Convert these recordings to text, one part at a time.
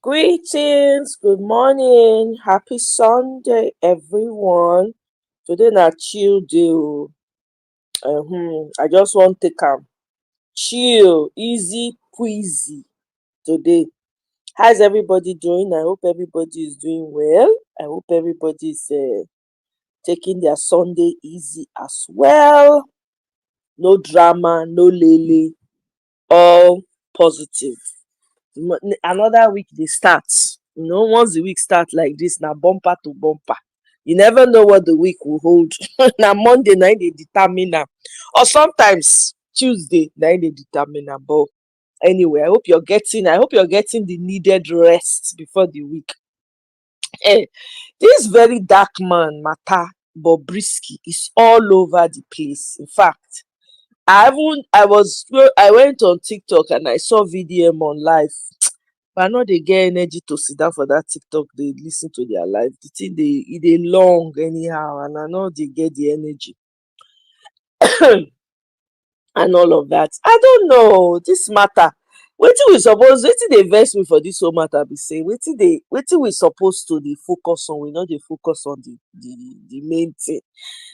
Greetings, good morning, happy Sunday, everyone. Today na chill day. I just want take am chill, easy peasy today. How's everybody doing? I hope everybody is doing well. I hope everybody is taking their Sunday easy as well. No drama, no lele, all positive. Another week dey start. Once the week start like this, na bumper to bumper. You never know what the week will hold. Na Monday na im dey determine am, or sometimes Tuesday na im dey determine am. But anyway, I hope you're getting the needed rest before the week. This very dark man matter, Bobrisky, is all over the place. In fact, I went on TikTok and I saw VDM on live. But I no dey get energy to sit down for that TikTok dey listen to their live. The thing dey long anyhow, and I no dey get the energy and all of that. I don't know this matter. Wetin dey vex me for this whole matter be say wetin we suppose to dey focus on, we no dey focus on the main thing,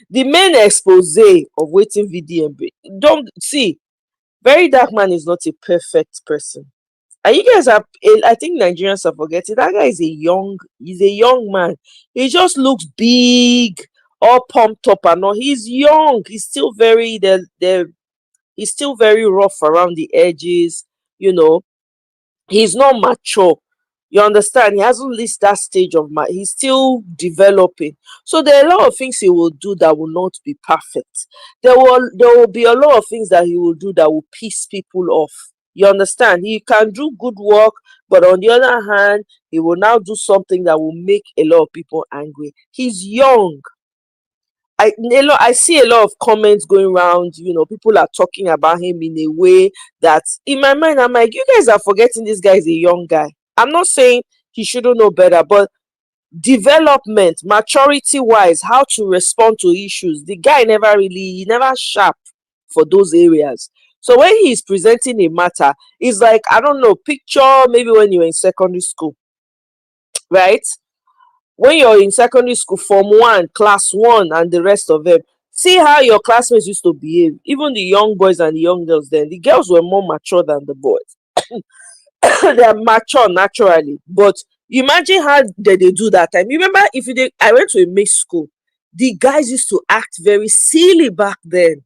the main expose of wetin VDM be. Don't see, VeryDarkMan is not a perfect person. And you guys I think Nigerians are forgetting that guy he's a young man. He just looks big, all pumped up and all. He's young. He's still he's still very rough around the edges. He's not mature. You understand? He hasn't reached that stage of he's still developing. So there are a lot of things he will do that will not be perfect. There will be a lot of things that he will do that will piss people off. You understand? He can do good work, but on the other hand, he will now do something that will make a lot of people angry. He's young. I see a lot of comments going around. People are talking about him in a way that, in my mind, I'm like, you guys are forgetting this guy is a young guy. I'm not saying he shouldn't know better, but development, maturity wise, how to respond to issues, the guy he never sharp for those areas. So when he's presenting a matter, it's like, I don't know, picture maybe when you're in secondary school, right? When you're in secondary school, Form 1, Class 1, and the rest of them, see how your classmates used to behave. Even the young boys and the young girls then. The girls were more mature than the boys. They are mature naturally. But imagine how they do that time. Remember, I went to a mixed school. The guys used to act very silly back then.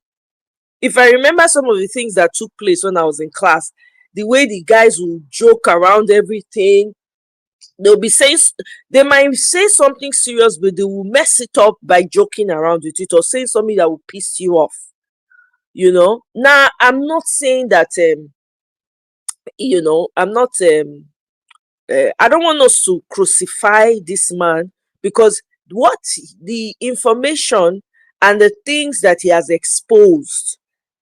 If I remember some of the things that took place when I was in class, the way the guys would joke around everything, they might say something serious, but they will mess it up by joking around with it or saying something that will piss you off. Now, I'm not saying that I'm not I don't want us to crucify this man, because what the information and the things that he has exposed,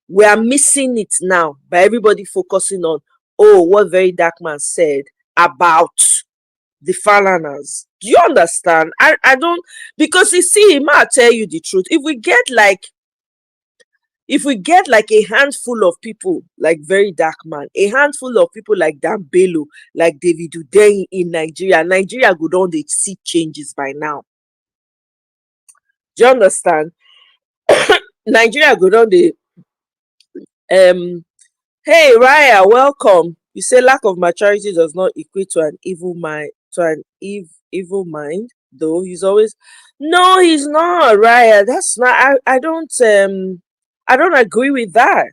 we are missing it now by everybody focusing on what VeryDarkMan said about the Falanas. Do you understand? I don't, because you see, I'll tell you the truth. If we get like a handful of people like VeryDarkMan, a handful of people like Dambelo, like David Udeyin in Nigeria go don dey see changes by now. Do you understand? Nigeria go don dey hey Raya, welcome. You say lack of maturity does not equate to an evil mind, evil mind, though he's always. No, he's not, Raya. That's not. I don't agree with that.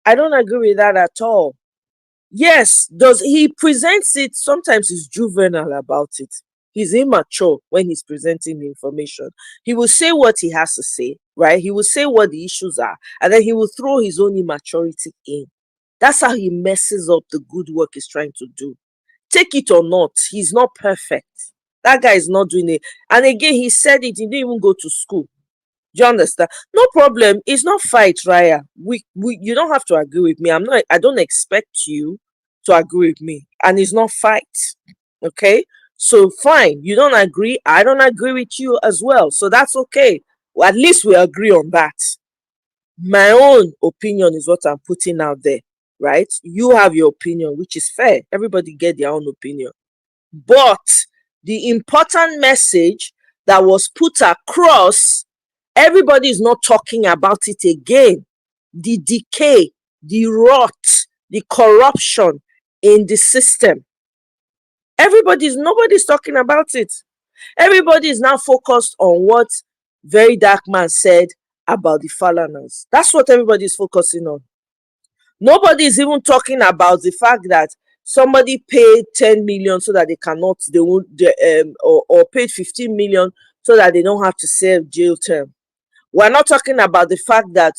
I don't agree with that at all. Yes, does he presents it, sometimes he's juvenile about it. He's immature when he's presenting the information. He will say what he has to say, right? He will say what the issues are, and then he will throw his own immaturity in. That's how he messes up the good work he's trying to do. Take it or not, he's not perfect. That guy is not doing it. And again, he said it, he didn't even go to school. Do you understand? No problem. It's not fight, Raya. You don't have to agree with me. I don't expect you to agree with me. And it's not fight. Okay? So fine. You don't agree. I don't agree with you as well. So that's okay. Well, at least we agree on that. My own opinion is what I'm putting out there, right? You have your opinion, which is fair. Everybody get their own opinion. But the important message that was put across, everybody is not talking about it again. The decay, the rot, the corruption in the system. Nobody's talking about it. Everybody is now focused on what VeryDarkMan said about the Falanas. That's what everybody is focusing on. Nobody is even talking about the fact that somebody paid 10 million so that they won't, or paid 15 million so that they don't have to serve jail term. We're not talking about the fact that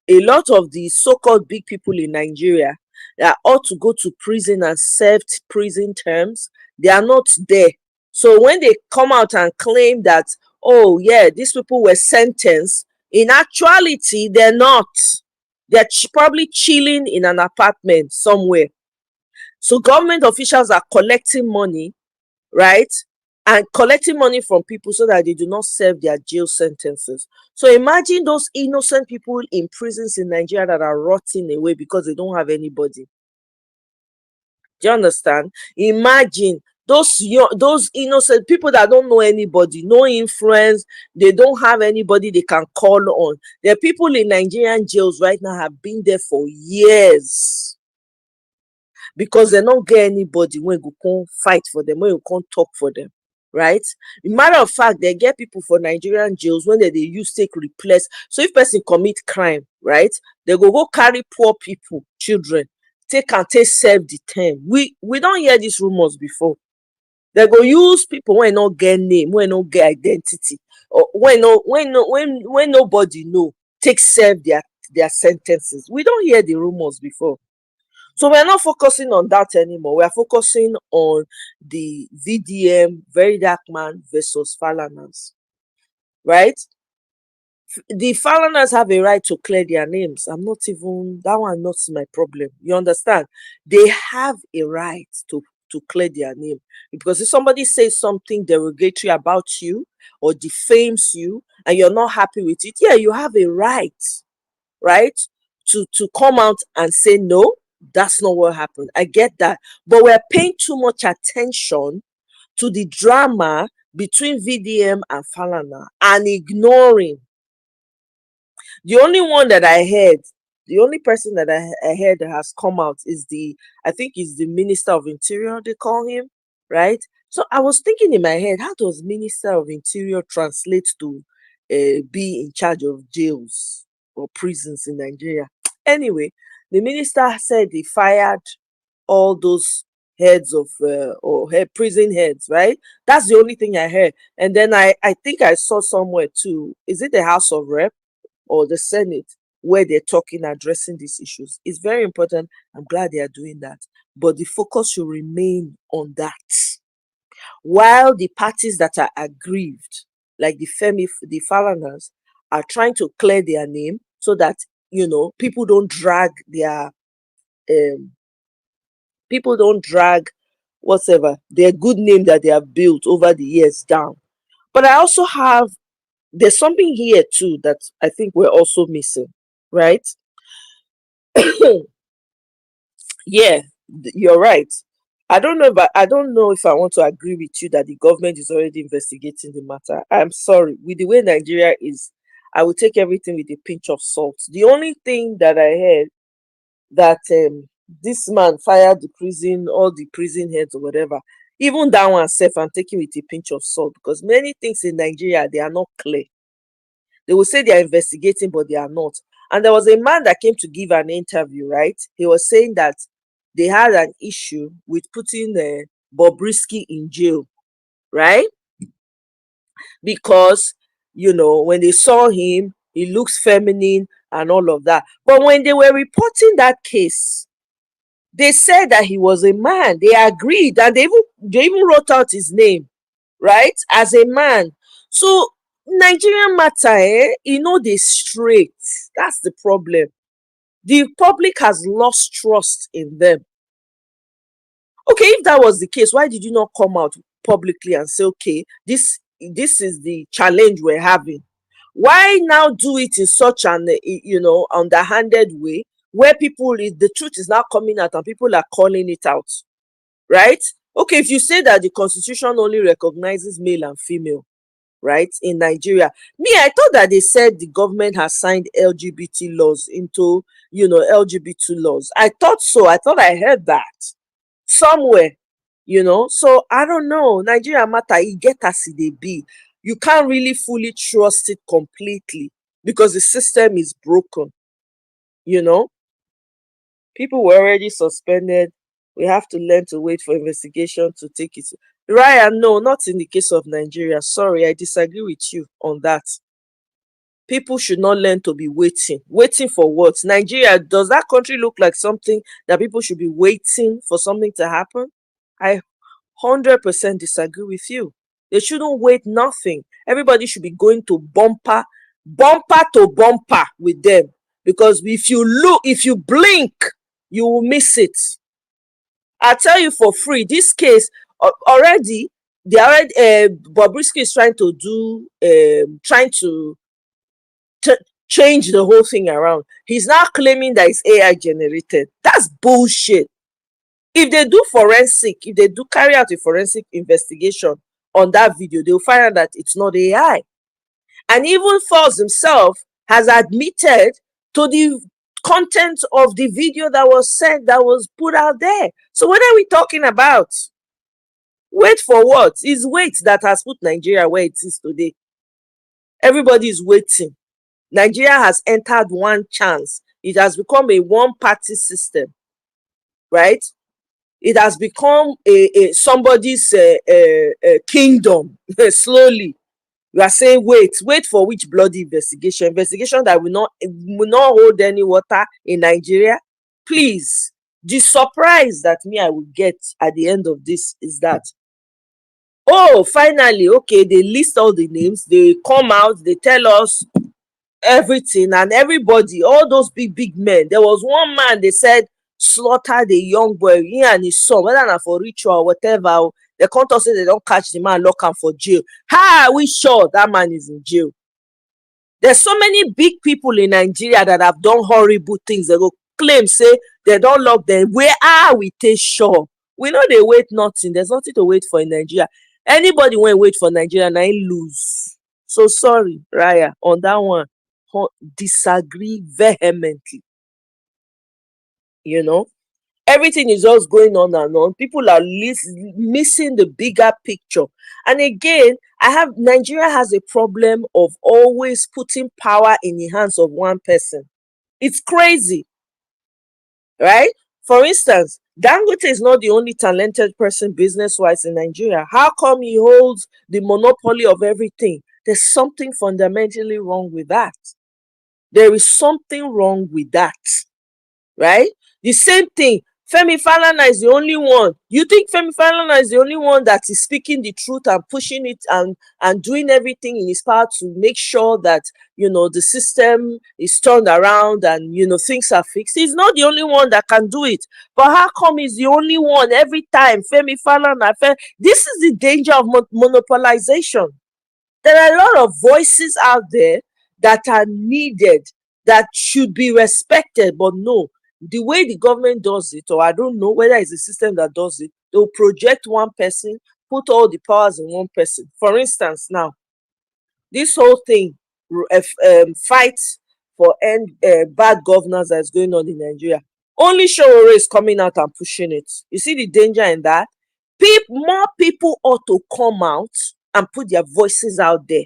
a lot of the so-called big people in Nigeria that ought to go to prison and serve prison terms, they are not there. So when they come out and claim that, oh yeah, these people were sentenced, in actuality, they're not. They're probably chilling in an apartment somewhere. So government officials are collecting money, right? And collecting money from people so that they do not serve their jail sentences. So imagine those innocent people in prisons in Nigeria that are rotting away because they don't have anybody. Do you understand? Imagine those innocent people that don't know anybody, no influence, they don't have anybody they can call on. There are people in Nigerian jails right now have been there for years because they don't get anybody when you can't fight for them, when you can't talk for them, right? Matter of fact, they get people for Nigerian jails when they use take replace. So if person commit crime, right, they go carry poor people, children, take serve the term. We don't hear these rumors before. They go use people when not get name, when not get identity, or when nobody know, take serve their sentences. We don't hear the rumors before. So we're not focusing on that anymore. We're focusing on the VDM, VeryDarkMan versus Falanas, right? The Falanas have a right to clear their names. That one not my problem. You understand? They have a right to clear their name. Because if somebody says something derogatory about you or defames you and you're not happy with it, yeah, you have a right, right? To come out and say, no, that's not what happened. I get that. But we're paying too much attention to the drama between VDM and Falana and ignoring. The only one that I heard, the only person that I heard that has come out is I think is the Minister of Interior, they call him, right? So I was thinking in my head, how does Minister of Interior translate to be in charge of jails or prisons in Nigeria? Anyway, the minister said he fired all those heads of prison heads, right? That's the only thing I heard. And then I think I saw somewhere too, is it the House of Rep or the Senate, where they're addressing these issues? It's very important. I'm glad they are doing that. But the focus should remain on that. While the parties that are aggrieved, like the Falanas, are trying to clear their name so that, people don't drag their good name that they have built over the years down. But there's something here too that I think we're also missing, right? Yeah, you're right. I don't know if I want to agree with you that the government is already investigating the matter. I'm sorry. With the way Nigeria is, I will take everything with a pinch of salt. The only thing that I heard that this man fired all the prison heads or whatever, even that one self, I'm taking with a pinch of salt, because many things in Nigeria, they are not clear. They will say they are investigating, but they are not. And there was a man that came to give an interview, right? He was saying that they had an issue with putting Bobrisky in jail, right? Because, when they saw him, he looks feminine and all of that. But when they were reporting that case, they said that he was a man. They agreed, and they even wrote out his name, right, as a man. So Nigerian matter, they straight. That's the problem. The public has lost trust in them. Okay, if that was the case, why did you not come out publicly and say, okay, this is the challenge we're having? Why now do it in such an underhanded way, where the truth is now coming out and people are calling it out, right? Okay, if you say that the constitution only recognizes male and female, right, in Nigeria, me, I thought that they said the government has signed LGBT laws into, LGBT laws. I thought so. I thought I heard that somewhere, so I don't know. Nigeria matter, e get as e dey be. You can't really fully trust it completely because the system is broken. People were already suspended. We have to learn to wait for investigation to take it. Ryan, no, not in the case of Nigeria. Sorry, I disagree with you on that. People should not learn to be waiting. Waiting for what? Nigeria, does that country look like something that people should be waiting for something to happen? I 100% disagree with you. They shouldn't wait nothing. Everybody should be going to bumper to bumper with them. Because if you blink, you will miss it. I tell you for free, this case already, Bobrisky is trying to change the whole thing around. He's now claiming that it's AI generated. That's bullshit. If they carry out a forensic investigation on that video, they'll find out that it's not AI. And even Falz himself has admitted to the content of the video that was put out there. So what are we talking about? Wait for what? It's wait that has put Nigeria where it is today. Everybody is waiting. Nigeria has entered one chance. It has become a one-party system, right? It has become somebody's kingdom slowly. You are saying wait for which bloody investigation that will not hold any water in Nigeria? Please. The surprise that I will get at the end of this is that, oh, finally, okay, they list all the names, they come out, they tell us everything, and everybody, all those big men. There was one man, they said, slaughtered a young boy, he and his son, whether not for ritual or whatever. They can't say they don't catch the man, lock him for jail. How are we sure that man is in jail? There's so many big people in Nigeria that have done horrible things. They go claim, say they don't lock them. Where are we take sure? We know they wait nothing. There's nothing to wait for in Nigeria. Anybody when wait for Nigeria, now lose. So sorry, Raya, on that one, disagree vehemently. Everything is just going on and on. People are missing the bigger picture. And again, Nigeria has a problem of always putting power in the hands of one person. It's crazy, right? For instance, Dangote is not the only talented person business-wise in Nigeria. How come he holds the monopoly of everything? There's something fundamentally wrong with that. There is something wrong with that, right? The same thing. Femi Falana is the only one. You think Femi Falana is the only one that is speaking the truth and pushing it and doing everything in his power to make sure that, the system is turned around and, things are fixed? He's not the only one that can do it. But how come he's the only one every time? Femi Falana. This is the danger of monopolization. There are a lot of voices out there that are needed, that should be respected, but no. The way the government does it, or I don't know whether it's a system that does it, they'll project one person, put all the powers in one person. For instance, now, this whole thing, fight for bad governance that's going on in Nigeria, only Showore is coming out and pushing it. You see the danger in that? More people ought to come out and put their voices out there,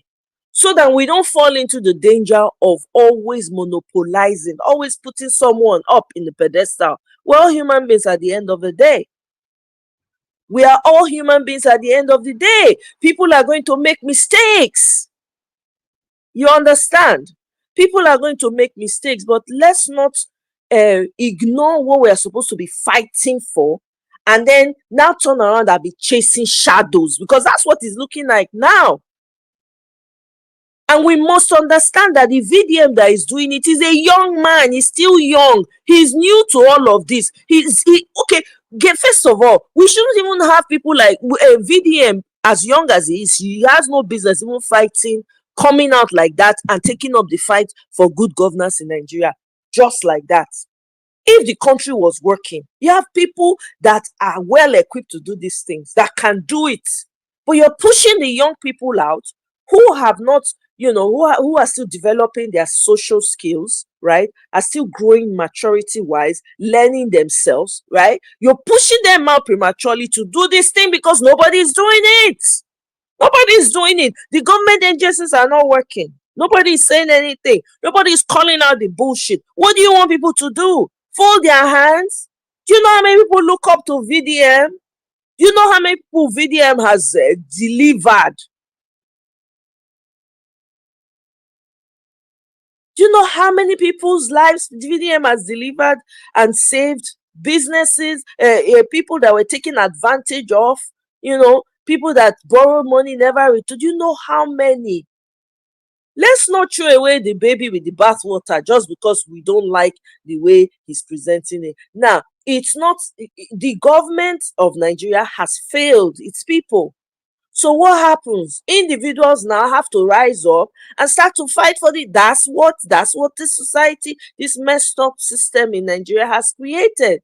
so that we don't fall into the danger of always monopolizing, always putting someone up in the pedestal. We're all human beings at the end of the day. We are all human beings at the end of the day. People are going to make mistakes. You understand? People are going to make mistakes, but let's not ignore what we are supposed to be fighting for, and then now turn around and be chasing shadows, because that's what it's looking like now. And we must understand that the VDM that is doing it is a young man. He's still young. He's new to all of this. First of all, we shouldn't even have people like VDM, as young as he is. He has no business even fighting, coming out like that and taking up the fight for good governance in Nigeria, just like that. If the country was working, you have people that are well equipped to do these things, that can do it. But you're pushing the young people out who have not, who are still developing their social skills, right? Are still growing maturity wise, learning themselves, right? You're pushing them out prematurely to do this thing because nobody is doing it. Nobody is doing it. The government agencies are not working. Nobody is saying anything. Nobody is calling out the bullshit. What do you want people to do? Fold their hands? Do you know how many people look up to VDM? Do you know how many people VDM has delivered? Do you know how many people's lives VDM has delivered and saved? Businesses, people that were taken advantage of, people that borrow money never return. Do you know how many? Let's not throw away the baby with the bathwater just because we don't like the way he's presenting it. Now, it's not, the government of Nigeria has failed its people. So what happens? Individuals now have to rise up and start to fight for the. That's what this society, this messed up system in Nigeria has created.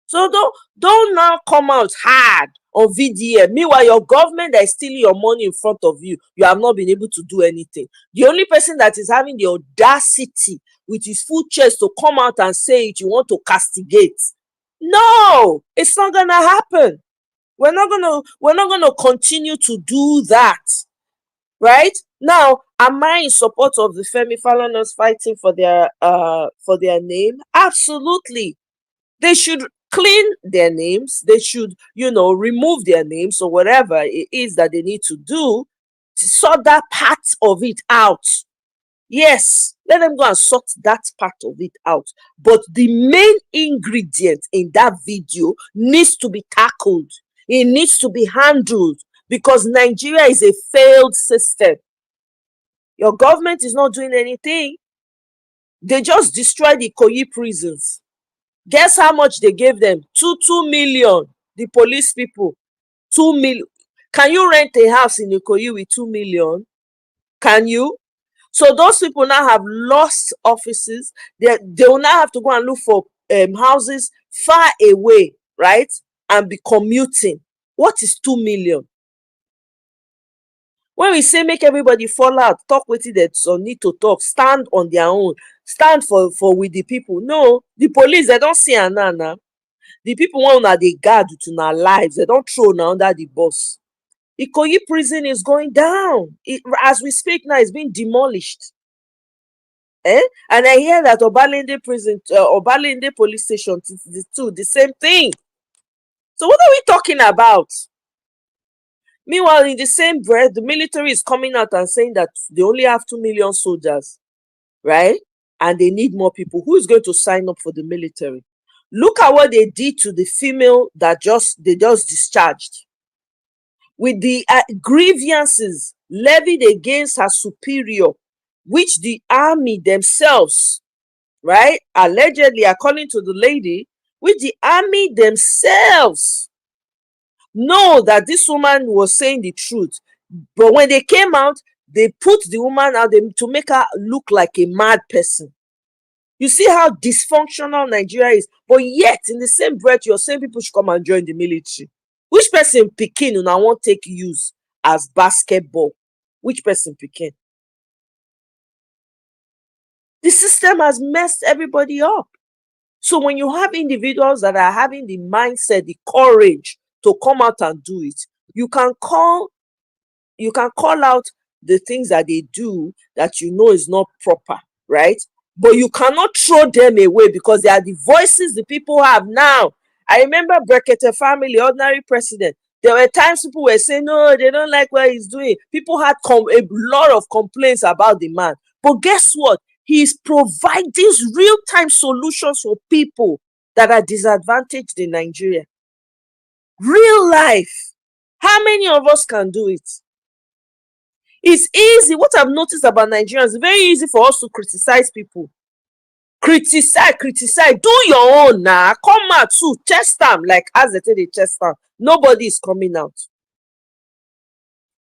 So don't now come out hard on VDM. Meanwhile, your government that is stealing your money in front of you, you have not been able to do anything. The only person that is having the audacity with his full chest to come out and say it, you want to castigate. No, it's not gonna happen. We're not gonna continue to do that. Right? Now, am I in support of the Femi Falanas fighting for their name? Absolutely. They should clean their names. They should, remove their names or whatever it is that they need to do to sort that part of it out. Yes, let them go and sort that part of it out. But the main ingredient in that video needs to be tackled. It needs to be handled because Nigeria is a failed system. Your government is not doing anything. They just destroyed the Ikoyi prisons. Guess how much they gave them? 2 million. The police people. 2 million. Can you rent a house in Ikoyi with 2 million? Can you? So those people now have lost offices. They will now have to go and look for houses far away, right? And be commuting. What is 2 million? When we say make everybody fall out, talk wetin dem need to talk, stand on their own, stand for with the people. No, the police, they don't see am now. The people wey una dey guard with una lives, they don't throw una under the bus. Ikoyi prison is going down. As we speak now, it's being demolished. And I hear that Obalende prison, Obalende police station, the same thing. So what are we talking about? Meanwhile, in the same breath, the military is coming out and saying that they only have 2 million soldiers, right? And they need more people. Who is going to sign up for the military? Look at what they did to the female that they just discharged. With the grievances levied against her superior, which the army themselves, right, allegedly, according to the lady, which the army themselves know that this woman was saying the truth. But when they came out, they put the woman out to make her look like a mad person. You see how dysfunctional Nigeria is. But yet, in the same breath, you're saying people should come and join the military. Which person pikin una wan take use as basketball? Which person pikin? The system has messed everybody up. So when you have individuals that are having the mindset, the courage to come out and do it, you can call out the things that they do that you know is not proper, right? But you cannot throw them away because they are the voices the people have now. I remember Brekete family, ordinary president. There were times people were saying, no, they don't like what he's doing. People had a lot of complaints about the man. But guess what? He's providing real-time solutions for people that are disadvantaged in Nigeria. Real life. How many of us can do it? It's easy. What I've noticed about Nigerians, it's very easy for us to criticize people. Criticize. Do your own now. Come out too. Chest them like as they say they chest them. Nobody is coming out.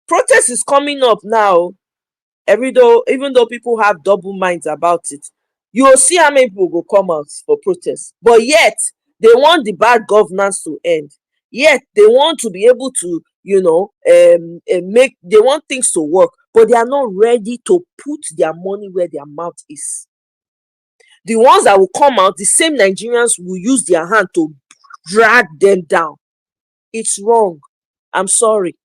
Protest is coming up now. Even though people have double minds about it, you will see how many people go come out for protest. But yet they want the bad governance to end. Yet they want to be able to, make, they want things to work, but they are not ready to put their money where their mouth is. The ones that will come out, the same Nigerians will use their hand to drag them down. It's wrong. I'm sorry.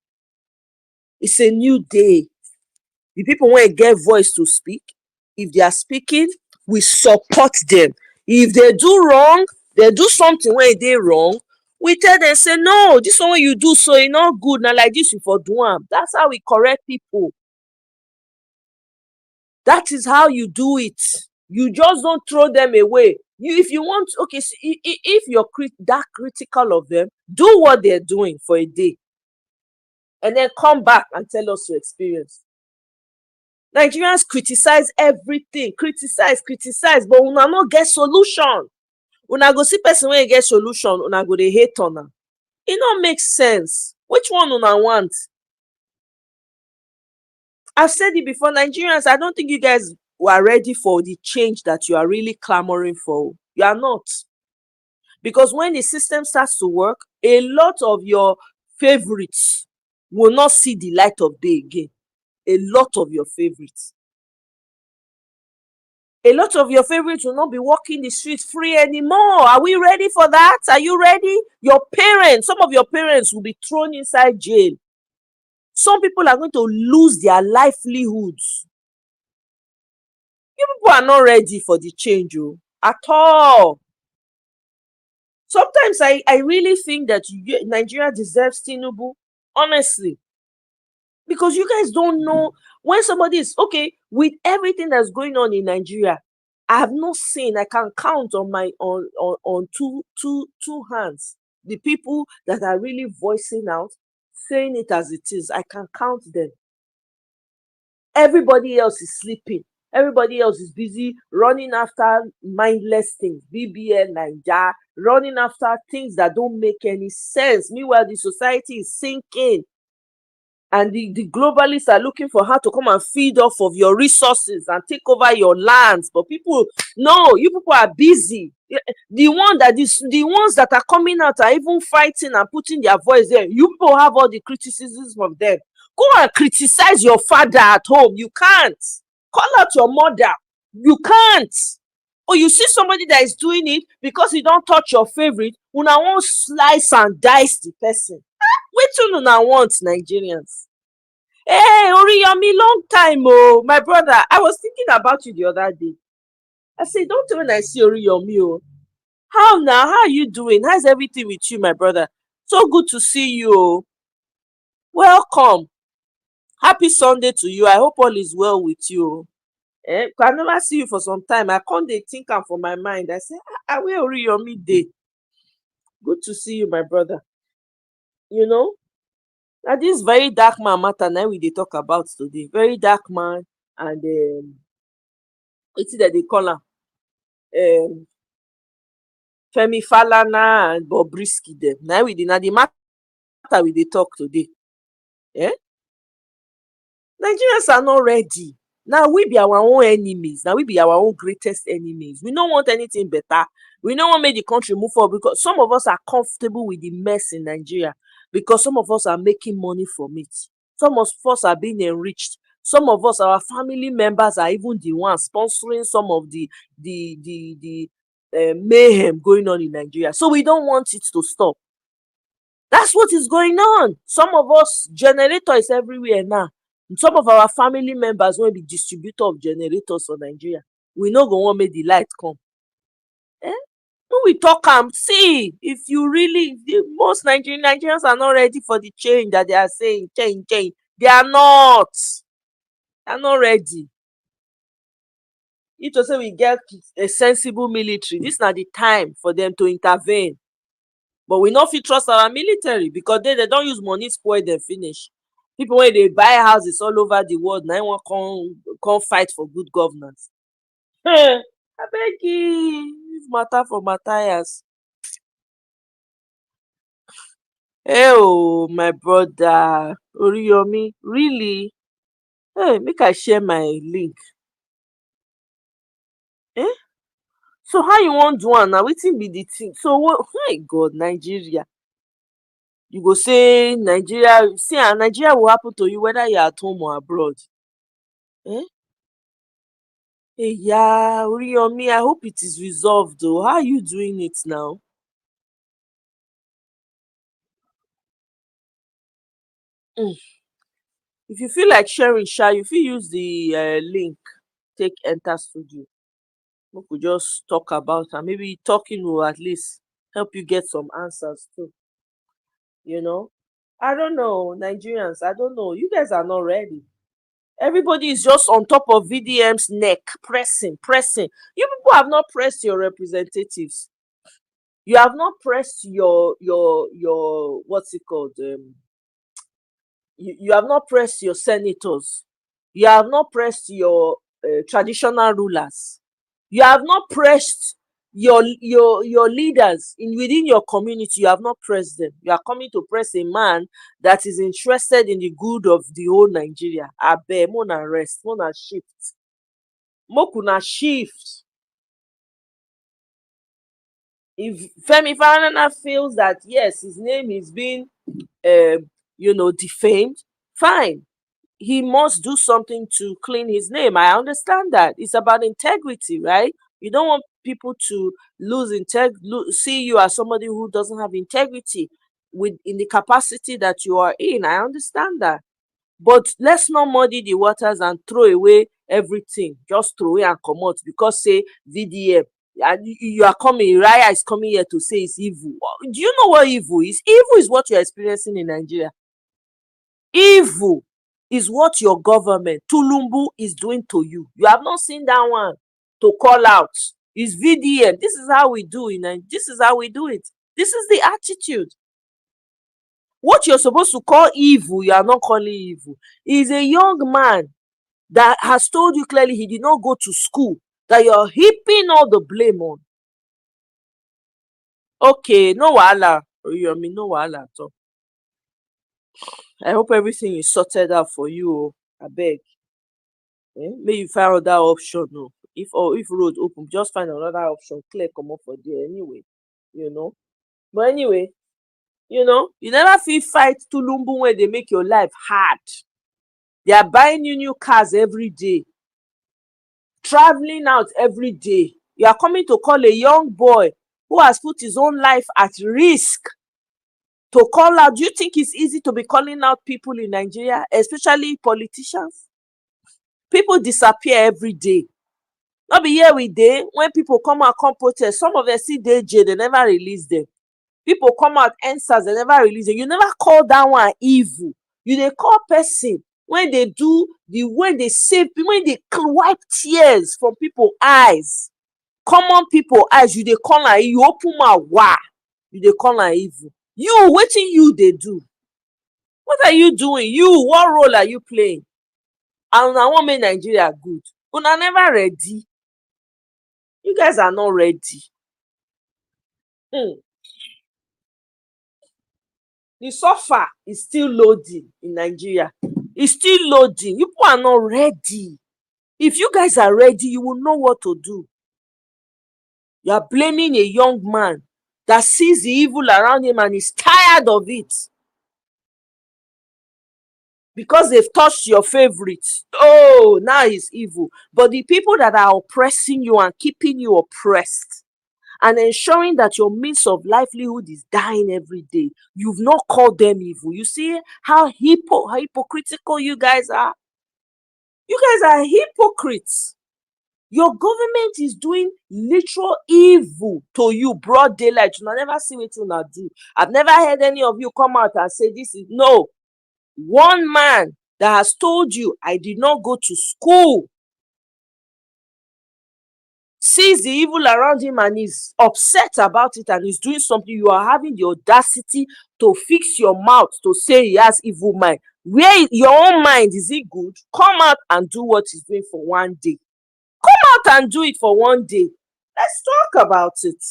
It's a new day. The people want to get voice to speak. If they are speaking, we support them. If they do wrong, they do something where they wrong, we tell them, say, no, this one you do, so it's not good. Now like this, you for do am. That's how we correct people. That is how you do it. You just don't throw them away. If you want, okay, so if you're that critical of them, do what they're doing for a day, and then come back and tell us your experience. Nigerians criticize everything, criticize, but una no get solution. Una go see person wey get solution, una go dey hate on am. E no make sense. Which one una want? I've said it before, Nigerians, I don't think you guys were ready for the change that you are really clamoring for. You are not. Because when the system starts to work, a lot of your favorites will not see the light of day again. A lot of your favorites. A lot of your favorites will not be walking the streets free anymore. Are we ready for that? Are you ready? Your parents, some of your parents will be thrown inside jail. Some people are going to lose their livelihoods. You people are not ready for the change, at all. Sometimes I really think that Nigeria deserves Tinubu, honestly. Because you guys don't know when somebody is okay with everything that's going on in Nigeria. I have not seen, I can count on my on two hands the people that are really voicing out, saying it as it is. I can count them. Everybody else is sleeping. Everybody else is busy running after mindless things, BBL, Naija, running after things that don't make any sense. Meanwhile, the society is sinking. And the globalists are looking for how to come and feed off of your resources and take over your lands. But people, no, you people are busy. The ones that are coming out are even fighting and putting their voice there. You people have all the criticisms of them. Go and criticize your father at home. You can't. Call out your mother. You can't. Or you see somebody that is doing it because you don't touch your favorite, una won't slice and dice the person. Wetin una want, Nigerians? Hey, Oriyomi, long time, oh, my brother. I was thinking about you the other day. I said, don't when I see Oriyomi, oh. How now? How are you doing? How's everything with you, my brother? So good to see you, oh. Welcome. Happy Sunday to you. I hope all is well with you. I never see you for some time. I can't think am for my mind. I say, where Oriyomi dey? Good to see you, my brother. You know, na this very dark man matter na we dey talk about today. Very dark man and wetin dem dey call am? Femi Falana and Bobrisky dem. Na the matter we dey talk today. Nigerians are not ready. Now we be our own enemies. Now we be our own greatest enemies. We don't want anything better. We don't want to make the country move forward because some of us are comfortable with the mess in Nigeria because some of us are making money from it. Some of us are being enriched. Some of us, our family members are even the ones sponsoring some of the mayhem going on in Nigeria. So we don't want it to stop. That's what is going on. Some of us, generators everywhere now. Some of our family members will be distributor of generators for Nigeria. We no go want make the light come. When we talk see, if you really, most Nigerians are not ready for the change that they are saying, change. They are not. They are not ready. If to say we get a sensible military, this is not the time for them to intervene. But we no fit trust our military because they don't use money spoil them finish. People when they buy houses all over the world, now one come fight for good governance. I beg you, this matter for Matthias. Hey, oh, my brother Oriyomi, really? Hey, make I share my link. So how you wan do am na? Wetin be the thing? So what? My God, Nigeria. You go say Nigeria, see, and Nigeria will happen to you whether you're at home or abroad. Eh? Hey, yeah, Oriyomi, I hope it is resolved though. How are you doing it now? Mm. If you feel like sharing, share, you fit use the link, take enter studio. We could just talk about am. Maybe talking will at least help you get some answers too. You know? I don't know, Nigerians, I don't know. You guys are not ready. Everybody is just on top of VDM's neck, pressing, pressing. You people have not pressed your representatives. You have not pressed your what's it called? You have not pressed your senators. You have not pressed your traditional rulers. You have not pressed your leaders in within your community. You have not pressed them. You are coming to press a man that is interested in the good of the whole Nigeria. Abeg, mona rest, mona shift, mokuna shift. If Femi Falana feels that yes, his name is being defamed, fine. He must do something to clean his name. I understand that. It's about integrity, right? You don't want people to see you as somebody who doesn't have integrity in the capacity that you are in. I understand that. But let's not muddy the waters and throw away everything. Just throw away and come out because say VDM. And you are coming, Raya is coming here to say it's evil. Do you know what evil is? Evil is what you're experiencing in Nigeria. Evil is what your government, Tulumbu, is doing to you. You have not seen that one to call out. It's VDM. This is how we do it. This is how we do it. This is the attitude. What you're supposed to call evil, you are not calling evil. Is a young man that has told you clearly he did not go to school, that you're heaping all the blame on. Okay, no wahala. You mean no wahala at all. I hope everything is sorted out for you. I beg. May you find another option. No. If road open, just find another option. Clear come up for there anyway. You know. But anyway, you never feel fight Tulumbu when they make your life hard. They are buying you new cars every day, traveling out every day. You are coming to call a young boy who has put his own life at risk to call out. Do you think it's easy to be calling out people in Nigeria, especially politicians? People disappear every day. No be here we dey when people come out come protest, some of them still dey jail, they never release them. People come out answers, they never release them. You never call that one evil. You dey call person when they do the when they save, when they wipe tears from people eyes, common people eyes, you dey call am, you open mouth wah, you dey call am evil. You, wetin you dey do? What are you doing? You, what role are you playing? And una wan make Nigeria good, una never ready. You guys are not ready. The suffer is still loading in Nigeria. It's still loading. You people are not ready. If you guys are ready, you will know what to do. You are blaming a young man that sees the evil around him and is tired of it because they've touched your favorites. Oh, now he's evil. But the people that are oppressing you and keeping you oppressed and ensuring that your means of livelihood is dying every day, you've not called them evil. You see how hypocritical you guys are? You guys are hypocrites. Your government is doing literal evil to you, broad daylight. You never see what you not do. I've never heard any of you come out and say this is no. One man that has told you, I did not go to school, sees the evil around him and is upset about it and is doing something. You are having the audacity to fix your mouth to say he has evil mind. Where your own mind, is it good? Come out and do what he's doing for one day. Come out and do it for one day. Let's talk about it.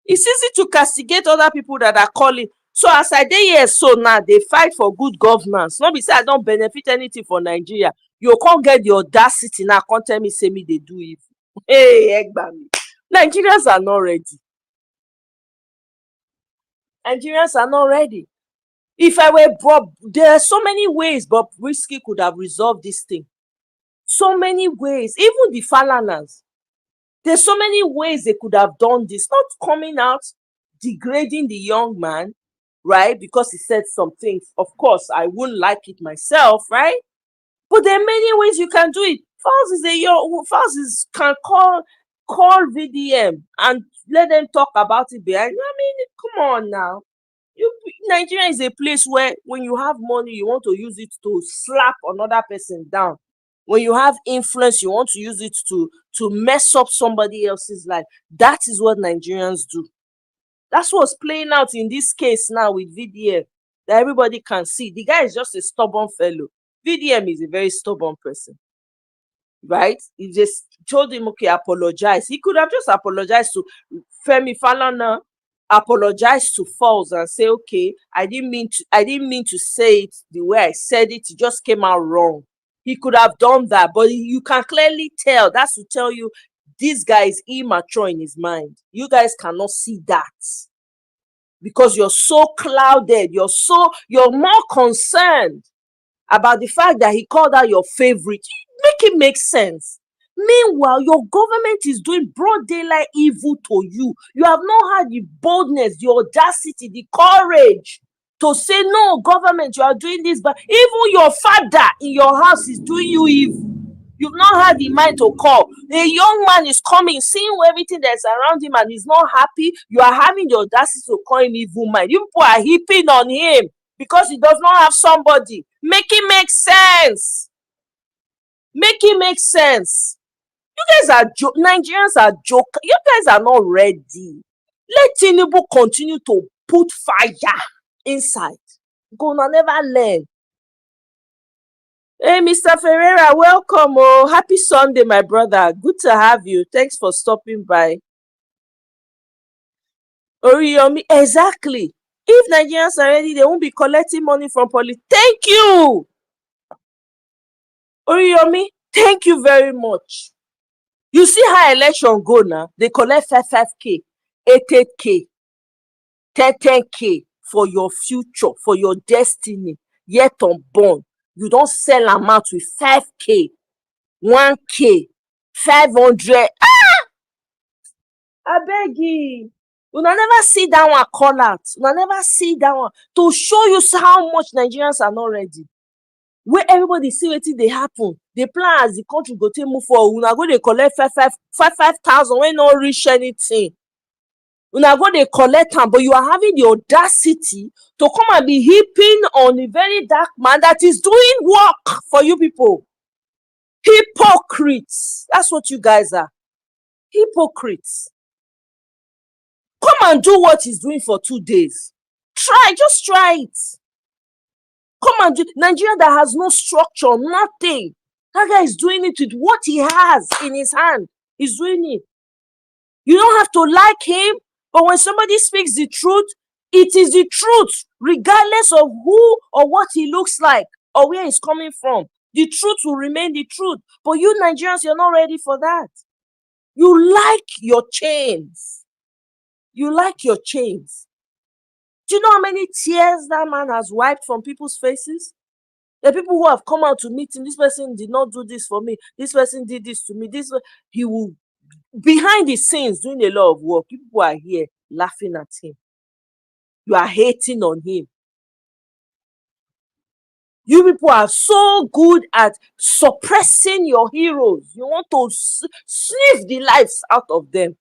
It's easy to castigate other people that are calling. So as I dey here so now, they fight for good governance. No be say I don't benefit anything for Nigeria. You can't get the audacity now, can't tell me say me they do evil. Hey, Egbami. Nigerians are not ready. Nigerians are not ready. If I were Bob, there are so many ways Bob Risky could have resolved this thing. So many ways. Even the Falanas. There's so many ways they could have done this. Not coming out, degrading the young man, right? Because he said some things. Of course, I wouldn't like it myself, right? But there are many ways you can do it. Falz can call VDM and let them talk about it behind. I mean, come on now. Nigeria is a place where when you have money, you want to use it to slap another person down. When you have influence, you want to use it to mess up somebody else's life. That is what Nigerians do. That's what's playing out in this case now with VDM, that everybody can see. The guy is just a stubborn fellow. VDM is a very stubborn person, right? He just told him, okay, apologize. He could have just apologized to Femi Falana, apologize to Falz and say, okay, I didn't mean to say it the way I said it. It just came out wrong. He could have done that, but you can clearly tell. That's to tell you this guy is immature in his mind. You guys cannot see that because you're so clouded. You're more concerned about the fact that he called out your favorite. Make it make sense. Meanwhile, your government is doing broad daylight evil to you. You have not had the boldness, the audacity, the courage to say, no, government, you are doing this. But even your father in your house is doing you evil. You've not had the mind to call. A young man is coming, seeing everything that's around him and he's not happy. You are having the audacity to call him evil mind. You people are heaping on him because he does not have somebody. Make it make sense. Make it make sense. You guys are Nigerians are joking. You guys are not ready. Let Tinubu continue to put fire inside. Gonna never learn. Hey, Mr. Ferreira, welcome. Oh, happy Sunday, my brother. Good to have you. Thanks for stopping by. Oriyomi, exactly. If Nigerians are ready, they won't be collecting money from police. Thank you. Oriyomi, thank you very much. You see how election go now? They collect 5k, 8k, 10k for your future, for your destiny, yet unborn. You don't sell them out with 5k, 1k, 500. I beg you. Una never see that one call out. Una never see that one to show you how much Nigerians are not ready. Where everybody see wetin dey happen, dey plan as the country go take move forward. Una go dey collect 5,000 wey no reach anything. Una go dey collect am, but you are having the audacity to come and be heaping on a very dark man that is doing work for you people. Hypocrites. That's what you guys are. Hypocrites. Come and do what he's doing for 2 days. Just try it. Come and do. Nigeria that has no structure, nothing. That guy is doing it with what he has in his hand. He's doing it. You don't have to like him, but when somebody speaks the truth, it is the truth, regardless of who or what he looks like or where he's coming from. The truth will remain the truth. But you Nigerians, you're not ready for that. You like your chains. You like your chains. Do you know how many tears that man has wiped from people's faces? The people who have come out to meet him, this person did not do this for me. This person did this to me. He will, behind the scenes, doing a lot of work. People are here laughing at him. You are hating on him. You people are so good at suppressing your heroes. You want to sniff the lives out of them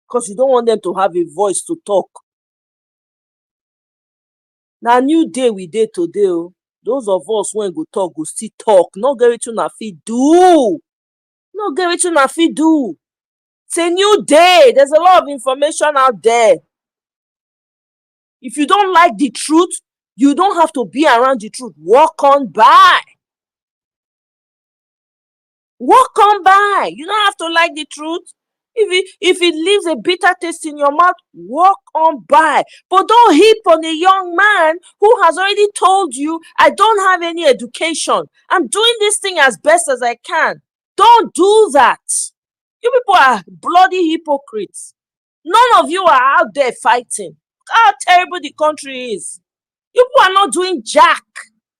because you don't want them to have a voice to talk. Now, new day we dey today. Oh. Those of us when go talk, go still talk. No get wetin una fit do. No get wetin una fit do. It's a new day. There's a lot of information out there. If you don't like the truth, you don't have to be around the truth. Walk on by. Walk on by. You don't have to like the truth. If it leaves a bitter taste in your mouth, walk on by. But don't heap on a young man who has already told you, I don't have any education. I'm doing this thing as best as I can. Don't do that. You people are bloody hypocrites. None of you are out there fighting. Look how terrible the country is. You people are not doing jack.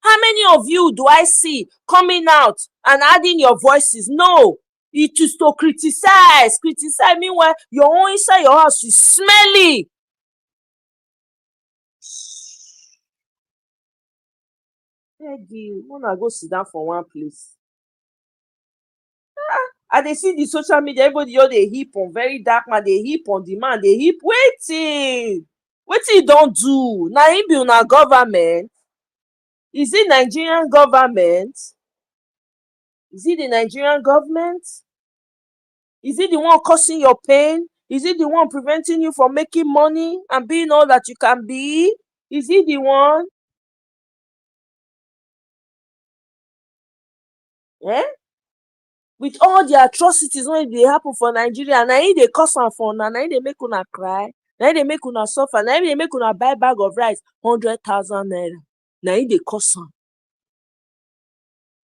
How many of you do I see coming out and adding your voices? No. It is to criticize. Criticize. Meanwhile, your own inside your house is smelly. Peggy, wanna go sit down for one place. I dey see the social media, everybody just dey hip on VeryDarkMan, dey hip on the man, dey hip wetin he don do? Na him be una government? Is it Nigerian government? Is it the Nigerian government? Is it the one causing your pain? Is it the one preventing you from making money and being all that you can be? Is it the one? Eh? With all the atrocities wey dey happen for Nigeria, na him dey cause am for una, na him dey make una cry, na him dey make una suffer, na him dey make una buy bag of rice 100,000 naira. Na him dey cause am.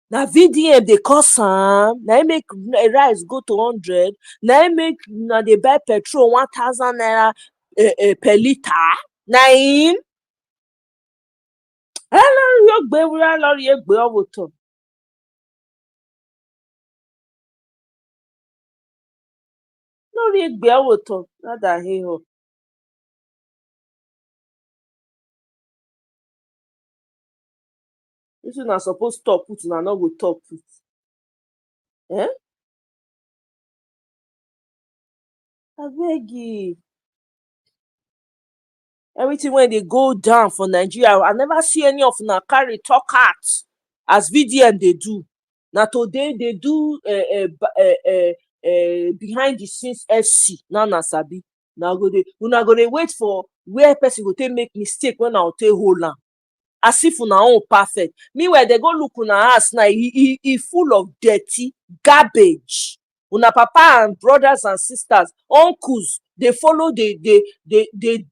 Na VDM dey cause am. Na him make rice go to 100. Na him make una dey buy petrol 1,000 naira per litre. Na him. Lórí yóò gbé ewúrẹ́, lórí yóò gbé ọ̀wọ̀tọ̀. Lórí yóò gbé ọ̀wọ̀tọ̀. Nada híhọ. If una suppose talk put, una no go talk put. Abeg you. Everything wey dey go down for Nigeria, I never see any of una carry talk out as VDM dey do. Na today dey do behind the scenes FC. Now na sabi. Una go dey wait for where person go take make mistake when una take hold am. As if una own perfect. Meanwhile, they go look una house now, e full of dirty garbage. Una papa and brothers and sisters, uncles, dey follow dey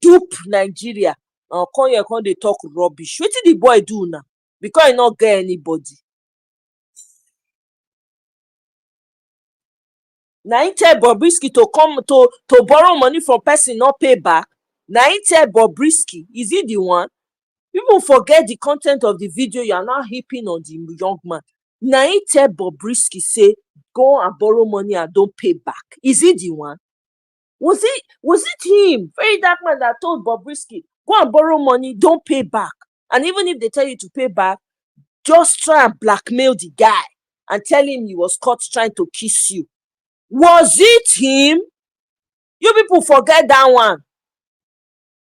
dupe Nigeria. Come here, come dey talk rubbish. Wetin the boy do now? Because e no get anybody. Na him tell Bobrisky to come to borrow money from person not pay back. Na him tell Bobrisky, is he the one? People forget the content of the video. You are now heaping on the young man. Na him tell Bobrisky say go and borrow money and don't pay back. Is he the one? Was it him, VeryDarkMan, that told Bobrisky go and borrow money, don't pay back? And even if they tell you to pay back, just try and blackmail the guy and tell him he was caught trying to kiss you. Was it him? You people forget that one.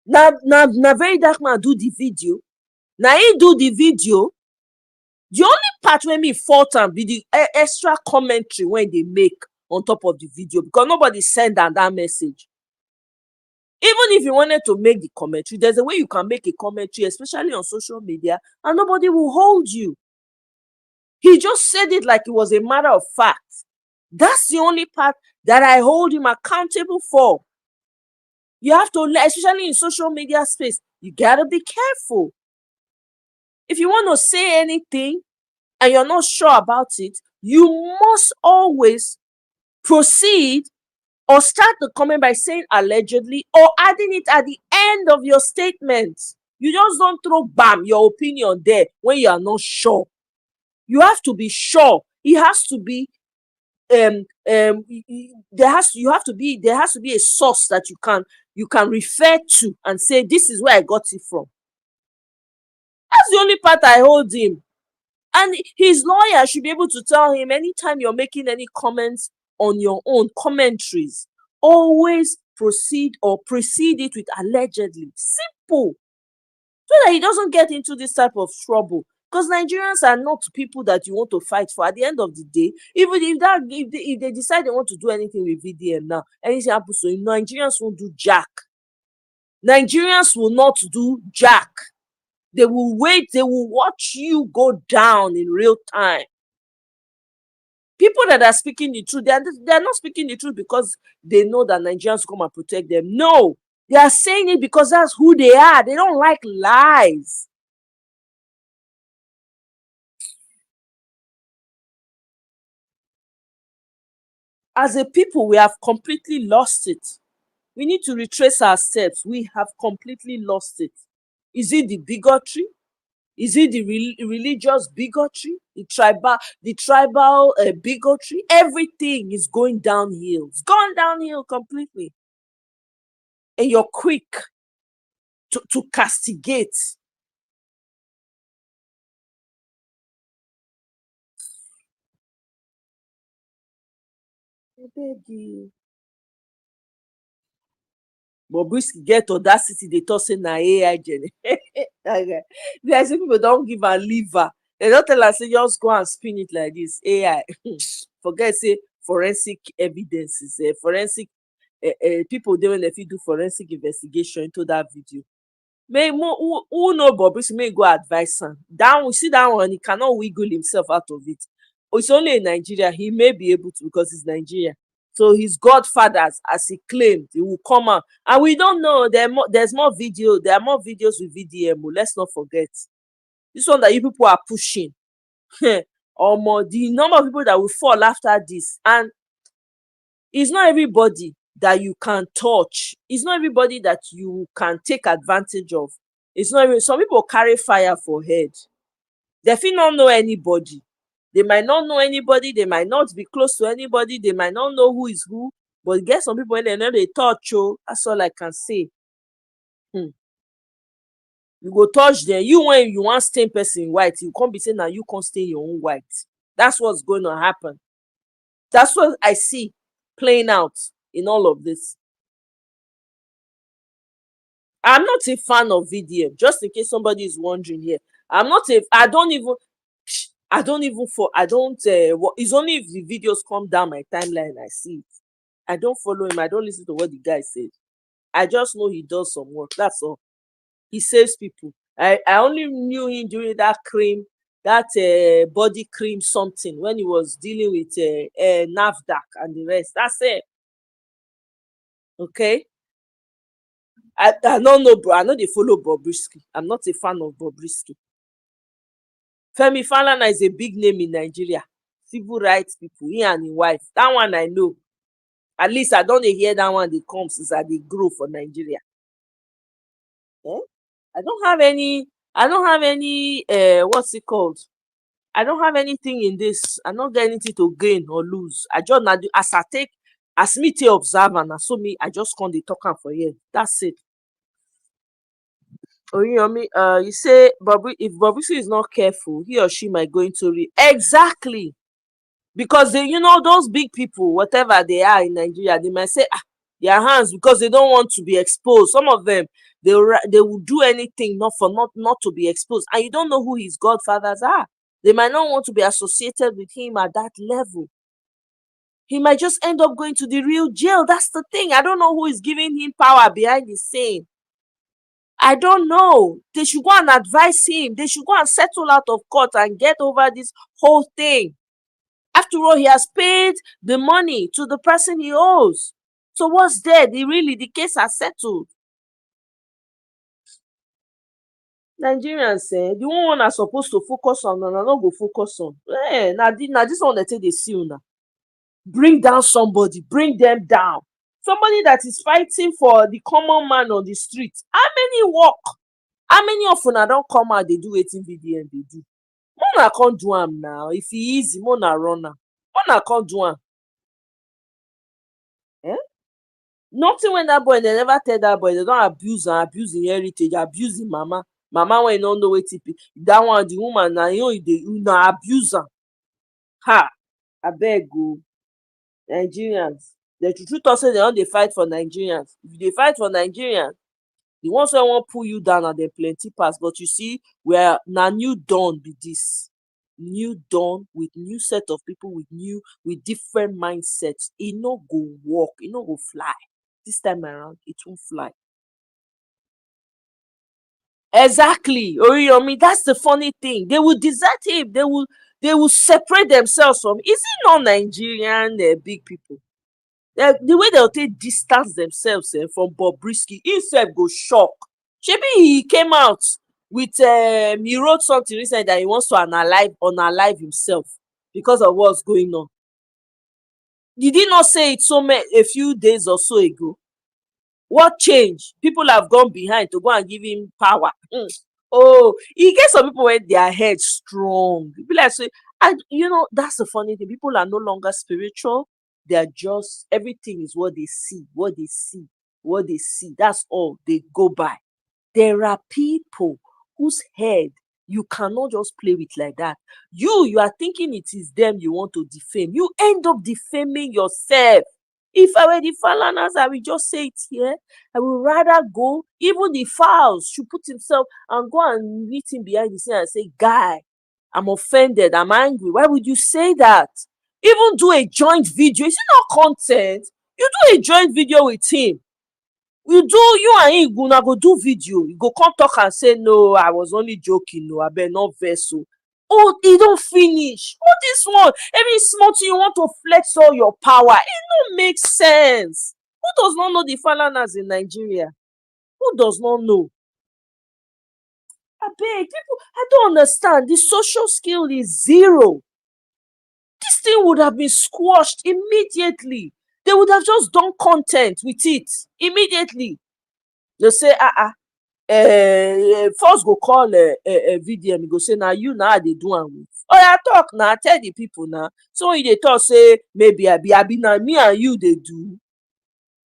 Na VeryDarkMan do the video. Na he do the video. The only part wey me fault am be the extra commentary wey they make on top of the video, because nobody send am that message. Even if you wanted to make the commentary, there's a way you can make a commentary, especially on social media, and nobody will hold you. He just said it like it was a matter of fact. That's the only part that I hold him accountable for. You have to, especially in social media space, you gotta be careful. If you want to say anything and you're not sure about it, you must always proceed or start the comment by saying allegedly or adding it at the end of your statement. You just don't throw bam your opinion there when you are not sure. You have to be sure. It has to be there has to be a source that you can refer to and say this is where I got it from. That's the only part I hold him. And his lawyer should be able to tell him anytime you're making any comments on your own commentaries, always precede it with allegedly. Simple. So that he doesn't get into this type of trouble. Because Nigerians are not people that you want to fight for. At the end of the day, even if they decide they want to do anything with VDM now, anything happens to him, Nigerians won't do jack. Nigerians will not do jack. They will wait, they will watch you go down in real time. People that are speaking the truth, they're not speaking the truth because they know that Nigerians come and protect them. No, they are saying it because that's who they are. They don't like lies. As a people, we have completely lost it. We need to retrace our steps. We have completely lost it. Is it the bigotry? Is it the religious bigotry? The tribal bigotry? Everything is going downhill. It's gone downhill completely. And you're quick to castigate. I beg you. Bobrisky get audacity dey talk say na AI generate. Like say people don give am liver. Dem don tell am say just go and spin it like this. AI. Forget say forensic evidences, forensic people dey wey dem fit do forensic investigation into that video. May who know Bobrisky make go advise am. That one, see that one, he cannot wiggle himself out of it. It's only in Nigeria. He may be able to because it's Nigeria. So his godfathers, as he claimed, he will come out. And we don't know. There's more video. There are more videos with VDM. Let's not forget. This one that you people are pushing. Or more, the number of people that will fall after this. And it's not everybody that you can touch. It's not everybody that you can take advantage of. It's not even, some people carry fire for head. They feel not know anybody. They might not know anybody. They might not be close to anybody. They might not know who is who. But get some people when they know they touch you. That's all I can say. You go touch them. You when you want stain person white, you can't be saying now you can't stain your own white. That's what's going to happen. That's what I see playing out in all of this. I'm not a fan of VDM, just in case somebody is wondering here. I don't even it's only if the videos come down my timeline I see it. I don't follow him. I don't listen to what the guy says. I just know he does some work. That's all. He saves people. I only knew him during that cream, that body cream something, when he was dealing with NAFDAC and the rest. That's it. Okay. I don't know, bro. I know they follow Bobrisky. I'm not a fan of Bobrisky. Femi Falana is a big name in Nigeria. Civil rights people, he and his wife. That one I know. At least I don't hear that one they come since I dey grow for Nigeria. Eh? I don't have any what's it called? I don't have anything in this. I don't get anything to gain or lose. I just as me take observe and so me I just come dey talk am for here. That's it. Oriyomi, you say if Bobrisky is not careful, he or she might go into exactly. Because those big people, whatever they are in Nigeria, they might say their hands because they don't want to be exposed. Some of them they will do anything not to be exposed, and you don't know who his godfathers are. They might not want to be associated with him at that level. He might just end up going to the real jail. That's the thing. I don't know who is giving him power behind the scene. I don't know. They should go and advise him. They should go and settle out of court and get over this whole thing. After all, he has paid the money to the person he owes. So what's there? The case has settled. Nigerians, the one are supposed to focus on, and not go focus on. Now this one they say they see now. Bring down somebody, bring them down. Somebody that is fighting for the common man on the street. How many walk? How many of una don't come out, they do wetin VDM they do? Mona can't do am now. If he easy, Mona run am. Mona can't do am. Nothing when that boy, they never tell that boy, they don't abuse him heritage, abuse him mama when you don't know wetin that one, the woman na you na abuse am. Ha, abeg o. Nigerians, the true talk say they don dey fight for Nigerians. If you dey fight for Nigerians, the ones wey wan pull you down and dem plenty pass. But you see, na new dawn be this. New dawn with new set of people with different mindsets. E no go work, e no go fly. This time around, it won't fly. Exactly, Oriyomi. That's the funny thing. They will desert him. They will separate themselves from. Is it not Nigerian big people? The way they'll take distance themselves from Bobrisky, himself go shock. Maybe he came out with he wrote something recently that he wants to unalive himself because of what's going on. Did he not say it a few days or so ago? What changed? People have gone behind to go and give him power. Oh, he get some people when their head strong. People like say, and that's the funny thing. People are no longer spiritual. They are just, everything is what they see, what they see, what they see. That's all they go by. There are people whose head you cannot just play with like that. You are thinking it is them you want to defame. You end up defaming yourself. If I were the Falanas, I will just say it here. I would rather go, even the fowls should put himself and go and meet him behind the scene and say, guy, I'm offended, I'm angry. Why would you say that? Even do a joint video. Is it not content? You do a joint video with him. You and him una go do video. You go come talk and say, no, I was only joking. No, I better not vessel. Oh, e don't finish. What this one? Every small thing you want to flex all your power. It don't make sense. Who does not know the Falanas in Nigeria? Who does not know? I beg people, I don't understand. The social skill is zero. This thing would have been squashed immediately. They would have just done content with it immediately. They say, first go call VDM, go say, now you now they do am with. Oh, I talk now, tell the people now. So when they talk, say, maybe I be now me and you they do.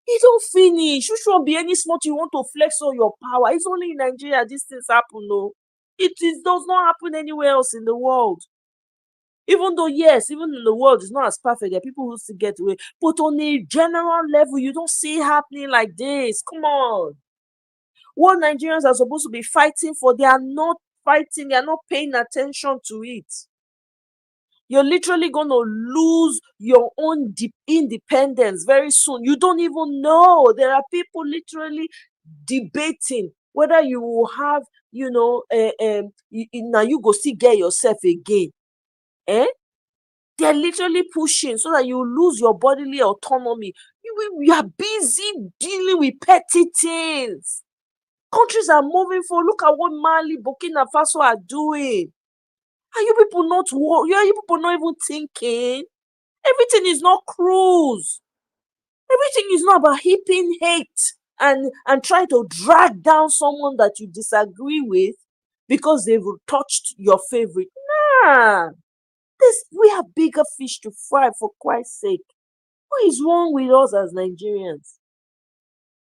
It don't finish. You shouldn't be any smart. You want to flex all your power. It's only in Nigeria these things happen, no. Does not happen anywhere else in the world. Even though, yes, even in the world, it's not as perfect. There are people who still get away. But on a general level, you don't see it happening like this. Come on. What Nigerians are supposed to be fighting for, they are not fighting. They are not paying attention to it. You're literally going to lose your own independence very soon. You don't even know. There are people literally debating whether you will have, now you go still get yourself again. They're literally pushing so that you lose your bodily autonomy. You are busy dealing with petty things. Countries are moving forward. Look at what Mali, Burkina Faso are doing. Are you people not even thinking? Everything is not cruise. Everything is not about heaping hate and trying to drag down someone that you disagree with because they've touched your favorite. Nah. We have bigger fish to fry, for Christ's sake. What is wrong with us as Nigerians?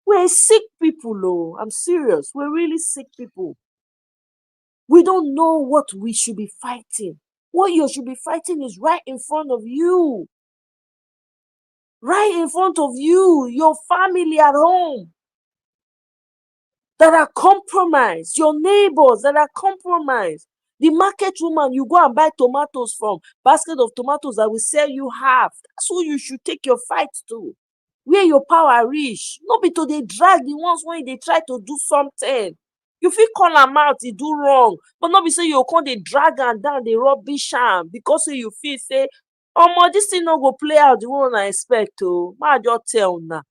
We're sick people, oh. I'm serious. We're really sick people. We don't know what we should be fighting. What you should be fighting is right in front of you. Right in front of you, your family at home that are compromised, your neighbors that are compromised. The market woman you go and buy tomatoes from, basket of tomatoes that will sell you half. That's who you should take your fight to. Where your power reach. Not be to they drag the ones when they try to do something. You feel call am out, e do wrong. But not be say you come dey drag am down, dey rubbish am because say you feel say, omo, this thing no go play out the way una expect o. Make I just tell una.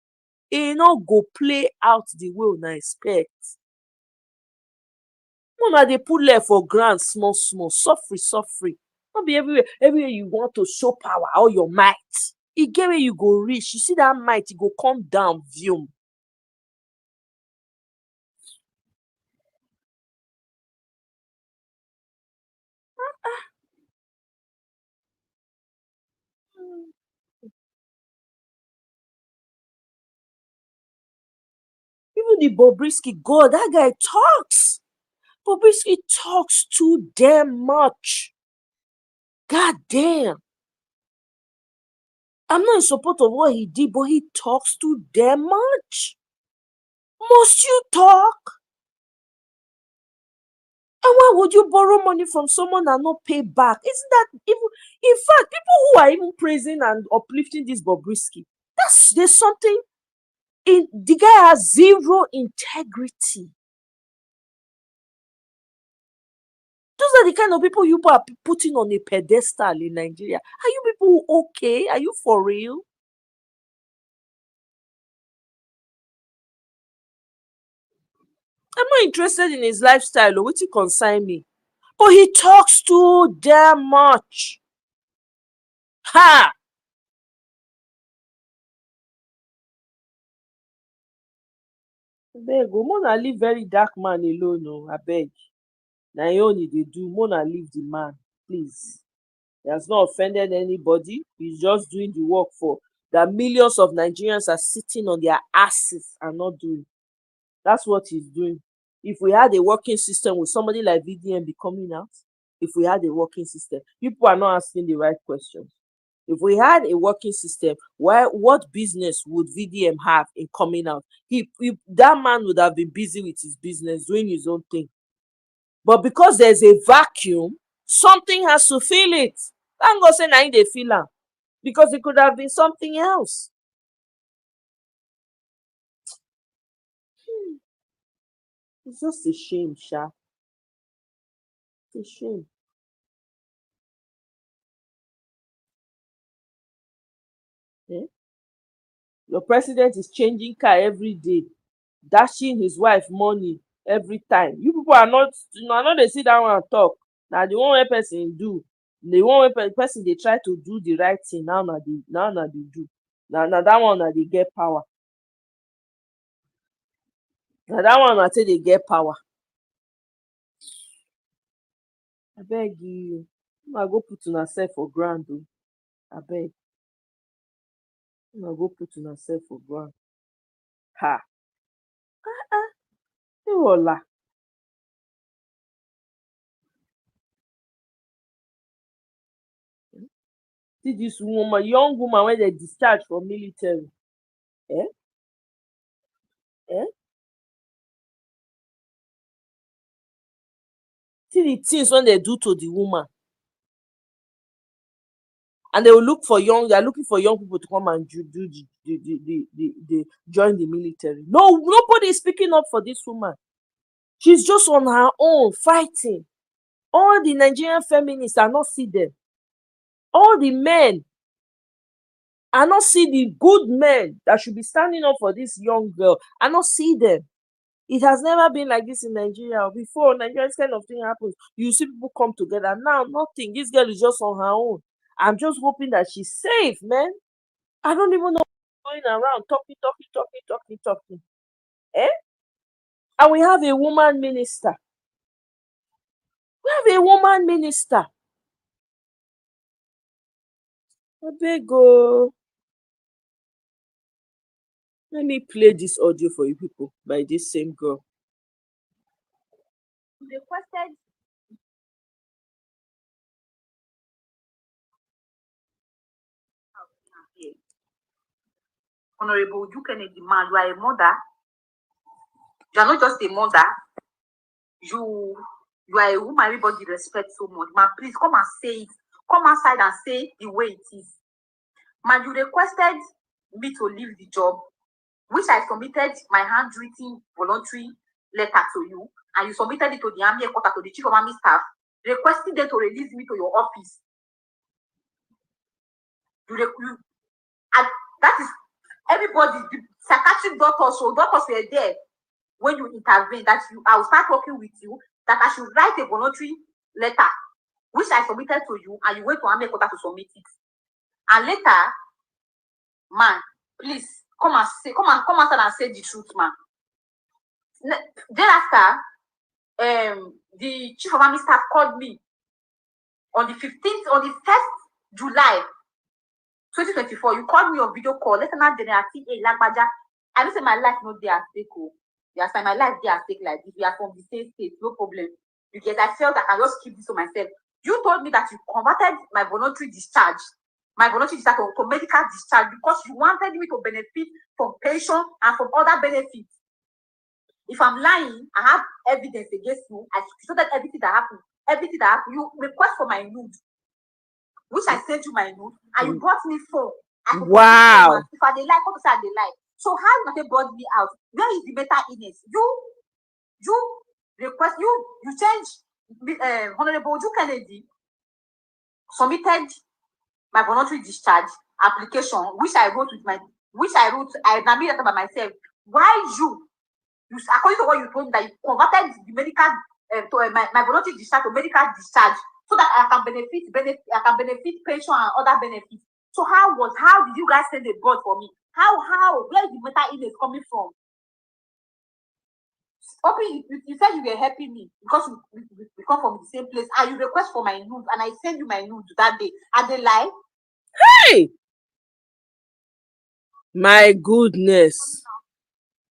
E no go play out the way una expect. Una dey put leg for ground small small, sofri. No be everywhere you want to show power, all your might. E get where you go reach. You see that might, e go come down vium. Even the Bobrisky, God, that guy talks. Bobrisky talks too damn much. God damn. I'm not in support of what he did, but he talks too damn much. Must you talk? And why would you borrow money from someone and not pay back? Isn't that even, in fact, people who are even praising and uplifting this Bobrisky, there's something in the guy has zero integrity. Those are the kind of people you are putting on a pedestal in Nigeria. Are you people okay? Are you for real? I'm not interested in his lifestyle or what he concern me. But he talks too damn much. Ha! Abeg o, Mona leave VeryDarkMan alone o, abeg. Na im own e dey do, Mona leave the man, please. He has not offended anybody. He's just doing the work for that millions of Nigerians are sitting on their asses and not doing. That's what he's doing. If we had a working system with somebody like VDM be coming out, if we had a working system, people are not asking the right questions. If we had a working system, what business would VDM have in coming out? That man would have been busy with his business, doing his own thing. But because there's a vacuum, something has to fill it. Thank God say na him dey fill am, because it could have been something else. It's just a shame, Sha. It's a shame. Eh? Your president is changing car every day, dashing his wife money every time. You people are not, dey sit down and talk. Na the one wey person do, the one wey person dey try to do the right thing, now na dey do. Na that one na dey get power. Na that one na take dey get power. Abeg you, una go put una sef for ground o. Abeg, una go put una sef for ground. Ha! Ewola. See this woman, young woman wey dem discharge from military. Eh? Eh? See the things wey dem do to the woman. And they are looking for young people to come and join the military. No, nobody is speaking up for this woman. She's just on her own fighting. All the Nigerian feminists are not see them. All the men are not see the good men that should be standing up for this young girl. I not see them. It has never been like this in Nigeria. Before Nigeria, this kind of thing happens, you see people come together. Now, nothing. This girl is just on her own. I'm just hoping that she's safe, man. I don't even know what's going around talking. Eh? And we have a woman minister. We have a woman minister. Abeg o. Let me play this audio for you people by this same girl. Requested. Honorable Kennedy, man, you are a mother. You are not just a mother. You are a woman everybody respects so much. Man, please come and say it. Come outside and say the way it is. Man, you requested me to leave the job, which I submitted my handwritten voluntary letter to you, and you submitted it to the army headquarters, to the chief of army staff, requesting them to release me to your office. And that is everybody, the psychiatric doctors were there when you intervene, that I will start working with you, that I should write a voluntary letter, which I submitted to you, and you went to army headquarters to submit it. And later, man, please come outside and say the truth, man. Thereafter, the chief of army staff called me on the 1st July 2024. You called me on video call. Lieutenant General T.A. Lagbaja. I don't say my life not there at stake. Yes, my life there at stake like this. We are from the same state, no problem. Because I felt I can just keep this to myself. You told me that you converted my voluntary discharge to medical discharge because you wanted me to benefit from pension and from other benefits. If I'm lying, I have evidence against you. I stated everything that happened. You request for my nude, which I sent you my nude, and you brought me phone. Wow. If I dey lie, what to say I dey lie? So how you not brought me out? Where is the mental illness? You change Honorable Kennedy submitted my voluntary discharge application, which I wrote by myself. Why you according to what you told me, that you converted the medical my voluntary discharge to medical discharge so that I can benefit pension and other benefits. So how did you guys send a board for me? How where is the mental illness coming from? Open, you said you were helping me because we come from the same place, and you request for my nudes, and I send you my nudes that day, and they lie. Hey, my goodness.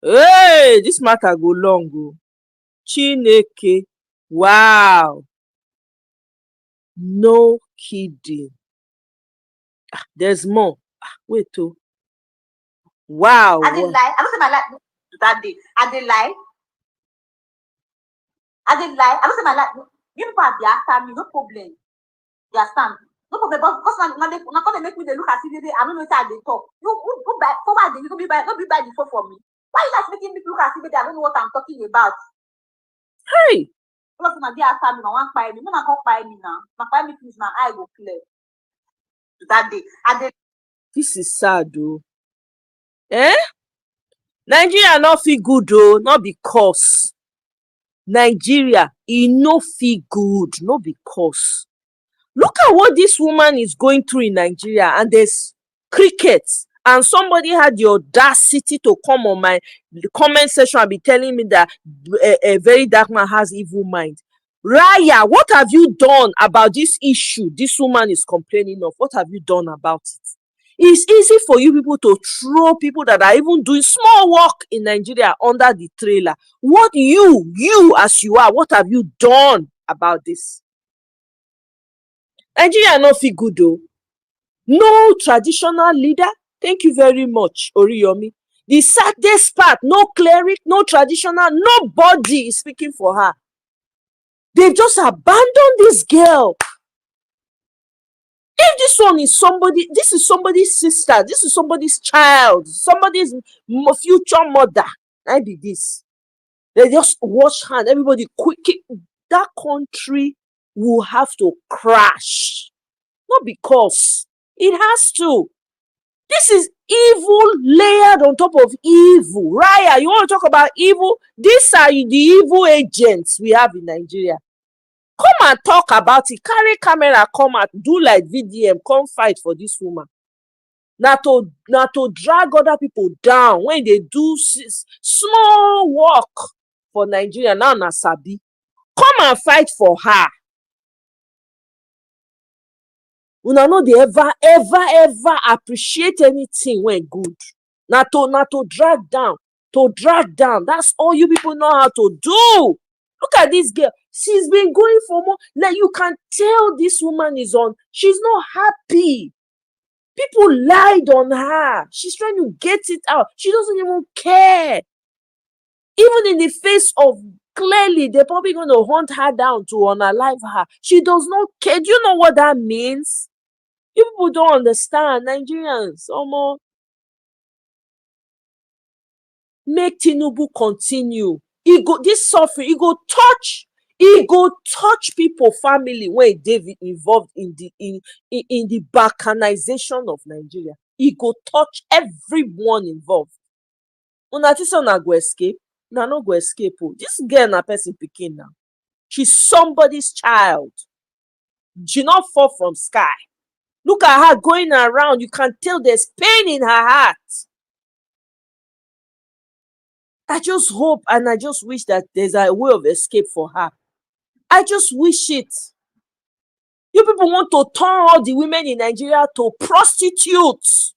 Hey, this matter go long o. Chineke. Wow. No kidding. There's more. Wait oh. Wow. And they lie. I don't say my life that day, and they lie. And they lie. I don't say my life. You people are the after me, no problem. You understand? No problem. But because now they make me they look as if I don't know how they talk. You buy forward, you don't be buy the phone for me. Why you guys making me look as if I don't know what I'm talking about? Hey. All of them are there after me. I want buy me. No, I can't buy me now. I buy me please. My eye go clear. That day, and they. This is sad o. Nigeria no fit good o, not because Nigeria no fit good, not because. Look at what this woman is going through in Nigeria, and there's cricket, and somebody had the audacity to come on my comment section and be telling me that a very dark man has evil mind. Raya, what have you done about this issue this woman is complaining of? What have you done about it? It's easy for you people to throw people that are even doing small work in Nigeria under the trailer. What you as you are, what have you done about this? Nigeria no fit good o. No traditional leader. Thank you very much, Oriyomi. The saddest part, no cleric, no traditional, nobody is speaking for her. They've just abandoned this girl. If this one is somebody, this is somebody's sister, this is somebody's child, somebody's future mother. I be this. They just wash hand, everybody quick. That country will have to crash. Not because it has to. This is evil layered on top of evil. Raya, you want to talk about evil? These are the evil agents we have in Nigeria. Come and talk about it. Carry camera, come and do like VDM, come fight for this woman. Now to drag other people down when they do small work for Nigeria. Now na sabi. Come and fight for her. Una no dey ever appreciate anything when good. Na to drag down. That's all you people know how to do. Look at this girl. She's been going for more. Like, you can tell this woman is on. She's not happy. People lied on her. She's trying to get it out. She doesn't even care. Even in the face of clearly they're probably going to hunt her down to unalive her. She does not care. Do you know what that means? You people don't understand. Nigerians, almost make Tinubu continue. This suffering, it go touch people family when David involved in the balkanization of Nigeria. It go touch everyone involved. Una think say una go escape? Una no go escape o. This girl na person pikin now. She's somebody's child. She not fall from sky. Look at her going around. You can tell there's pain in her heart. I just hope and I just wish that there's a way of escape for her. I just wish it. You people want to turn all the women in Nigeria to prostitutes.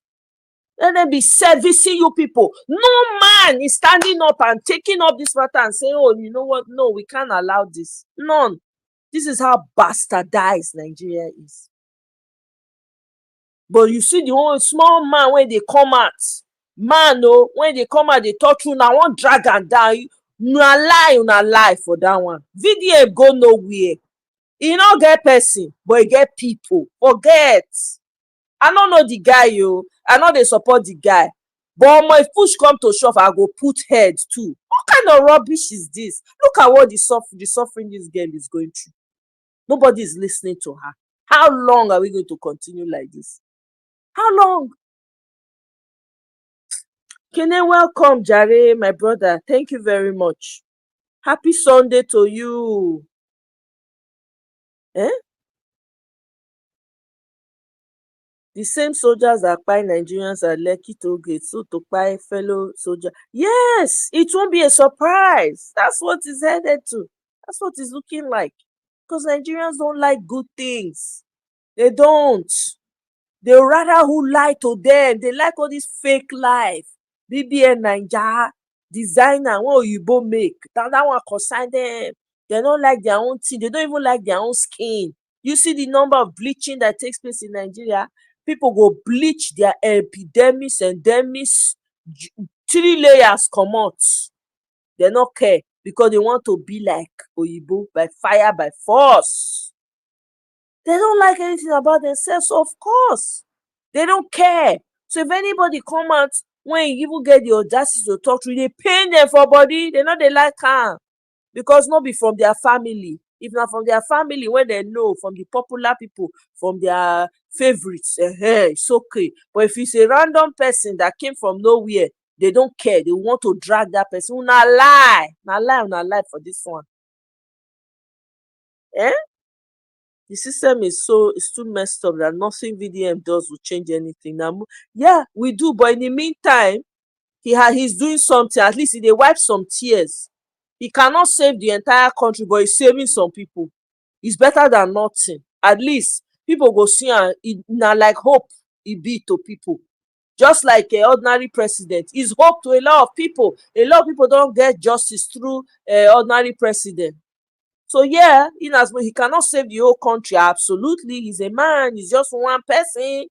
Let them be servicing you people. No man is standing up and taking up this matter and saying, oh, you know what? No, we can't allow this. None. This is how bastardized Nigeria is. But you see the one small man when they come out. Man, oh, when they come out, they talk through now one drag and down. Una lie for that one. VDM go nowhere. E no get person, but e get people. Forget. I no know the guy, yo. I know they support the guy. But if push come to shove, I go put head too. What kind of rubbish is this? Look at what the suffering this girl is going through. Nobody is listening to her. How long are we going to continue like this? How long? Kene, welcome, Jare, my brother. Thank you very much. Happy Sunday to you. Eh? The same soldiers that kpai Nigerians at Lekki toll gate so to kpai fellow soldier. Yes, it won't be a surprise. That's what it's headed to. That's what it's looking like. Because Nigerians don't like good things. They don't. They rather who lie to them. They like all this fake life. BBN Naija, designer, what Oyibo make. That one concern them. They don't like their own thing. They don't even like their own skin. You see the number of bleaching that takes place in Nigeria. People go bleach their epidermis, endermis, 3 layers comot. They no care because they want to be like Oyibo by fire, by force. They don't like anything about themselves, so of course they don't care. So if anybody come out when you even get the audacity to talk to you, dey pain dem for body. They no dey like am because no be from their family. If na from their family wey dem know, from the popular people, from their favourites, it's okay. But if it's a random person that came from nowhere, they don't care. They want to drag that person. Una lie, una lie for this one. The system is too messed up that nothing VDM does will change anything. Now, yeah, we do, but in the meantime, he's doing something. At least he dey wipe some tears. He cannot save the entire country, but he's saving some people. It's better than nothing. At least people go see am. Na like hope e be to people. Just like an ordinary president, is hope to a lot of people. A lot of people don't get justice through ordinary president. So yeah, in as much he cannot save the whole country, absolutely. He's a man, he's just one person.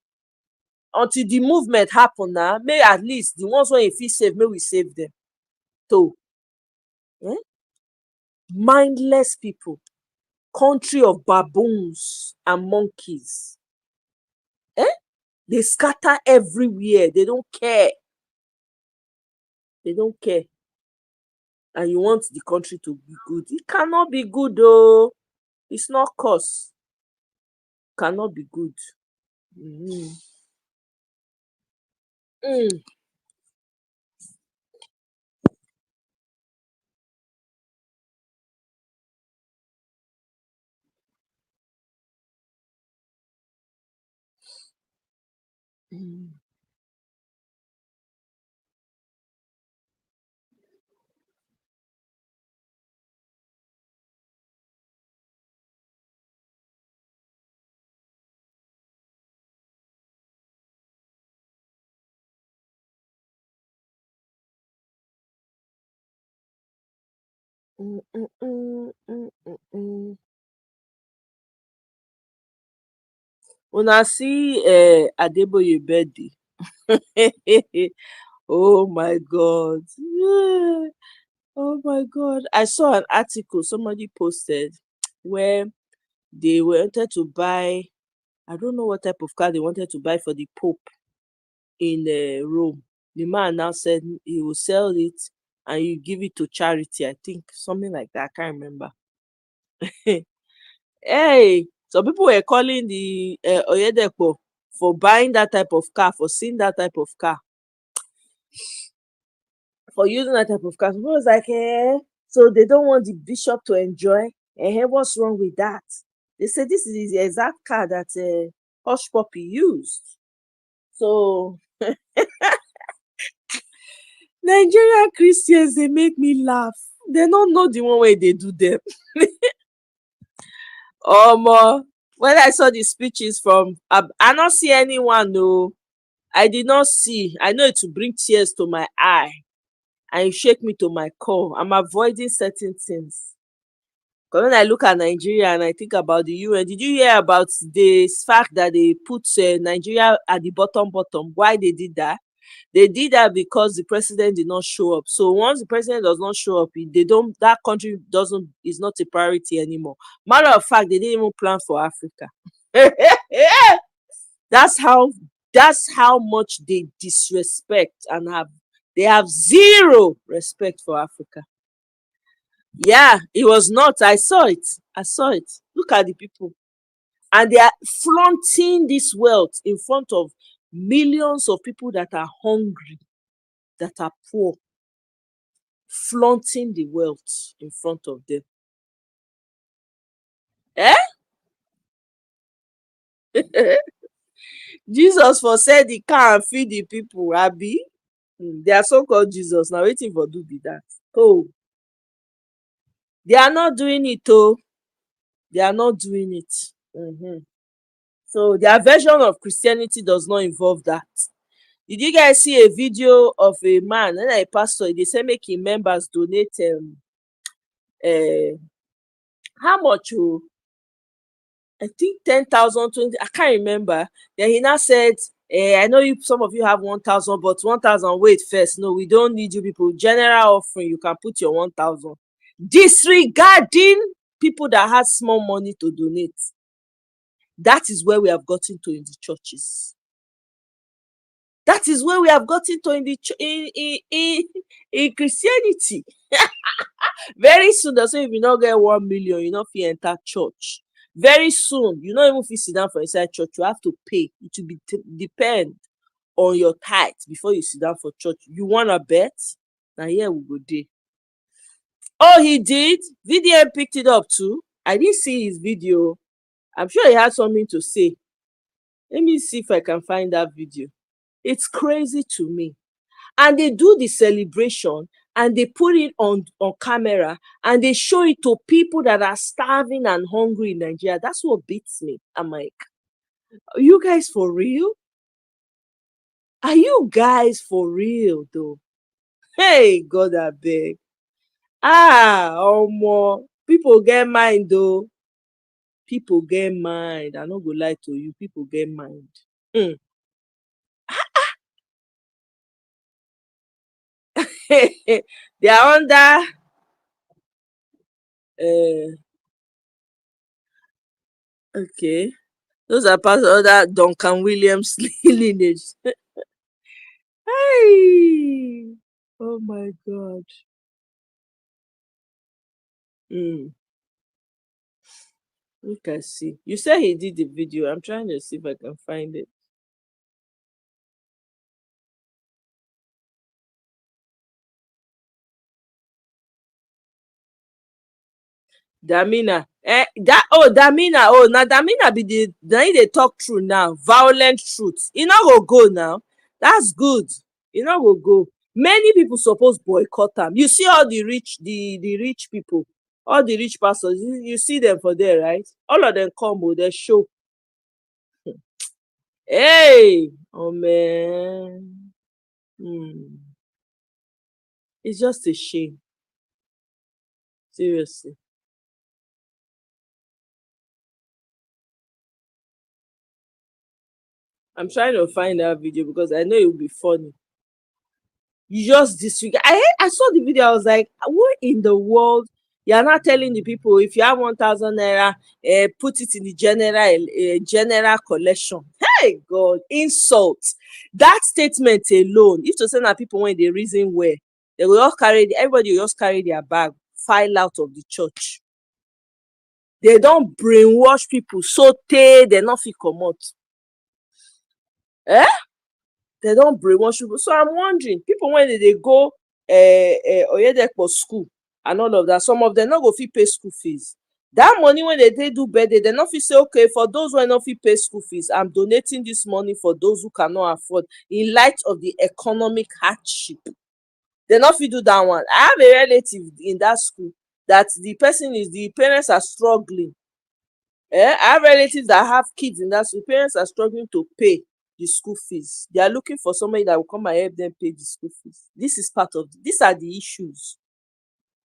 Until the movement happen now, may at least the ones wey he fit save, may we save them. So mindless people, country of baboons and monkeys. They scatter everywhere. They don't care. They don't care. And you want the country to be good. It cannot be good though. It's not cause. Cannot be good. Mm. Mm. Mm. Mm, mm, mm, mm, mm, mm. Una see Adeboye birthday. Oh my God. Yeah. Oh my God. I saw an article somebody posted where they wanted to buy, I don't know what type of car they wanted to buy for the Pope in Rome. The man now said he will sell it and you give it to charity. I think something like that. I can't remember. Hey, some people were calling the Oyedepo for buying that type of car, for seeing that type of car, for using that type of car. People was like, so they don't want the bishop to enjoy. What's wrong with that? They said this is the exact car that Hush Puppy used. So Nigerian Christians, they make me laugh. They don't know the one way they do them. When I saw the speeches from, I not see anyone. No, I did not see. I know it will bring tears to my eye and it shake me to my core. I'm avoiding certain things. Because when I look at Nigeria and I think about the UN, did you hear about the fact that they put Nigeria at the bottom? Why they did that? They did that because the president did not show up. So once the president does not show up, that country is not a priority anymore. Matter of fact, they didn't even plan for Africa. That's how much they disrespect and they have zero respect for Africa. Yeah, it was not. I saw it. Look at the people. And they are flaunting this wealth in front of millions of people that are hungry, that are poor, flaunting the wealth in front of them. Eh? Jesus for said he can't feed the people, Abi. They are so-called Jesus. Now waiting for do be that. Oh, they are not doing it, oh. They are not doing it. So their version of Christianity does not involve that. Did you guys see a video of a man and a pastor? They say making members donate how much? Oh, I think 10,000, 20. I can't remember. Then he now said, I know you. Some of you have 1,000, but 1,000. Wait first. No, we don't need you people. General offering, you can put your 1,000. Disregarding people that have small money to donate. That is where we have gotten to in the churches. That is where we have gotten to in the in Christianity. Very soon, they say if you not get 1 million, you not fit enter church. Very soon, you not even fit sit down for inside church. You have to pay. It will be depend on your tithe before you sit down for church. You wanna bet? Now here we go there. Oh, he did. VDM picked it up too. I didn't see his video. I'm sure he had something to say. Let me see if I can find that video. It's crazy to me. And they do the celebration and they put it on camera and they show it to people that are starving and hungry in Nigeria. That's what beats me. I'm like, are you guys for real? Are you guys for real though? Hey, God, I beg. Omo, people get mind though. People get mind. I no go lie to you. People get mind. They are under okay. Those are part of that Duncan Williams lineage. Hey! Oh my God. Look, I see. You said he did the video. I'm trying to see if I can find it. Damina. Damina. Oh, now Damina be the now they talk true now. Violent truth. You know go now. That's good. You know go. Many people suppose boycott them. You see all the rich, the rich people, all the rich pastors, you see them for there, right? All of them come with their show. Hey, oh man. It's just a shame. Seriously. I'm trying to find that video because I know it will be funny. You just disregard. I saw the video. I was like, what in the world? You're not telling the people if you have 1,000 naira, put it in the general collection. Hey God, insult. That statement alone, if to say that people when they reason where they will all everybody will just carry their bag, file out of the church. They don't brainwash people so they not fit comot. They don't brainwash people. So I'm wondering, people when they go Oyedepo school and all of that, some of them not go fit pay school fees. That money when they do birthday, they not fit say, okay, for those who not fit pay school fees, I'm donating this money for those who cannot afford in light of the economic hardship. They not fit do that one. I have a relative in that school that the parents are struggling. I have relatives that have kids in that school. Parents are struggling to pay the school fees. They are looking for somebody that will come and help them pay the school fees. This is part of these are the issues.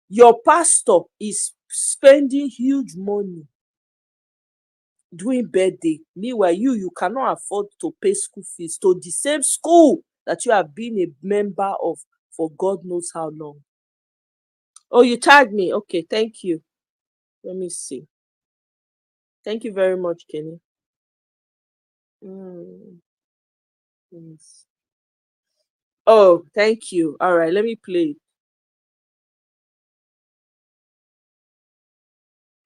Your pastor is spending huge money doing birthday. Meanwhile, you cannot afford to pay school fees to the same school that you have been a member of for God knows how long. Oh, you tagged me. Okay, thank you. Let me see. Thank you very much, Kenny. Yes. Oh, thank you. All right, let me play.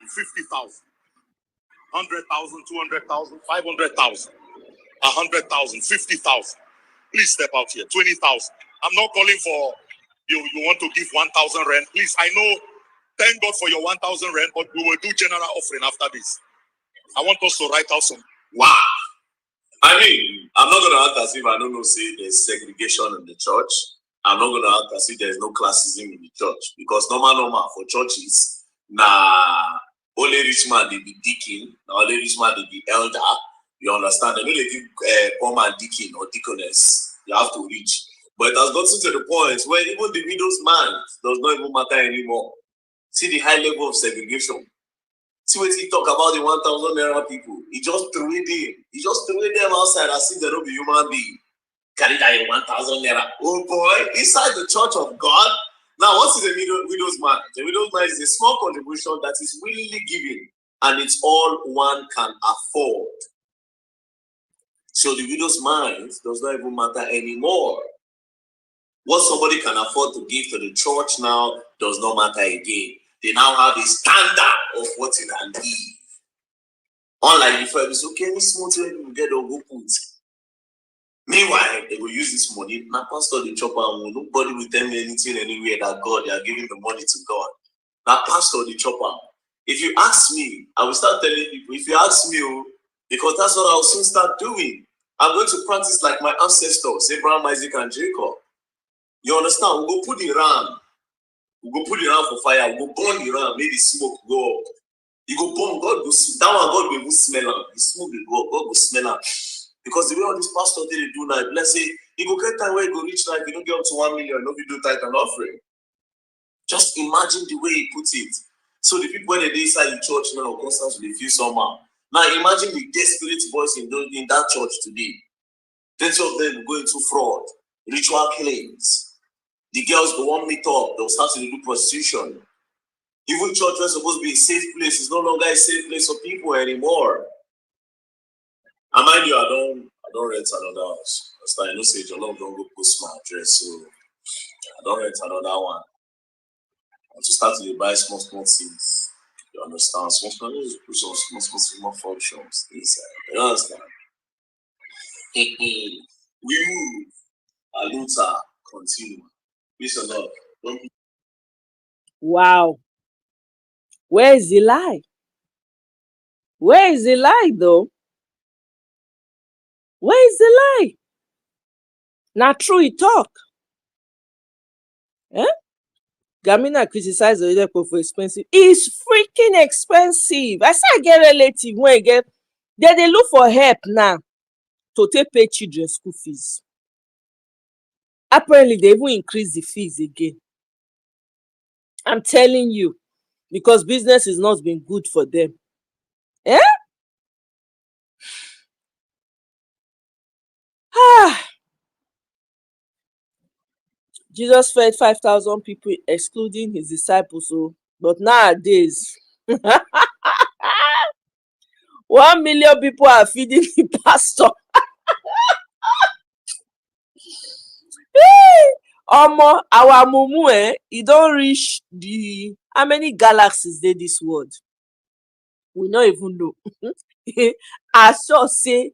50,000, 100,000, 200,000, 500,000, 100,000, 50,000. Please step out here. 20,000. I'm not calling for you. You want to give 1,000 rent? Please, I know. Thank God for your 1,000 rent, but we will do general offering after this. I want us to write out some. Wow. And I'm not going to act as if I don't know, say there's segregation in the church. I'm not going to act as if there's no classism in the church. Because normal for churches, only rich man, they be deacon, only rich man, they be elder. You understand? They don't give poor man deacon or deaconess. You have to reach. But it has gotten to the point where even the widow's man does not even matter anymore. See the high level of segregation. See what he talk about the 1,000 naira people. He just threw it in. He just threw it them outside as if they don't be human being. Carry that 1,000 naira. Oh boy, inside the church of God. Now, what is a widow's man? The widow's man is a small contribution that is willingly given, and it's all one can afford. So the widow's mind does not even matter anymore. What somebody can afford to give to the church now does not matter again. They now have a standard of what you can give. Unlike before, it's okay, any small thing you get or go put. Meanwhile, they will use this money. Now, pastor, the chopper, nobody will tell me anything anywhere that God, they are giving the money to God. Now, pastor, the chopper. If you ask me, I will start telling people, if you ask me, because that's what I'll soon start doing. I'm going to practice like my ancestors, Abraham, Isaac, and Jacob. You understand? We'll go put the ram. We'll go put the ram for fire. We'll burn the ram. Make the smoke go up. You go burn. God will, that one God will even smell it. The smoke will go up. God will smell it. Because the way all these pastors they do now, let's say, you go get time where you go reach now, if you don't get up to 1 million, no, you do tithe and offering. Just imagine the way he puts it. So the people when they inside the church now, constantly feel somehow. Now imagine the desperate boys in that church today. 20 of them go into fraud, ritual killings. The girls go one meet up, they'll start to do prostitution. Even church was supposed to be a safe place. It's no longer a safe place for people anymore. And mind you, I don't rent another house. I know say Jolong don't go post my address, so I don't rent another one. And to start to buy small things. You understand? Small functions inside. You understand? We move. Aluta continue. Peace and love. Wow. Where is the lie? Where is the lie, though? Where is the lie? Now, true, he talk. Eh? Gamina criticized the for expensive. It's freaking expensive. I say I get relative when I get. They look for help now to take pay children's school fees. Apparently, they even increase the fees again. I'm telling you, because business has not been good for them. Eh? Jesus fed 5,000 people, excluding his disciples. But nowadays, 1 million people are feeding the pastor. Omo, our mumu, e don reach the how many galaxies dey this world? We no even know. I sure say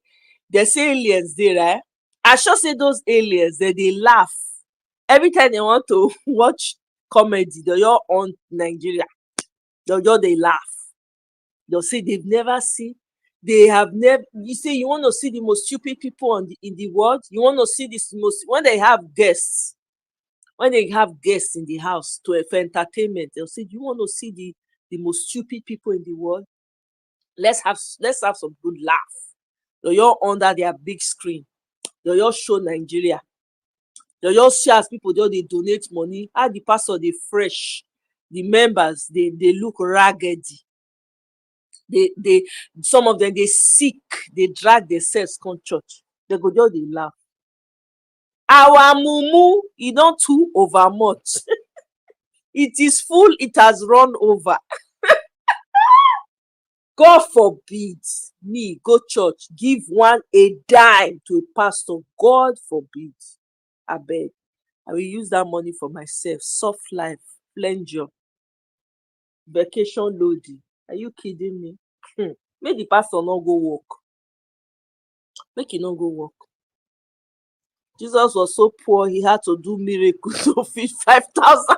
they say aliens dey, right? I sure say those aliens they laugh every time they want to watch comedy. They all on Nigeria. They laugh. They'll say they've never seen. They have never. You say you want to see the most stupid people in the world. You want to see this most when they have guests. When they have guests in the house for entertainment, they'll say, "Do you want to see the most stupid people in the world? Let's have some good laugh." They're all under their big screen. They'll all show Nigeria. They'll all see as people they donate money. How the pastor they fresh, the members they look raggedy. They some of them they sick. They drag themselves come church. They go just they laugh. Our mumu, e don too over much. It is full, it has run over. God forbid me go church, give a dime to a pastor. God forbid. Abeg, I will use that money for myself. Soft life, pleasure, vacation loading. Are you kidding me? Make the pastor not go work. Make he not go work. Jesus was so poor, he had to do miracles to feed 5,000.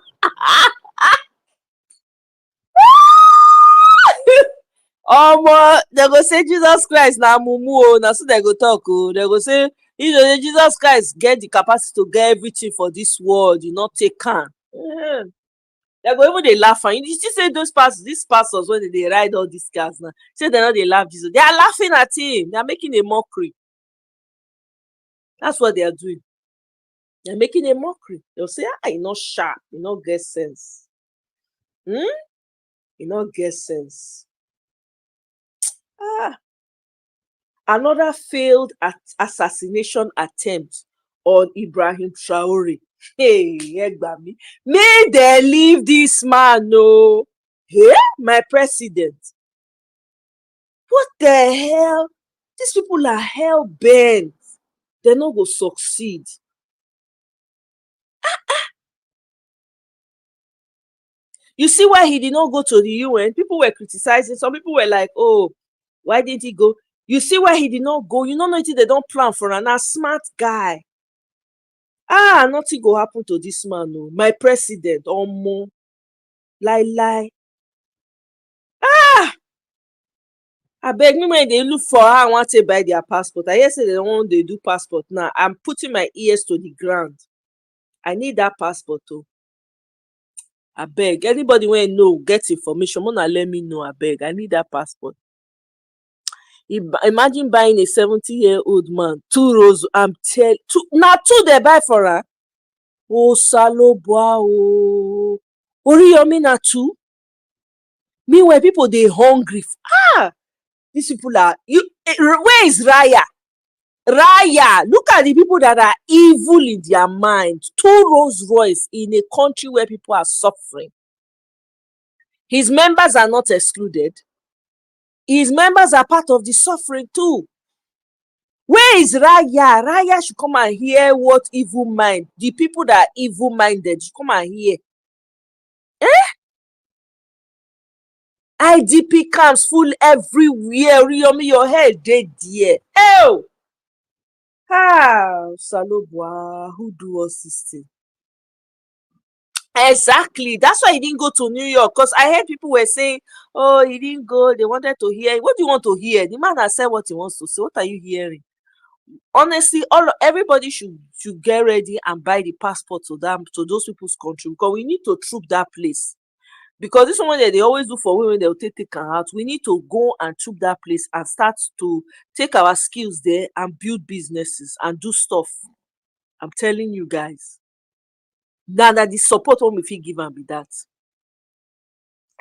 They go say Jesus Christ na mumu o, na so they go talk o. They go say, Jesus Christ get the capacity to get everything for this world, you not take can. They go even they laugh and you see say these pastors when they ride all these cars now, say they know they laugh Jesus. They are laughing at him. They are making a mockery. That's what they are doing. They're making a mockery. They'll say, you not sharp, you not get sense. You not get sense. Another failed assassination attempt on Ibrahim Traore. Hey, Egbami. May they leave this man, no. Hey, my president. What the hell? These people are hell bent. They're not going to succeed. You see why he did not go to the UN? People were criticizing. Some people were like, oh, why didn't he go? You see why he did not go? You know nothing they don't plan for an smart guy. Nothing go happen to this man. No. My president, Omo. Lie. I beg me when they look for her, I want to buy their passport. I hear say they don't want to do passport now. I'm putting my ears to the ground. I need that passport too. I beg anybody when know get information. Wanna let me know. I beg. I need that passport. Imagine buying a 70-year-old man 2 rows. I'm tell two they buy for her. Oh Salobua oh Oriyomi na 2. Meanwhile, people they hungry. These people are where is Raya? Raya, look at the people that are evil in their mind. 2 Rolls Royce in a country where people are suffering. His members are not excluded. His members are part of the suffering too. Where is Raya? Raya should come and hear what evil mind. The people that are evil minded should come and hear. IDP camps full everywhere. Oriyomi, your head dead there. Oh! Salobua, who do us this thing? Exactly. That's why he didn't go to New York. Because I heard people were saying, oh, he didn't go. They wanted to hear. What do you want to hear? The man has said what he wants to say. What are you hearing? Honestly, everybody should get ready and buy the passport to those people's country, because we need to troop that place. Because this one that they always do for women, they'll take out. We need to go and troop that place and start to take our skills there and build businesses and do stuff. I'm telling you guys. Now that the support one if he give and be that.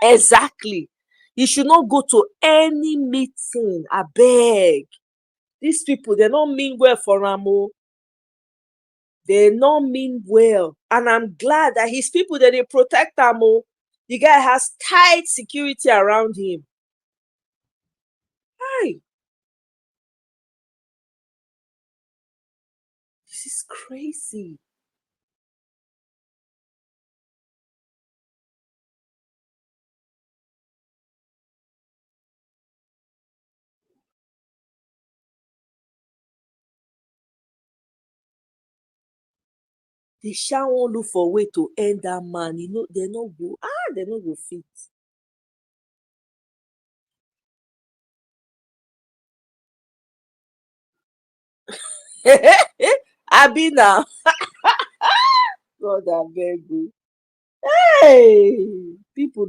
Exactly. You should not go to any meeting. I beg. These people, they don't mean well for Ramo. They don't mean well. And I'm glad that his people that they protect Ramo. The guy has tight security around him. Hi. This is crazy. They shall won't look for a way to end that man. You know, they no go. They no go fit. Abi now. God, I beg you. Hey, people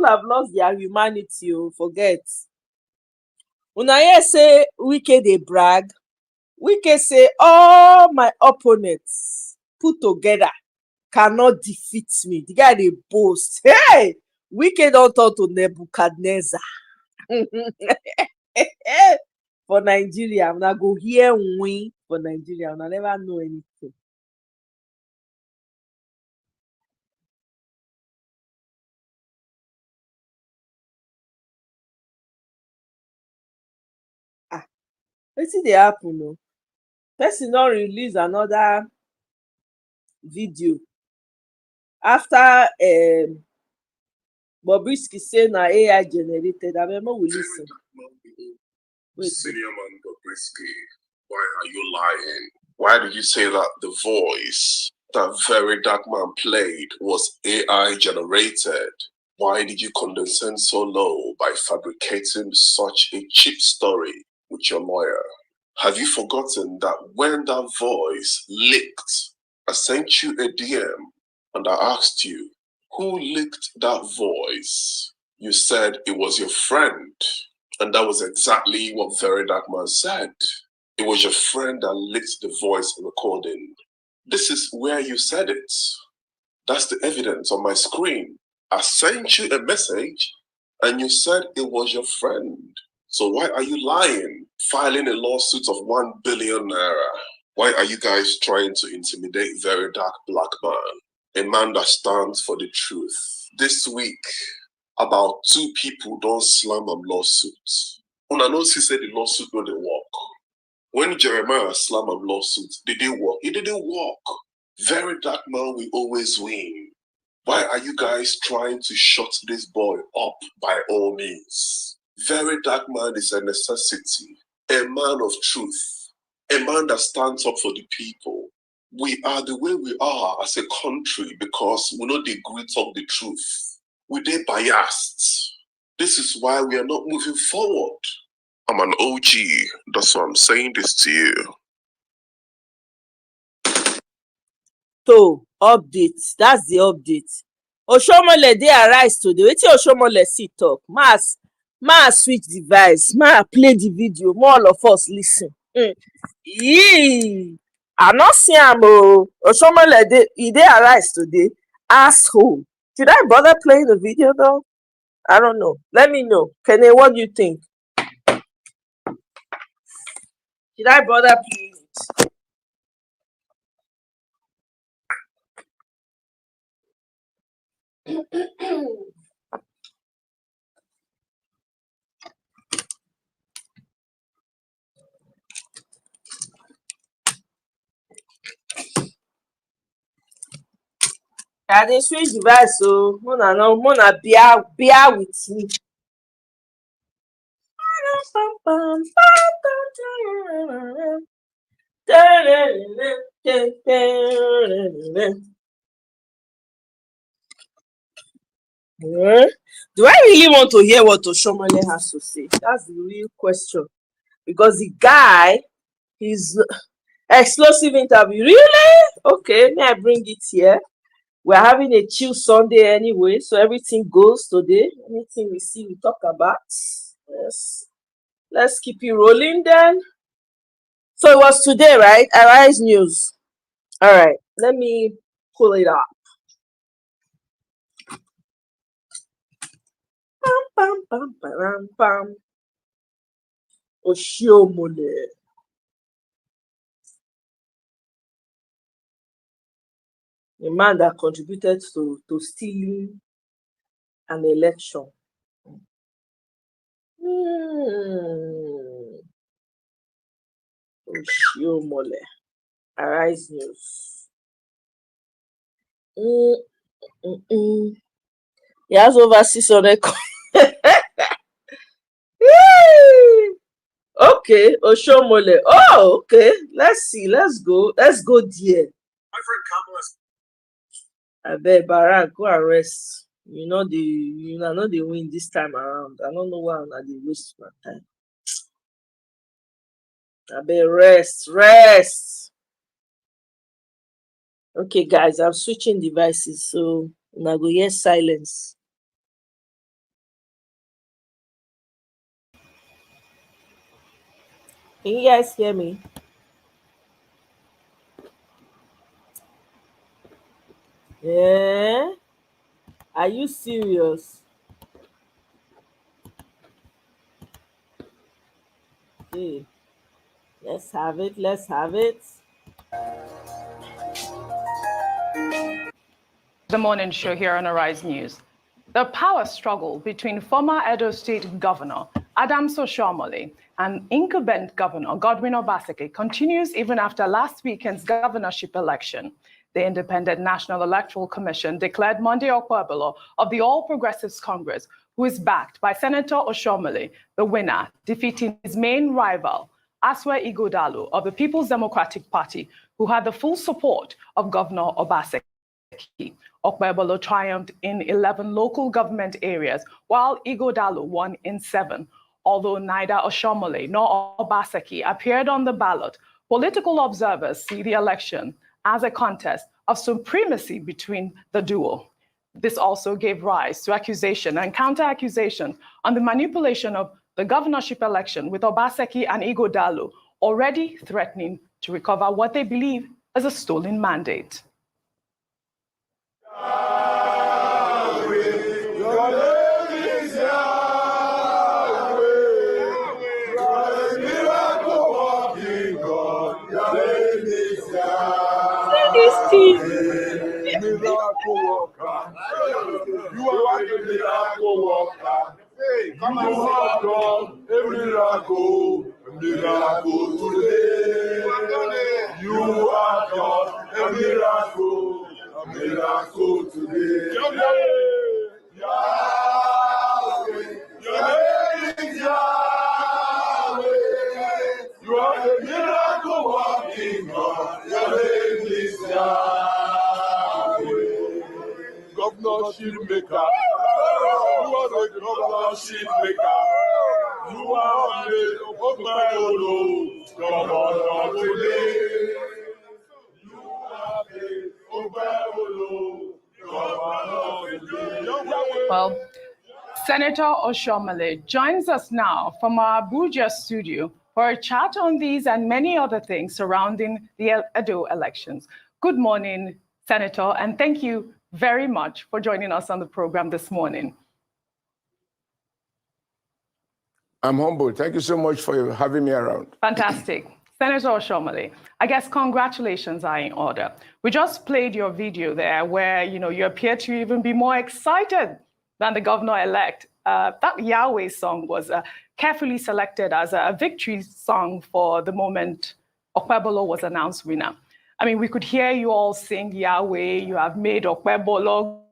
have lost their humanity. Forget. Una hear say Wike dey brag. Wike say all my opponents put together cannot defeat me. The guy dey boast. Hey, Wike don turn to Nebuchadnezzar. For Nigeria, una go hear win for Nigeria. Una never know anything. Wetin dey happen o? Person don release another video after Bobrisky say na AI generated. Abeg make we lis ten. Senior man Bobrisky, why are you lying? Why did you say that the voice that VeryDarkMan played was AI generated? Why did you condescend so low by fabricating such a cheap story with your lawyer? Have you forgotten that when that voice leaked, I sent you a DM and I asked you, who leaked that voice? You said it was your friend. And that was exactly what VeryDarkMan said. It was your friend that leaked the voice recording. This is where you said it. That's the evidence on my screen. I sent you a message and you said it was your friend. So why are you lying? Filing a lawsuit of 1 billion naira. Why are you guys trying to intimidate Very Dark Black Man? A man that stands for the truth. This week, about 2 people don't slam a lawsuit. When I know she said the lawsuit no dey work. When Jeremiah slam a lawsuit, did it work? It didn't work. Very Dark Man will always win. Why are you guys trying to shut this boy up by all means? Very Dark Man is a necessity, a man of truth, a man that stands up for the people. We are the way we are as a country because we know they agree talk the truth. We dey biased. This is why we are not moving forward. I'm an OG, that's why I'm saying this to you. So update, that's the update. Oshomole dey arise today. Wetin Oshomole see talk? Ma switch device, ma play the video, more all of us listen. Yee, I not see am o. Oshomole dey arise today. Asshole. Should I bother playing the video though? I don't know. Let me know. Kenny, what do you think? Should I bother playing it? I dey switch device so Mona bear with me. Do I really want to hear what Oshomole has to say? That's the real question. Because the guy, his explosive interview, really? Okay, may I bring it here? We're having a chill Sunday anyway, so everything goes today. Anything we see, we talk about. Yes. Let's keep it rolling then. So it was today, right? Arise News. All right, let me pull it up. Pam, pam, pam, pam. Oshiomole. A man that contributed to stealing an election. Oshiomole. Arise News. He has over 600. Okay, Oshomole. Oh, okay. Let's see. Let's go there. My friend Kamala. I bet Barack go arrest. You know they win this time around. I don't know why they waste my time. I bet rest. Okay, guys, I'm switching devices, so now go hear silence. Can you guys hear me? Yeah? Are you serious? Okay. Let's have it. The morning show here on Arise News. The power struggle between former Edo State Governor Adams Oshiomhole and incumbent Governor Godwin Obaseki continues even after last weekend's governorship election. The Independent National Electoral Commission declared Monday Okpebolo of the All Progressives Congress, who is backed by Senator Oshiomhole, the winner, defeating his main rival, Aswe Ighodalo of the People's Democratic Party, who had the full support of Governor Obaseki. Okpebolo triumphed in 11 local government areas, while Ighodalo won in 7. Although neither Oshomole nor Obaseki appeared on the ballot, political observers see the election as a contest of supremacy between the duo. This also gave rise to accusation and counter-accusation on the manipulation of the governorship election, with Obaseki and Ighodalo already threatening to recover what they believe is a stolen mandate. This thing. Miracle worker. You are the miracle worker. You have done a miracle today. You have done a miracle today. Yahweh, your name is Yahweh. You are the miracle working God. Your name is Yahweh. Governorship maker. You are the governorship maker. You are the Okpebolo governor today. You are the Okpebolo governor today. Well, Senator Oshomole joins us now from our Abuja studio for a chat on these and many other things surrounding the Edo elections. Good morning, Senator, and thank you very much for joining us on the program this morning. I'm humbled. Thank you so much for having me around. Fantastic. Senator Oshomole, I guess congratulations are in order. We just played your video there where you appear to even be more excited than the governor-elect. That Yahweh song was carefully selected as a victory song for the moment Okpebolo was announced winner. I mean, we could hear you all sing Yahweh, you have made Okpebolo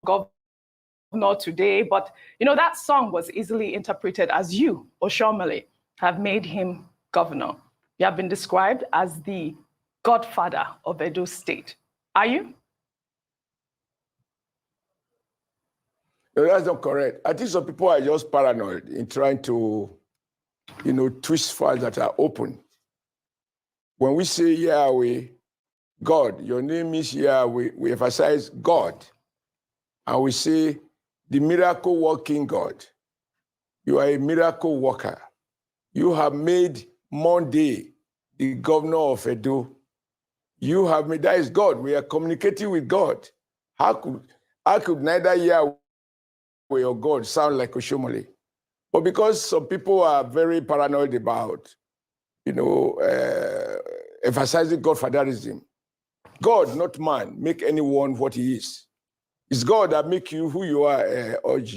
governor today, but that song was easily interpreted as you, Oshomole, have made him governor. You have been described as the godfather of Edo State. Are you? No, that's not correct. I think some people are just paranoid in trying to, twist files that are open. When we say Yahweh, God, your name is Yahweh, we emphasize God. And we say, the miracle working God. You are a miracle worker. You have made Monday the governor of Edo. You have made, that is God. We are communicating with God. How could neither Yahweh or God sound like Oshomole? But because some people are very paranoid about, emphasizing Godfatherism. God, not man, make anyone what he is. It's God that make you who you are, OG.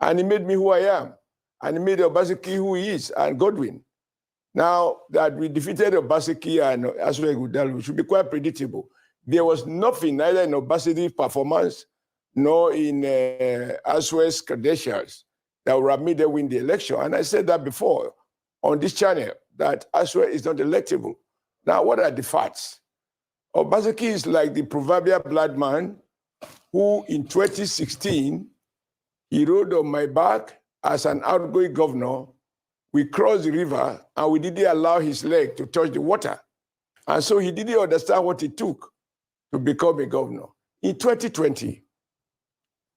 And he made me who I am. And he made Obaseki who he is, and Godwin. Now that we defeated Obaseki and Asue Ighodalo, should be quite predictable. There was nothing, neither in Obaseki's performance, nor in Asue's credentials, that would have made them win the election. And I said that before on this channel, that Asue is not electable. Now, what are the facts? Obaseki is like the proverbial blood man who in 2016, he rode on my back as an outgoing governor. We crossed the river and we didn't allow his leg to touch the water. And so he didn't understand what it took to become a governor. In 2020,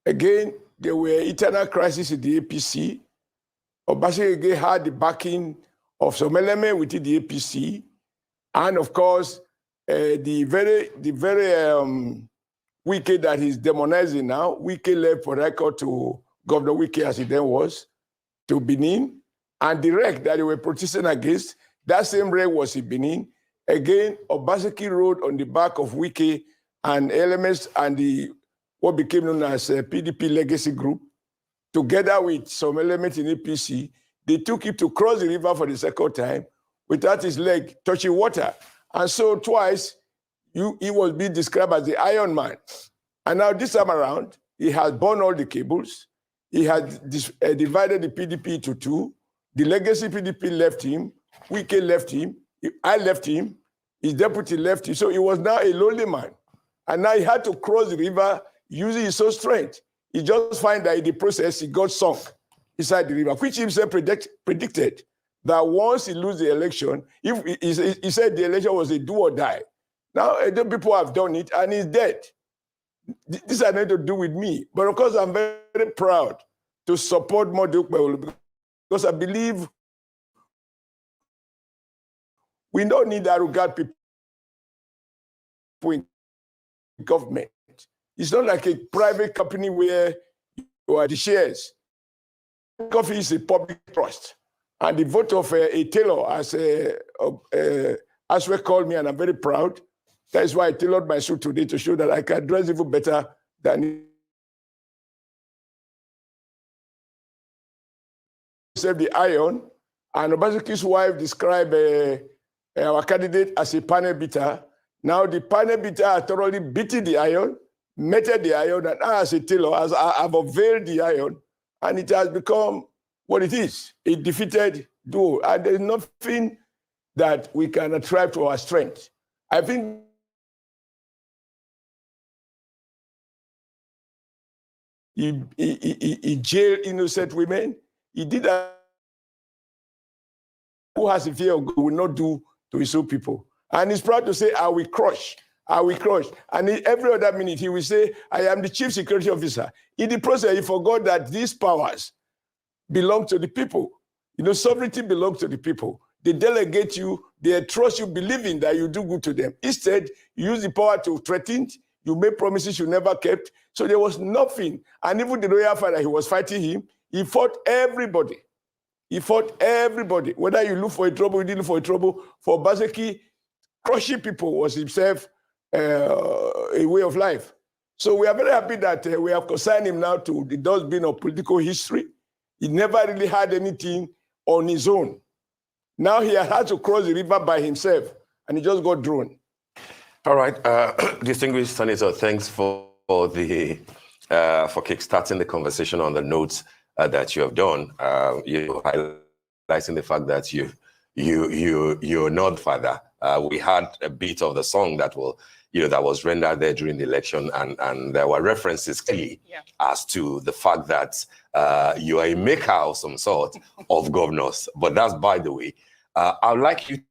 again, there were internal crises in the APC. Obaseki again had the backing of some element within the APC. And of course, the very Wike that he's demonizing now, Wike left for record to Governor Wike, as he then was, to Benin. And the wreck that they were protesting against, that same wreck was in Benin. Again, Obaseki rode on the back of Wike and elements and what became known as a PDP legacy group, together with some elements in APC. They took him to cross the river for the second time without his leg touching water. And so twice, he was being described as the Iron Man. And now this time around, he has burned all the cables. He has divided the PDP into two. The legacy PDP left him. Wike left him. I left him. His deputy left him. So he was now a lonely man. And now he had to cross the river using his own strength. He just find that in the process, he got sunk inside the river, which he himself predicted that once he lose the election, if he said the election was a do or die. Now, people have done it, and he's dead. This has nothing to do with me. But of course, I'm very, very proud to support Moduk because I believe we don't need arrogant people in government. It's not like a private company where you are the shares. Coffee is a public trust. And the vote of a tailor, as we call me, and I'm very proud. That is why I tailored my suit today to show that I can dress even better than save the iron. And Obaseki's wife described our candidate as a panel beater. Now the panel beater has thoroughly beaten the iron, meted the iron, and I, as a tailor, I've unveiled the iron, and it has become what it is, a defeated duo. And there's nothing that we can attribute to our strength. I think he jailed innocent women. He did that. Who has a fear of God will not do to his own people. And he's proud to say, I will crush. I will crush. And every other minute, he will say, I am the chief security officer. In the process, he forgot that these powers belong to the people. You know, sovereignty belongs to the people. They delegate you, they trust you, believing that you do good to them. Instead, you use the power to threaten, you make promises you never kept. So there was nothing. And even the royal father, he was fighting him. He fought everybody. He fought everybody. Whether you look for a trouble, you didn't look for a trouble. For Obaseki, crushing people was himself a way of life. So we are very happy that we have consigned him now to the dustbin of political history. He never really had anything on his own. Now he had to cross the river by himself, and he just got drawn. All right, distinguished senator, thanks for kickstarting the conversation on the notes that you have done. You highlighting the fact that you're not father. We had a bit of the song that that was rendered there during the election, and there were references clearly as to the fact that you are a maker of some sort of governors. But that's by the way. I would like you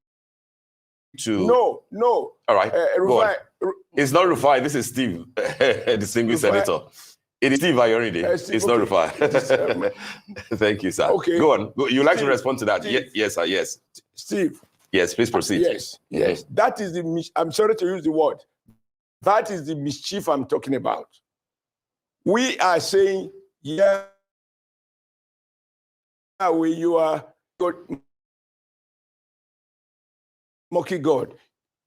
to... No. All right, go on. It's not Rufai, this is Steve, distinguished senator. It is Steve Ayorinde. It's not Rufai. Thank you, sir. Okay. Go on. You'd like to respond to that? Yes, sir, yes. Steve. Yes, please proceed. Yes. That is I'm sorry to use the word. That is the mischief I'm talking about. We are saying, where you are mocking God.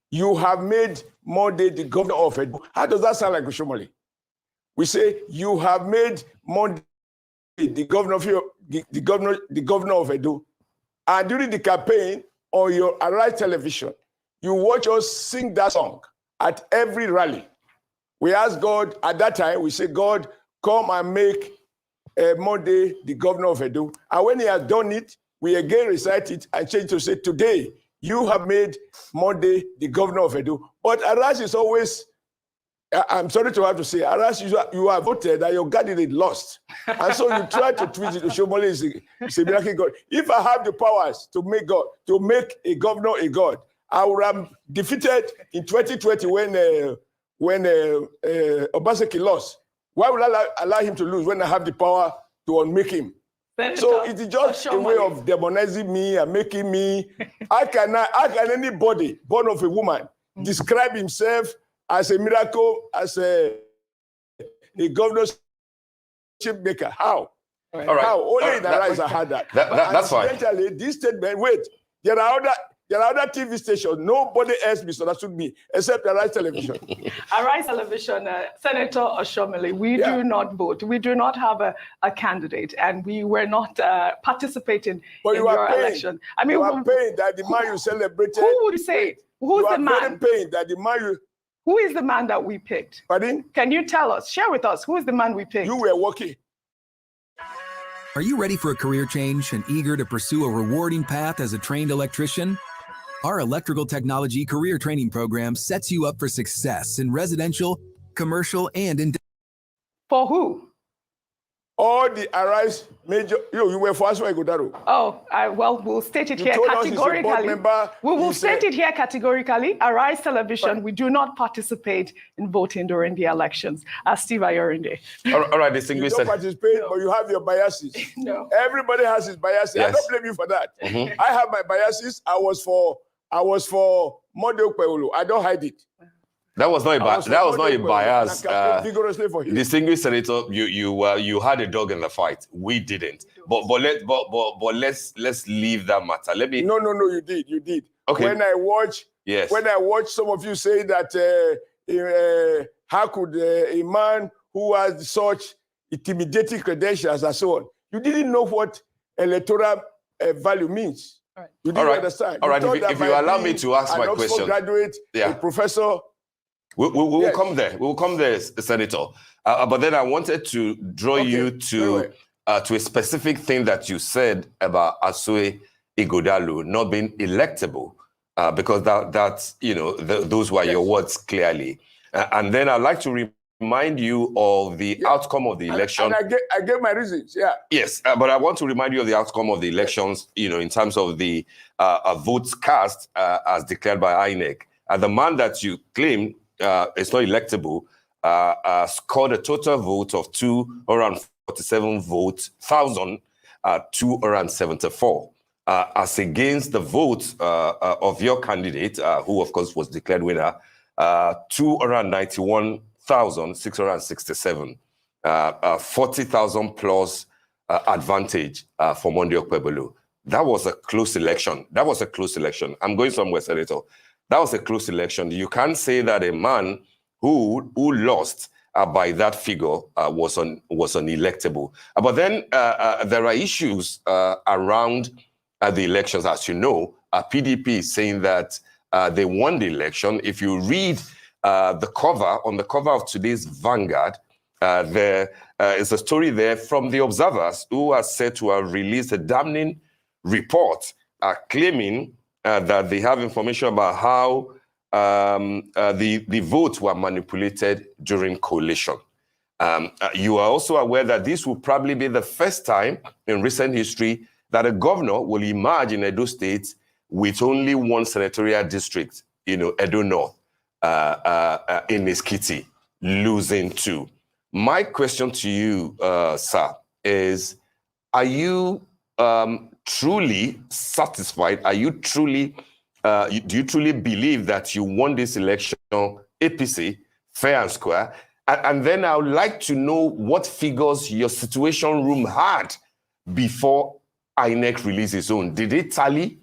You have made Monday the governor of Edo. How does that sound like Oshomole? We say you have made Monday the governor of Edo. And during the campaign on your Arise television, you watch us sing that song at every rally. We ask God at that time, we say, God, come and make Monday the governor of Edo. And when he has done it, we again recite it and change to say, today, you have made Monday the governor of Edo. But Aras is always, I'm sorry to have to say, Aras, you have voted that your candidate lost. And so you try to twist it to Shomole is a miracle God. If I have the powers to make a governor a God, I would have defeated in 2020 when Obaseki lost. Why would I allow him to lose when I have the power to unmake him? So it is just a way of demonizing me and making me. How can anybody born of a woman describe himself as a miracle, as a governorship maker? How? All right. How? Only in the rise I had that. That's fine. Eventually, this statement, wait, there are other TV stations. Nobody else misunderstood me except Arise Television. Arise Television, Senator Oshomole, we do not vote. We do not have a candidate, and we were not participating in your election. I mean, you are pained that the man you celebrated. Who would say it? Who's the man? You are very pained that the man you. Who is the man that we picked? Pardon? Can you tell us? Share with us. Who is the man we picked? You were working. Are you ready for a career change and eager to pursue a rewarding path as a trained electrician? Our electrical technology career training program sets you up for success in residential, commercial, and in. For who? All the Arise major, you were for Aswe Godaro. Oh, well, we'll state it here told us he's a board categorically. member. We will state it here categorically. Arise Television, we do not participate in voting during the elections. Steve Ayorinde. All right, You distinguished. don't participate, but you have your biases. No. Everybody has his biases. I Yes. don't blame you for that. I have my biases. I was for Model Peolo. I don't hide it. That was not a bias. That was not a bias. Vigorously for him. Distinguished senator, you had a dog in the fight. We didn't. But let's leave that matter. Let me. No, you did. Okay. When I watch some of you say that how could a man who has such intimidating credentials and so on, you didn't know what electoral value means. All right. You didn't understand. All right. thought If that you by allow being me to ask my an Oxford question, graduate, a professor. We'll Yes. come there. We'll come there, Senator. But then I wanted to draw you to a specific thing that you said about Asue Ighodalo not being electable, because that's those were your words clearly. And then I'd like to remind you of the outcome of the election. And I gave my reasons. Yeah. Yes, but I want to remind you of the outcome of the elections. In terms of the votes cast as declared by INEC. The man that you claim is not electable scored a total vote of 247,274 as against the vote of your candidate, who of course was declared winner, 291,667, 40,000 plus advantage for Monday Okpebholo. That was a close election. I'm going somewhere, Senator. That was a close election. You can't say that a man who lost by that figure was unelectable. But then there are issues around the elections. As you know, PDP is saying that they won the election. If you read on the cover of today's Vanguard, there is a story there from the observers who are said to have released a damning report claiming that they have information about how the votes were manipulated during collation. You are also aware that this will probably be the first time in recent history that a governor will emerge in Edo State with only one senatorial district, Edo North, in Iskiti, losing two. My question to you, sir, is, are you truly satisfied? Are you truly, do you truly believe that you won this election, APC, fair and square? And then I would like to know what figures your situation room had before INEC released its own. Did it tally?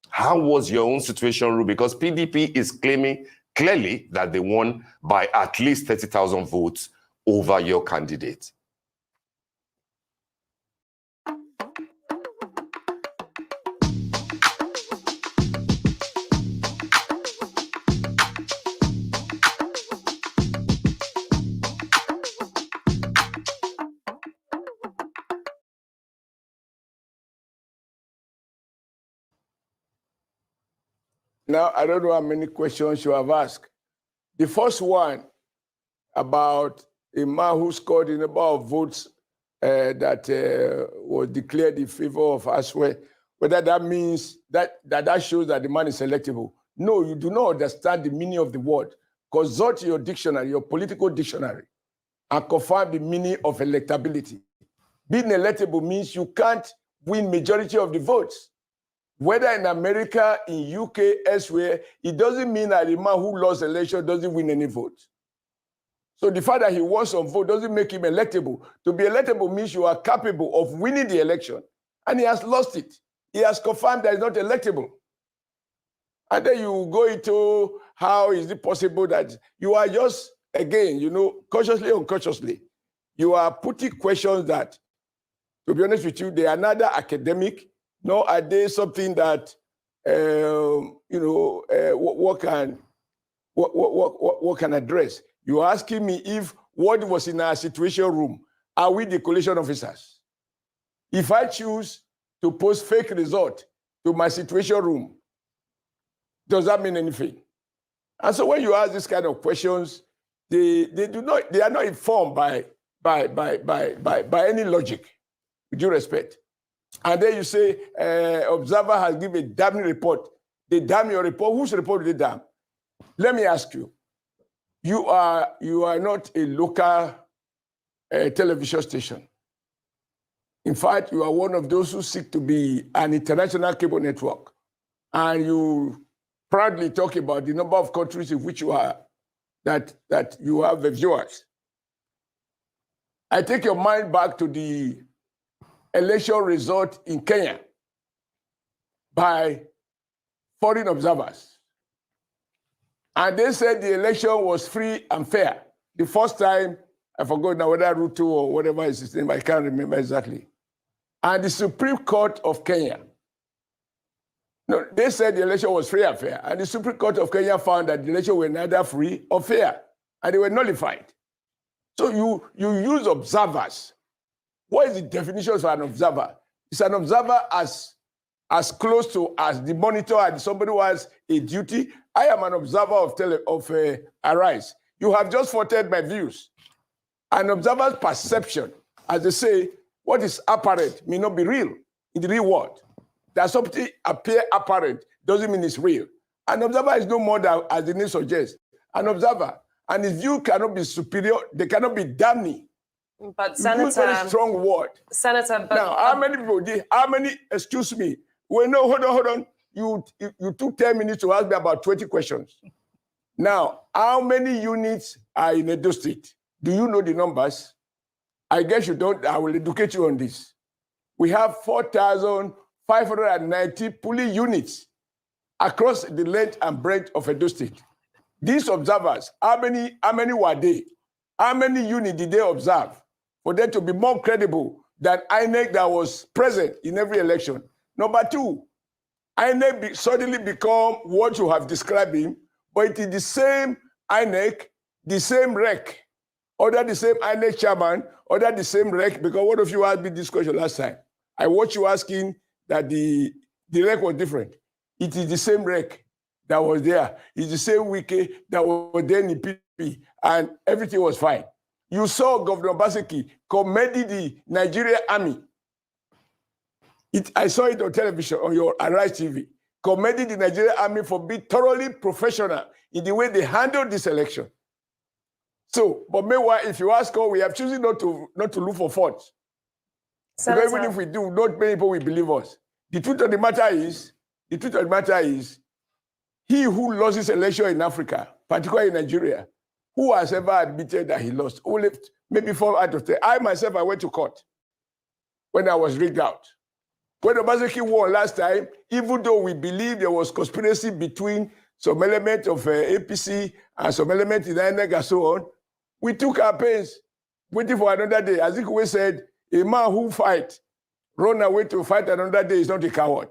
How was your own situation room? Because PDP is claiming clearly that they won by at least 30,000 votes over your candidate. Now, I don't know how many questions you have asked. The first one about a man who scored a number of votes that was declared in favor of Aswe, whether that means that shows that the man is electable. No, you do not understand the meaning of the word. Consult your dictionary, your political dictionary, and confirm the meaning of electability. Being electable means you can't win majority of the votes. Whether in America, in UK, elsewhere, it doesn't mean that a man who lost election doesn't win any votes. So the fact that he won some vote doesn't make him electable. To be electable means you are capable of winning the election. And he has lost it. He has confirmed that he's not electable. And then you go into how is it possible that you are just, again, consciously or unconsciously, you are putting questions that, to be honest with you, they are neither academic, nor are they something that, what can address. You're asking me if what was in our situation room, are we the collation officers? If I choose to post fake result to my situation room, does that mean anything? And so when you ask these kind of questions, they are not informed by any logic, with due respect. And then you say, observer has given a damning report. They damn your report. Whose report did they damn? Let me ask you. You are not a local television station. In fact, you are one of those who seek to be an international cable network. And you proudly talk about the number of countries in which you are, that you have the viewers. I take your mind back to the election result in Kenya by foreign observers. And they said the election was free and fair. The first time, I forgot now whether Ruto or whatever is his name, I can't remember exactly. And the Supreme Court of Kenya, no, they said the election was free and fair. And the Supreme Court of Kenya found that the election were neither free or fair, and they were nullified. So you use observers. What is the definition of an observer? It's an observer as close to as the monitor and somebody who has a duty. I am an observer of Arise. You have just voted my views. An observer's perception, as they say, what is apparent may not be real in the real world. That something appear apparent doesn't mean it's real. An observer is no more than, as the name suggests, an observer. And his view cannot be superior, they cannot be damning. But Senator, use very strong word. Senator, but now, how many people did, how many, excuse me, well, no, hold on. You took 10 minutes to ask me about 20 questions. Now, how many units are in Edo State? Do you know the numbers? I guess you don't. I will educate you on this. We have 4,590 police units across the length and breadth of Edo State. These observers, how many were they? How many units did they observe for them to be more credible than INEC that was present in every election? Number two, INEC suddenly become what you have described him, but it is the same INEC, the same REC, order the same INEC chairman, order the same REC, because one of you asked me this question last time. I watched you asking that the REC was different. It is the same REC that was there. It's the same wiki that was there in PP, and everything was fine. You saw Governor Obaseki commending the Nigerian army. I saw it on television, on your Arise TV, commending the Nigerian army for being thoroughly professional in the way they handled this election. So, but meanwhile, if you ask us, we have chosen not to look for faults. Because even if we do, not many people will believe us. The truth of the matter is, he who lost his election in Africa, particularly in Nigeria, who has ever admitted that he lost? Only maybe 4 out of 10. I myself, I went to court when I was rigged out. When Obaseki won last time, even though we believe there was conspiracy between some element of APC and some element in INEC and so on, we took our pains, waiting for another day. As Ikwe said, a man who fight, run away to fight another day is not a coward.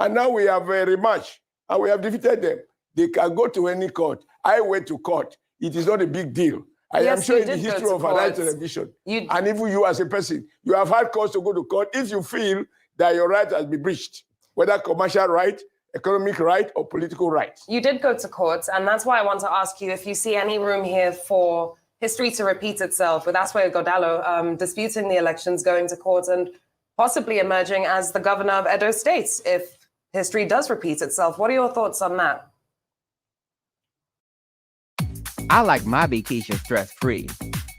And now we have a rematch, and we have defeated them. They can go to any court. I went to court. It is not a big deal. I am sure in the history of Arise television, and even you as a person, you have had cause to go to court if you feel that your right has been breached, whether commercial right, economic right, or political right. You did go to court, and that's why I want to ask you if you see any room here for history to repeat itself, with Aswe Godalo disputing the elections, going to court, and possibly emerging as the governor of Edo State if history does repeat itself. What are your thoughts on that? I like my vacation stress-free,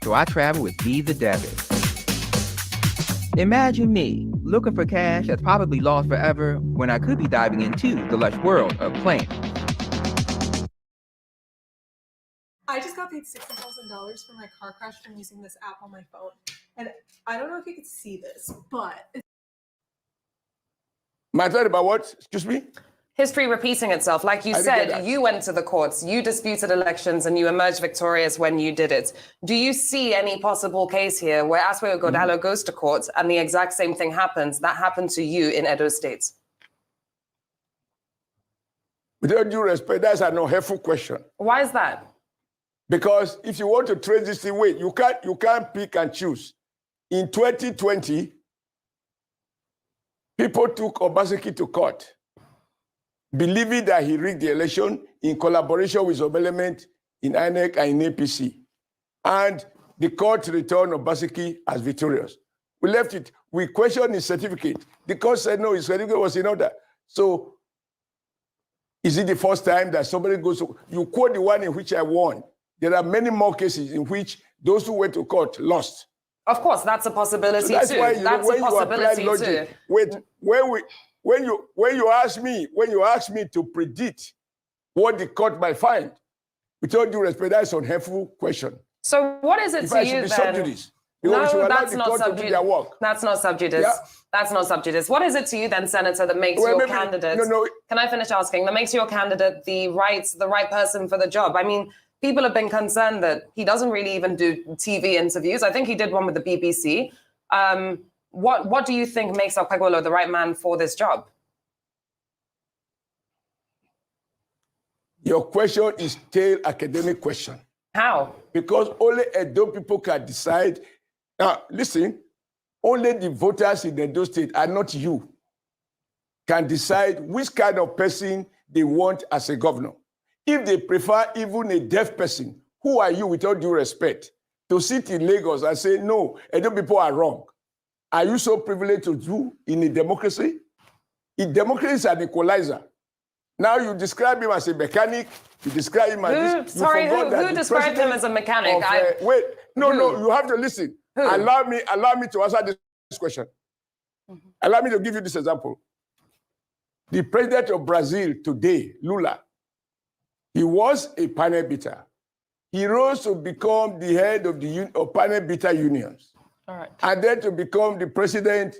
so I travel with Visa Debit. Imagine me looking for cash that's probably lost forever when I could be diving into the lush world of plans. I just got paid $60,000 for my car crash from using this app on my phone. And I don't know if you could see this, but... My thought about what? Excuse me? History repeating itself. Like you said, you went to the courts, you disputed elections, and you emerged victorious when you did it. Do you see any possible case here where Aswe Godalo goes to court and the exact same thing happens that happened to you in Edo State? With all due respect, that's an unhelpful question. Why is that? Because if you want to trace this thing, wait, you can't pick and choose. In 2020, people took Obaseki to court. believing that he rigged the election in collaboration with some element in INEC and in APC. And the court returned Obaseki as victorious. We left it. We questioned his certificate. The court said no, his certificate was in order. So is it the first time that somebody goes to, you quote the one in which I won. There are many more cases in which those who went to court lost. Of course, that's a possibility So that's too. why That's when a you apply possibility logic, too. wait, when you ask me to predict what the court might find, with all due respect, that's an unhelpful question. So what is it In to fact, you it should be then? sub judice. Because we should No, allow that's the not court to sub do judice. their work. That's not sub judice. Yeah. That's not sub judice. What is it to you then, Senator, that makes Well, your maybe- candidate? no. Can I finish asking? That makes your candidate the right person for the job. I mean, people have been concerned that he doesn't really even do TV interviews. I think he did one with the BBC. What do you think makes Okpebholo the right man for this job? Your question is still academic question. How? Because only Edo people can decide. Now, listen, only the voters in Edo State, and not you, can decide which kind of person they want as a governor. If they prefer even a deaf person, who are you, with all due respect, to sit in Lagos and say, no, Edo people are wrong? Are you so privileged to do in a democracy? In democracy is an equalizer. Now you describe him as a mechanic, you describe him as this. Sorry, You forgot that who the described him president as a mechanic? of, wait, no, you have to listen. Who? Allow me to answer this question. Allow me to give you this example. The president of Brazil today, Lula, he was a panel beater. He rose to become the head of the panel beater unions. All right. And then to become the president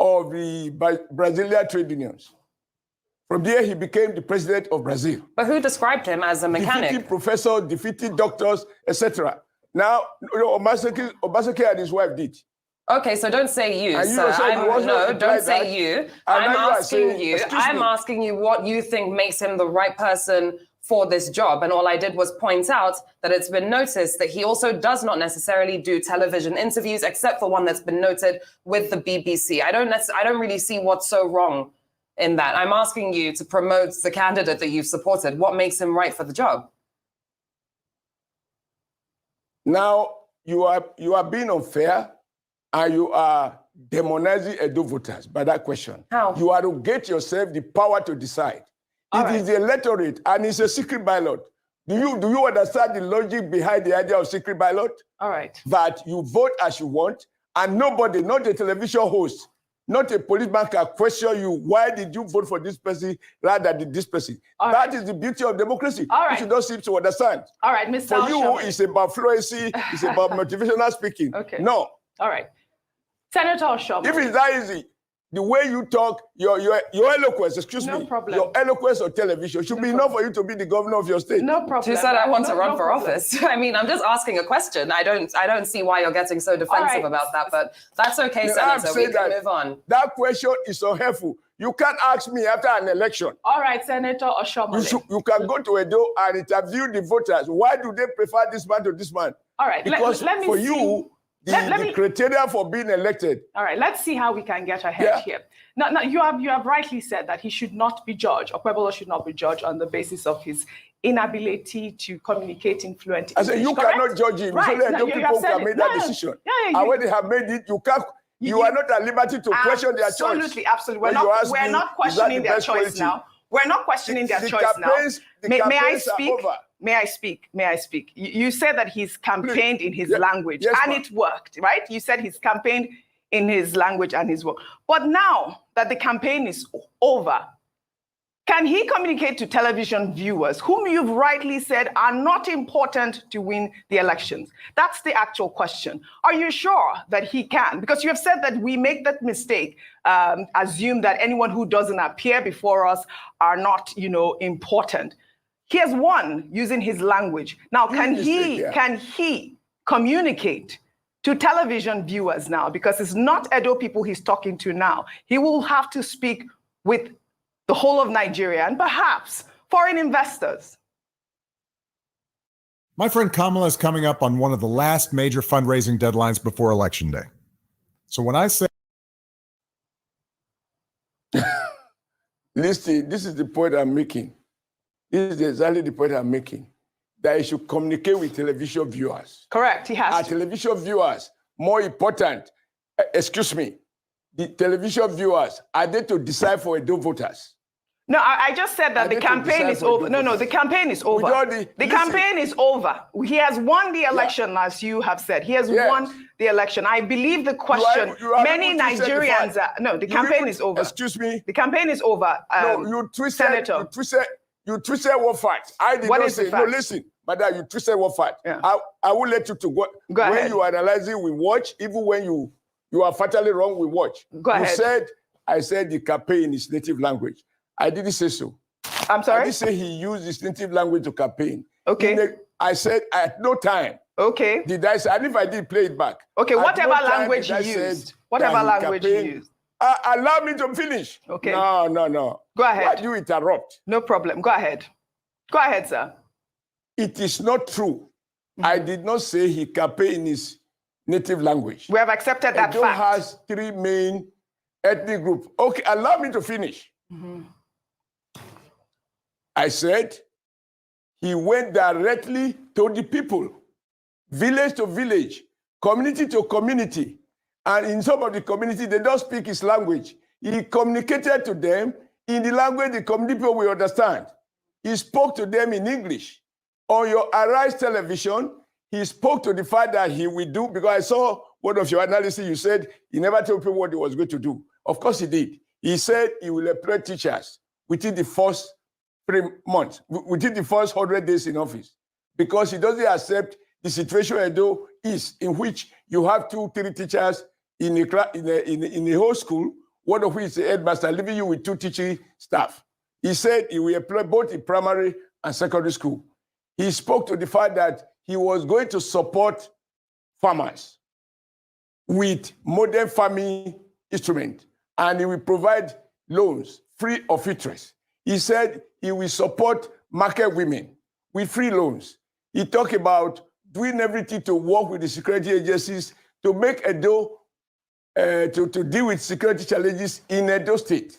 of the Brazilian trade unions. From there, he became the president of Brazil. But who described him as a mechanic? Defeated professors, defeated doctors, etc. Now, Obaseki and his wife did. Okay, so don't say you, And you sir. yourself, you also No, implied don't say that. you. And I'm now you are asking saying, you. excuse I'm me. asking you what you think makes him the right person for this job. And all I did was point out that it's been noticed that he also does not necessarily do television interviews, except for one that's been noted with the BBC. I don't really see what's so wrong in that. I'm asking you to promote the candidate that you've supported. What makes him right for the job? Now, you are being unfair and you are demonizing Edo voters by that question. How? You arrogate yourself the power to decide. It is the electorate and it's a secret ballot. Do you understand the logic behind the idea of secret ballot? All right. That you vote as you want and nobody, not a television host, not a policeman can question you, why did you vote for this person rather than this person? That is the beauty of democracy. All right. Which you don't seem to understand. All right, Mr. For you, Oshomole. it's about fluency, it's about motivational speaking. Okay. No. All right. Senator Oshomole. If it's that easy, the way you talk, your eloquence, No problem. your eloquence on television should be enough for you to be the governor of your state. No problem. You said I want to No- run no for problem. office. I mean, I'm just asking a question. I don't see why you're getting so defensive right. about that, but that's okay, I'm Senator. We saying can that move on. That question is unhelpful. You can't ask me after an election. All right, Senator Oshomole. You can go to Edo and interview the voters. Why do they prefer this man to this man? All right, Because let me for see. you, the criteria for being elected. All right, let's see how we can get ahead here. Now, you have rightly said that he should not be judged, Okpebholo should not be judged on the basis of his inability to communicate in fluent I said, English, you correct? cannot judge him. Right. It's only No, Edo you people have who said can it. make No, that no. decision. Yeah, And when they have made it, you are not at liberty to question their choice. Absolutely. When you ask We're me, not is that questioning the their best choice quality? now. We're not questioning their The choice campaigns- now. the May I campaigns are speak? over. May I speak? May I speak? You said that he's campaigned in his Yeah. language, Yes, and ma'am. it worked, right? You said he's campaigned in his language and his work. But now that the campaign is over, can he communicate to television viewers, whom you've rightly said are not important to win the elections? That's the actual question. Are you sure that he can? Because you have said that we make that mistake, assume that anyone who doesn't appear before us are not, important. He has won using his language. Now, can he communicate to television viewers now? Because it's not Edo people he's talking to now. He will have to speak with the whole of Nigeria and perhaps foreign investors. My friend Kamala is coming up on one of the last major fundraising deadlines before Election Day. So when I say Listen, this is the point I'm making. This is exactly the point I'm making. That he should communicate with television viewers. Correct, he has Our to. television viewers, more important, excuse me, the television viewers, are they to decide for Edo voters? No, I just said that the campaign is over. No, the campaign is over. The campaign is over. He has won the election, as you have said. He has won the election. I believe the question, many Nigerians are, no, the campaign is over. Excuse me? The campaign is over. No, you twisted, Senator. you twisted what fact? I did What not is the say, fact? no, listen, madam, you twisted what fact? Yeah. I will let you to go. Go when ahead. you are analyzing, we watch. Even when you are fatally wrong, we watch. Go ahead. I said the campaign in his native language. I didn't say so. I'm sorry? I didn't say he used his native language to campaign. Okay. I said at no time. Okay. Did I say, and if I did, play it back. Okay, At whatever no time language did I you say used. that Whatever he language you campaigned. used. Allow me to finish. Okay. No. Go ahead. Why do you interrupt? No problem. Go ahead. Go ahead, sir. It is not true. I did not say he campaigned in his native language. We have accepted that Edo fact. has 3 main ethnic groups. Okay, allow me to finish. I said he went directly to the people, village to village, community to community. And in some of the community, they don't speak his language. He communicated to them in the language the community people will understand. He spoke to them in English. On your Arise television, he spoke to the fact that he will do, because I saw one of your analysis, you said he never told people what he was going to do. Of course he did. He said he will employ teachers within the first 3 months, within the first 100 days in office, because he doesn't accept the situation Edo is, in which you have 2-3 teachers in a whole school, one of which is the headmaster, leaving you with 2 teaching staff. He said he will employ both in primary and secondary school. He spoke to the fact that he was going to support farmers with modern farming instruments, and he will provide loans free of interest. He said he will support market women with free loans. He talked about doing everything to work with the security agencies to make Edo, to deal with security challenges in Edo State.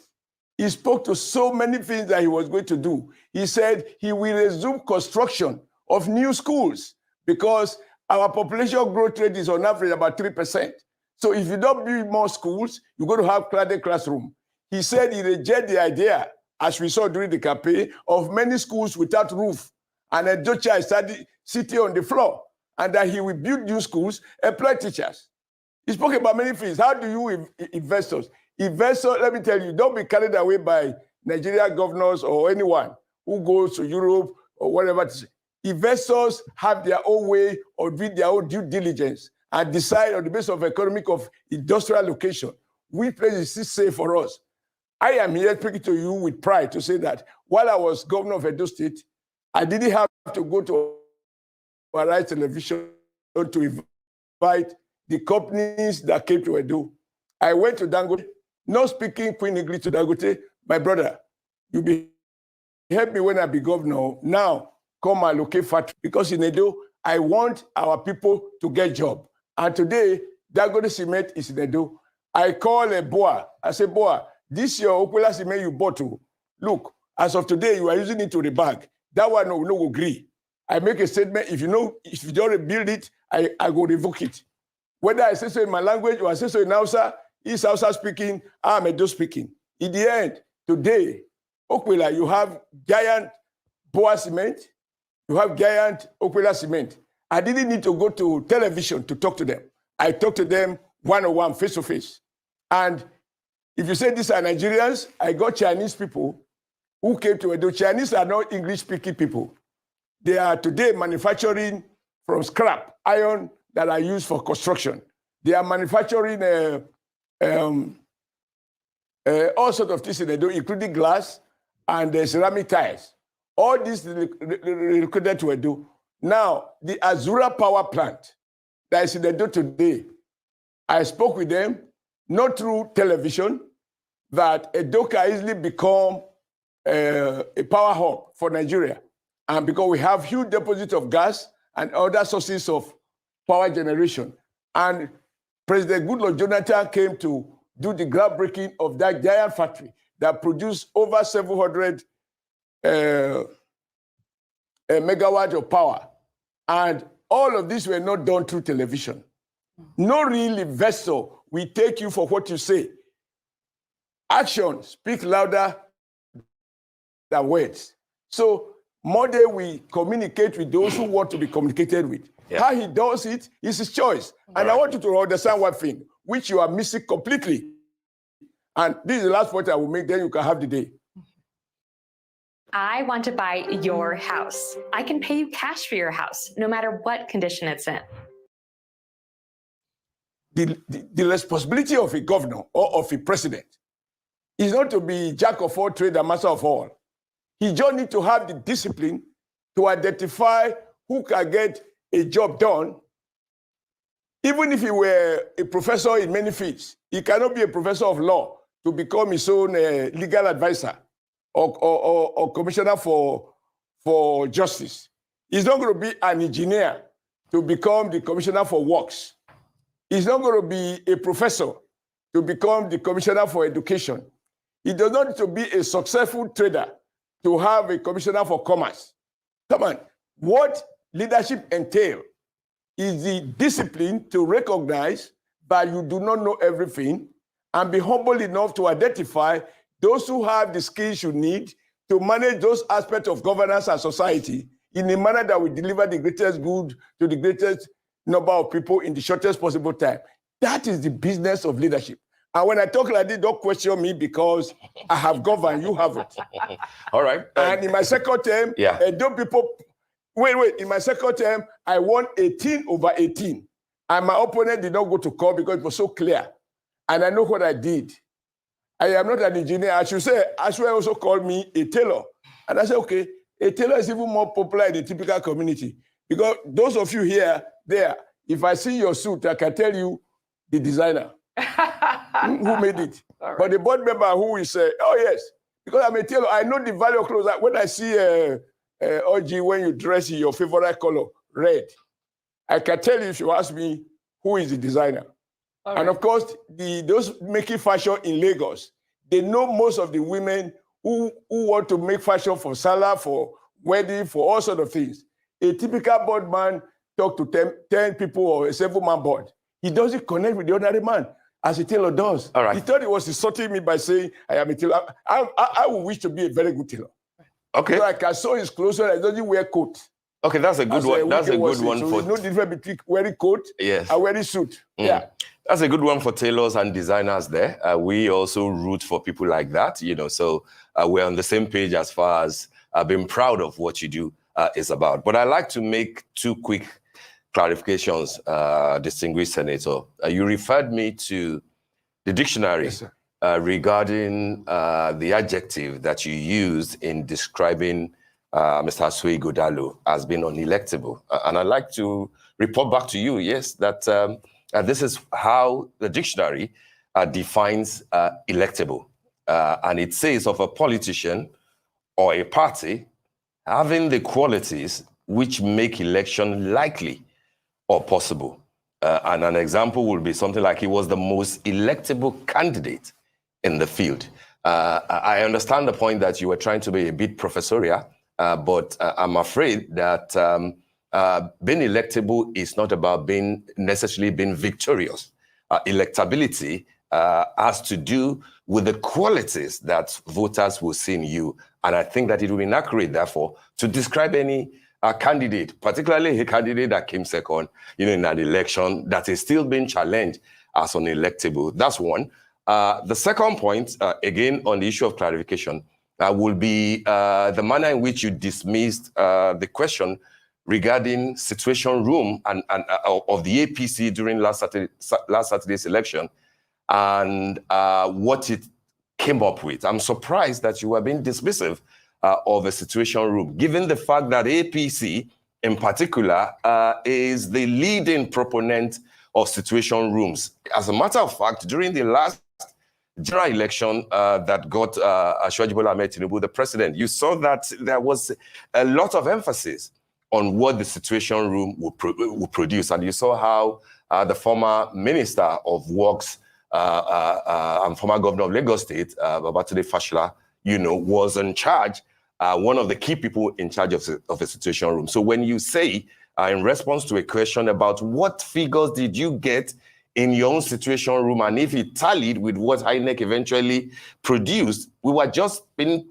He spoke to so many things that he was going to do. He said he will resume construction of new schools because our population growth rate is on average about 3%. So if you don't build more schools, you're going to have crowded classroom. He said he rejected the idea, as we saw during the campaign, of many schools without roof. And a child started sitting on the floor, and that he will build new schools, employ teachers. He spoke about many things. How do you investors? Investors, let me tell you, don't be carried away by Nigerian governors or anyone who goes to Europe or whatever. Investors have their own way of doing their own due diligence and decide on the basis of economic of industrial location which place is safe for us. I am here speaking to you with pride to say that while I was governor of Edo State, I didn't have to go to Arise television to invite the companies that came to Edo. I went to Dangote, not speaking Queen English to Dangote. My brother, you be help me when I be governor. Now, come and locate factory. Because in Edo, I want our people to get job. And today, Dangote cement is in Edo. I call a Boa. I say, Boa, this your Okwela cement you bought to. Look, as of today, you are using it to rebag. That one no go agree. I make a statement. If you don't rebuild it, I go revoke it. Whether I say so in my language or I say so in Hausa, is Hausa speaking, I'm Edo speaking. In the end, today, Okwela, you have giant Boa cement, you have giant Okwela cement. I didn't need to go to television to talk to them. I talked to them one-on-one, face-to-face. And if you say these are Nigerians, I got Chinese people who came to Edo. Chinese are not English-speaking people. They are today manufacturing from scrap iron that are used for construction. They are manufacturing all sorts of things in Edo, including glass and ceramic tiles. All this recruited to Edo. Now, the Azura power plant that is in Edo today, I spoke with them, not through television, that Edo can easily become a power hub for Nigeria. And because we have huge deposits of gas and other sources of power generation. And President Goodluck Jonathan came to do the groundbreaking of that giant factory that produce over 700 megawatts of power. And all of this were not done through television. No real investor will take you for what you say. Action speaks louder than words. So Monday we communicate with those who want to be communicated with. Yeah. How he does it is his choice. And I want you to understand one thing, which you are missing completely. And this is the last point I will make, then you can have the day. I want to buy your house. I can pay you cash for your house, no matter what condition it's in. The responsibility of a governor or of a president is not to be jack of all trades and master of all. He just needs to have the discipline to identify who can get a job done. Even if he were a professor in many fields, he cannot be a professor of law to become his own legal advisor or commissioner for justice. He's not going to be an engineer to become the commissioner for works. He's not going to be a professor to become the commissioner for education. He does not need to be a successful trader to have a commissioner for commerce. Come on, what leadership entails is the discipline to recognize that you do not know everything and be humble enough to identify those who have the skills you need to manage those aspects of governance and society in a manner that will deliver the greatest good to the greatest number of people in the shortest possible time. That is the business of leadership. And when I talk like this, don't question me because I have governed, you haven't. All right. And in my second term, don't people, wait, in my second term, I won 18/18. And my opponent did not go to court because it was so clear. And I know what I did. I am not an engineer. I should say, Ashwell also called me a tailor. And I said, okay, a tailor is even more popular in the typical community. Because those of you here, there, if I see your suit, I can tell you the designer who made it. Right. But the board member who is, oh yes, because I'm a tailor, I know the value of clothes. When I see OG, when you dress in your favorite color, red, I can tell you if you ask me who is the designer. Right. And of course, those making fashion in Lagos, they know most of the women who want to make fashion for Salah, for wedding, for all sorts of things. A typical board man talk to 10 people or a 7-man board. He doesn't connect with the ordinary man as a tailor does. All right. He thought he was insulting me by saying, I am a tailor. I would wish to be a very good tailor. Okay. So I can sew his clothes and I doesn't wear coat. Okay, that's a good one. That's a good one so for... there's no difference between wearing coat and wearing suit. Yeah. That's a good one for tailors and designers there. We also root for people like that, you know, so we're on the same page as far as being proud of what you do is about. But I'd like to make 2 quick clarifications, distinguished Senator. You referred me to the dictionary regarding the adjective that you used in describing Mr. Asue Godalo as being unelectable. And I'd like to report back to you, yes, that this is how the dictionary defines electable. And it says of a politician or a party having the qualities which make election likely or possible. And an example would be something like he was the most electable candidate in the field. I understand the point that you were trying to be a bit professorial, but I'm afraid that being electable is not about necessarily being victorious. Electability has to do with the qualities that voters will see in you. And I think that it will be inaccurate, therefore, to describe any candidate, particularly a candidate that came second, in an election that is still being challenged as unelectable. That's one. The second point, again, on the issue of clarification, will be the manner in which you dismissed the question regarding situation room and of the APC during last Saturday's election and what it came up with. I'm surprised that you were being dismissive of a situation room, given the fact that APC in particular is the leading proponent of situation rooms. As a matter of fact, during the last general election that got Asiwaju Bola Ahmed Tinubu the president, you saw that there was a lot of emphasis on what the situation room would produce. And you saw how the former Minister of Works and former governor of Lagos State, Babatunde Fashola, was in charge, one of the key people in charge of a situation room. So when you say, in response to a question about what figures did you get in your own situation room, and if it tallied with what INEC eventually produced, we were just been,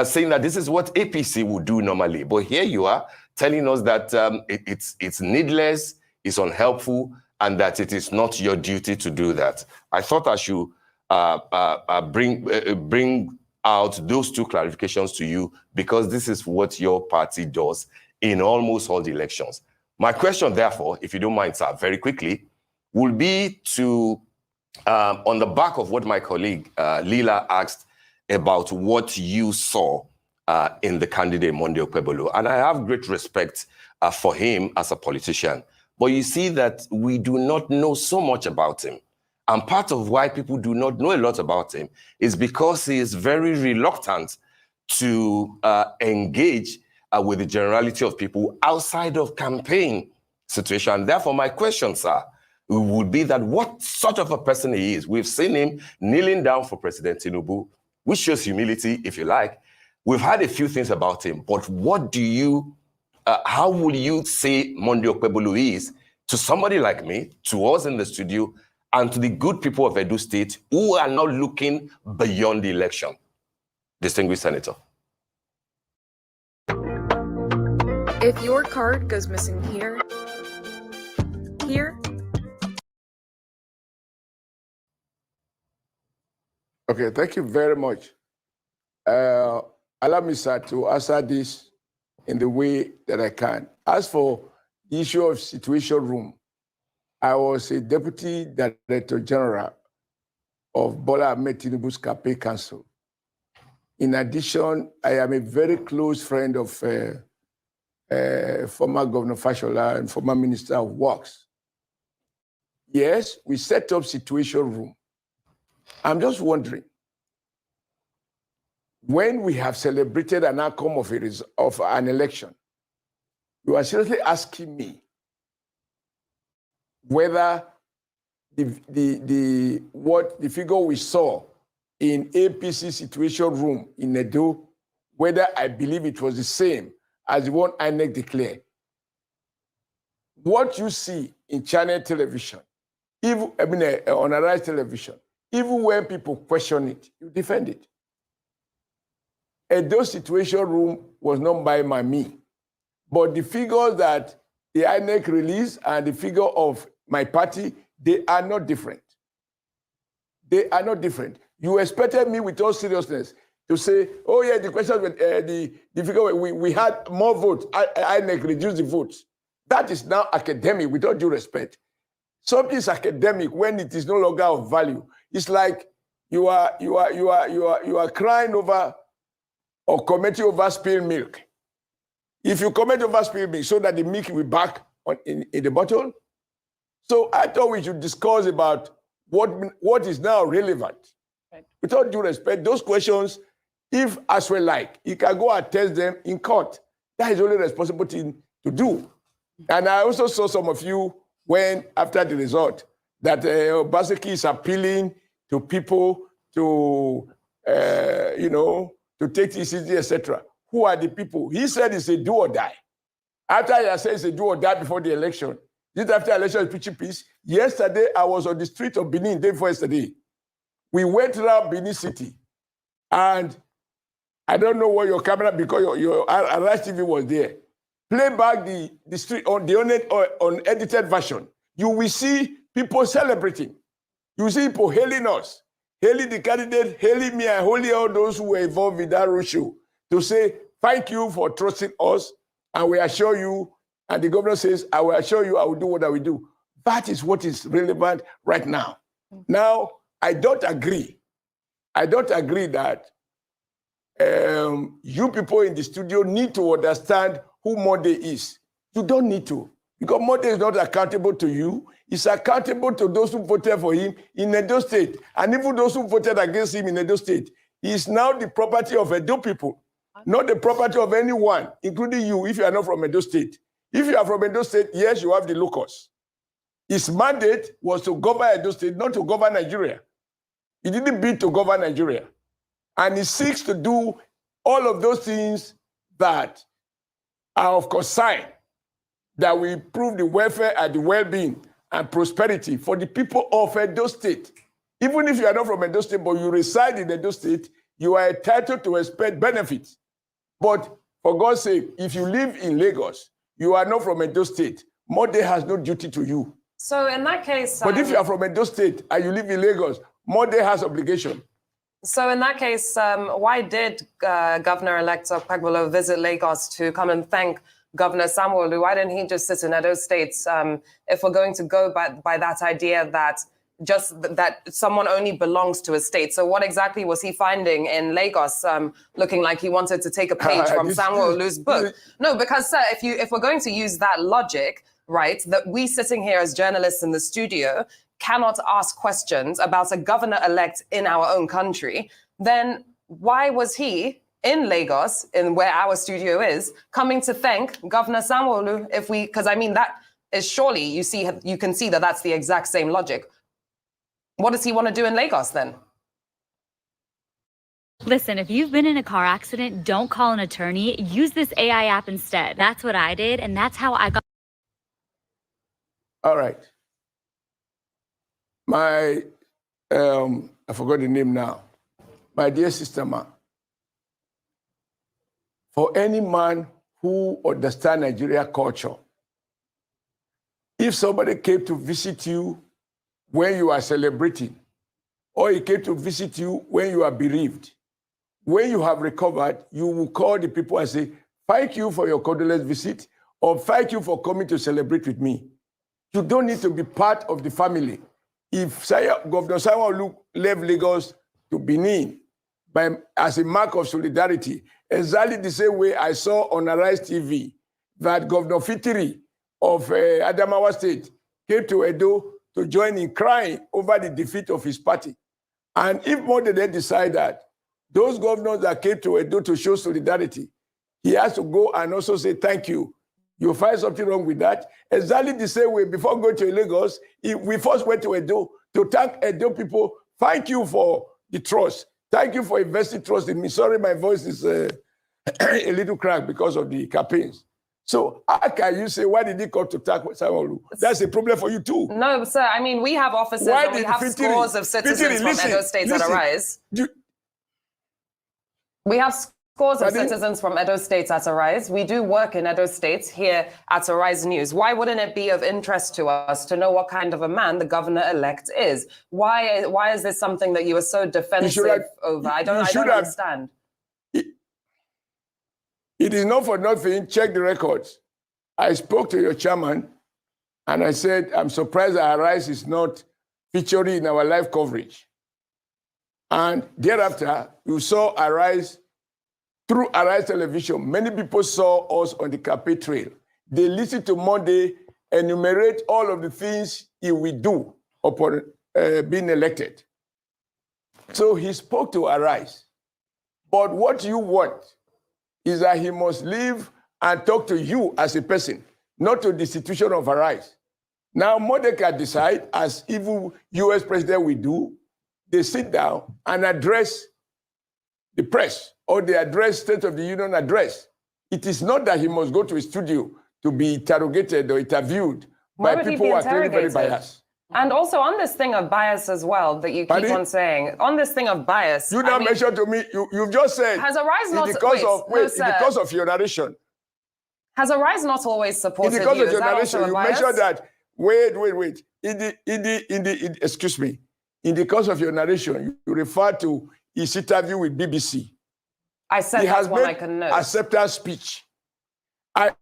saying that this is what APC would do normally. But here you are telling us that it's needless, it's unhelpful, and that it is not your duty to do that. I thought I should bring out those two clarifications to you, because this is what your party does in almost all the elections. My question, therefore, if you don't mind, sir, very quickly, will be to, on the back of what my colleague Lila asked about what you saw in the candidate Monday Okpebholo. And I have great respect for him as a politician. But you see that we do not know so much about him. And part of why people do not know a lot about him is because he is very reluctant to engage with the generality of people outside of campaign situation. Therefore, my question, sir, would be that what sort of a person he is. We've seen him kneeling down for President Tinubu, which shows humility, if you like. We've heard a few things about him, but what do you, how would you say Monday Okpebholo is to somebody like me, to us in the studio, and to the good people of Edo State who are not looking beyond the election? Distinguished Senator. If your card goes missing here, Okay, thank you very much. Allow me, sir, to answer this in the way that I can. As for the issue of situation room, I was a deputy director general of Bola Ahmed Tinubu's campaign council. In addition, I am a very close friend of former Governor Fashola and former Minister of Works. Yes, we set up situation room. I'm just wondering, when we have celebrated an outcome of an election, you are seriously asking me whether the figure we saw in APC situation room in Edo, whether I believe it was the same as the one INEC declared. What you see in channel television, even on Arise television, even when people question it, you defend it. Edo situation room was not by me, but the figures that the INEC released and the figure of my party, they are not different. They are not different. You expected me with all seriousness to say, oh yeah, the question with the figure, we had more votes, INEC reduced the votes. That is now academic, with all due respect. Something is academic when it is no longer of value. It's like you are crying over or commenting over spilled milk. If you comment over spilled milk so that the milk will be back in the bottle. So I thought we should discuss about what is now relevant. Right. With all due respect, those questions, if as well like, you can go and test them in court. That is only a responsible thing to do. And I also saw some of you when, after the result, that basically is appealing to people to, to take ECG, etc. Who are the people? He said it's a do or die. After I said it's a do or die before the election, this after election is preaching peace. Yesterday, I was on the street of Benin, day before yesterday. We went around Benin City, and I don't know where your camera, because your Arise TV was there. Play back the street on the unedited version. You will see people celebrating. You will see people hailing us, hailing the candidate, hailing me, and hailing all those who were involved in that roadshow to say, thank you for trusting us, and we assure you, and the governor says, I will assure you I will do what I will do. That is what is relevant right now. Now, I don't agree. I don't agree that you people in the studio need to understand who Monday is. You don't need to. Because Monday is not accountable to you. It's accountable to those who voted for him in Edo State. And even those who voted against him in Edo State. He is now the property of Edo people, not the property of anyone, including you, if you are not from Edo State. If you are from Edo State, yes, you have the locus. His mandate was to govern Edo State, not to govern Nigeria. He didn't bid to govern Nigeria. And he seeks to do all of those things that are of concern, that will improve the welfare and the well-being and prosperity for the people of Edo State. Even if you are not from Edo State, but you reside in Edo State, you are entitled to expect benefits. But for God's sake, if you live in Lagos, you are not from Edo State, Monday has no duty to you. So in that case... But if you are from Edo State and you live in Lagos, Monday has obligation. So in that case, why did Governor-elect Okpebholo visit Lagos to come and thank Governor Sanwo-Olu? Why didn't he just sit in Edo State? If we're going to go by that idea that that someone only belongs to a state. So what exactly was he finding in Lagos, looking like he wanted to take a page from Sanwo-Olu's book? No, because sir, if we're going to use that logic, right, that we sitting here as journalists in the studio cannot ask questions about a governor-elect in our own country, then why was he in Lagos, in where our studio is, coming to thank Governor Sanwo-Olu? Because I mean, that is surely, you can see that that's the exact same logic. What does he want to do in Lagos then? Listen, if you've been in a car accident, don't call an attorney. Use this AI app instead. That's what I did, and that's how I got. All right. My, I forgot the name now. My dear sister Ma, for any man who understands Nigeria culture, if somebody came to visit you when you are celebrating, or he came to visit you when you are bereaved, when you have recovered, you will call the people and say, thank you for your condolence visit, or thank you for coming to celebrate with me. You don't need to be part of the family. If Governor Sanwo-Olu left Lagos to Benin as a mark of solidarity, exactly the same way I saw on Arise TV that Governor Fitiri of Adamawa State came to Edo to join in crying over the defeat of his party. And if more than they decide that those governors that came to Edo to show solidarity, he has to go and also say thank you. You find something wrong with that? Exactly the same way, before going to Lagos, we first went to Edo to thank Edo people. Thank you for the trust. Thank you for investing trust in me. Sorry, my voice is a little cracked because of the campaigns. So how can you say, why did he come to thank Sanwo-Olu? That's a problem for you too. No, sir, I mean, we have officers and we have scores of citizens from Edo State at Arise. We have scores of citizens from Edo State at Arise. We do work in Edo State here at Arise News. Why wouldn't it be of interest to us to know what kind of a man the governor-elect is? Why is this something that you are so defensive over? I don't understand. It is not for nothing. Check the records. I spoke to your chairman and I said, I'm surprised that Arise is not featuring in our live coverage. And thereafter, you saw Arise. Through Arise Television, many people saw us on the campaign trail. They listened to Monday enumerate all of the things he will do upon being elected. So he spoke to Arise. But what you want is that he must live and talk to you as a person, not to the institution of Arise. Now, Monday can decide, as even US president will do, they sit down and address the press, or they address State of the Union address. It is not that he must go to a studio to be interrogated or interviewed by people who are clearly very biased. And also on this thing of bias as well, that you keep on saying, on this thing of bias. You now mentioned to me, you've just said, has Arise not, because of your narration. Has Arise not always supported you? Because of your narration, you mentioned that, wait. Excuse me. In the course of your narration, you refer to his interview with BBC. I said that's one I can know. Acceptance speech. I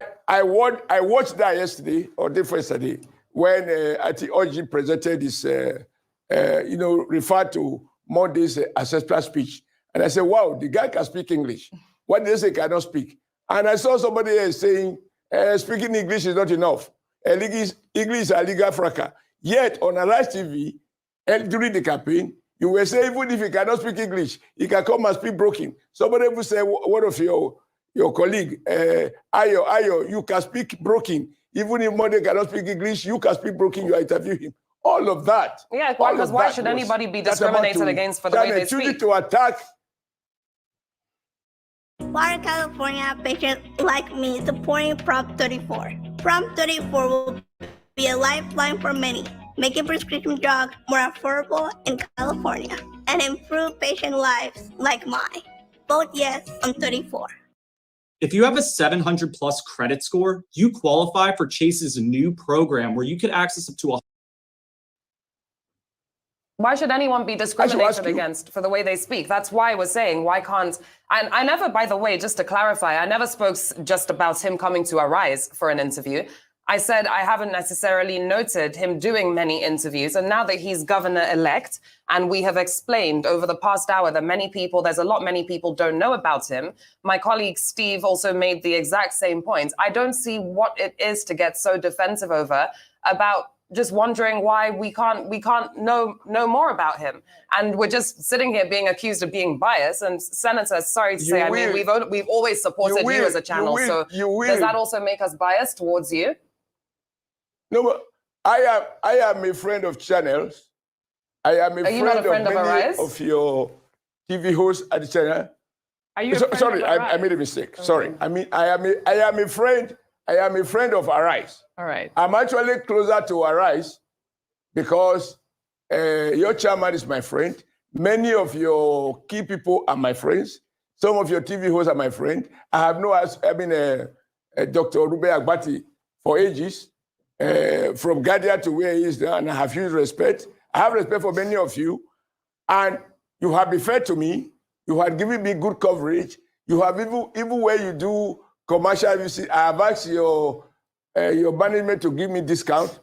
watched that yesterday or day before yesterday when I think OG presented his, referred to Monday's acceptance speech, and I said, "Wow, the guy can speak English. What did they say cannot speak?" And I saw somebody else saying, "Speaking English is not enough. English is a legal fracas." Yet on Arise TV, during the campaign, you were saying even if he cannot speak English, he can come and speak broken. Somebody will say, one of your colleague, Ayo, you can speak broken. Even if Monday cannot speak English, you can speak broken, you interview him. All of that. Yeah, because why should anybody be discriminated against for the way they speak? To attack. Why California patients like me supporting Prop 34? Prop 34 will be a lifeline for many, making prescription drugs more affordable in California and improve patient lives like mine. Vote yes on 34. If you have a 700 plus credit score, you qualify for Chase's new program where you could access up to a. Why should anyone be discriminated against for the way they speak? That's why I was saying, why can't... And I never, by the way, just to clarify, I never spoke just about him coming to Arise for an interview. I said I haven't necessarily noted him doing many interviews. And now that he's governor-elect, and we have explained over the past hour that many people don't know about him, my colleague Steve also made the exact same point. I don't see what it is to get so defensive over about just wondering why we can't know more about him. And we're just sitting here being accused of being biased. And Senator, sorry to say, I mean, we've always supported you as a channel. So does that also make us biased towards you? No, but I am a friend of channels. I am a friend of many of your TV hosts at the channel. Are you sorry, I made a mistake. Okay. Sorry. I mean, I am a friend of Arise. All right. I'm actually closer to Arise because your chairman is my friend. Many of your key people are my friends. Some of your TV hosts are my friend. I have Dr. Rube Agbati for ages, from Guardian to where he is now, and I have huge respect. I have respect for many of you, and you have been fair to me. You have given me good coverage. You have even where you do commercial, you see, I have asked your management to give me discount.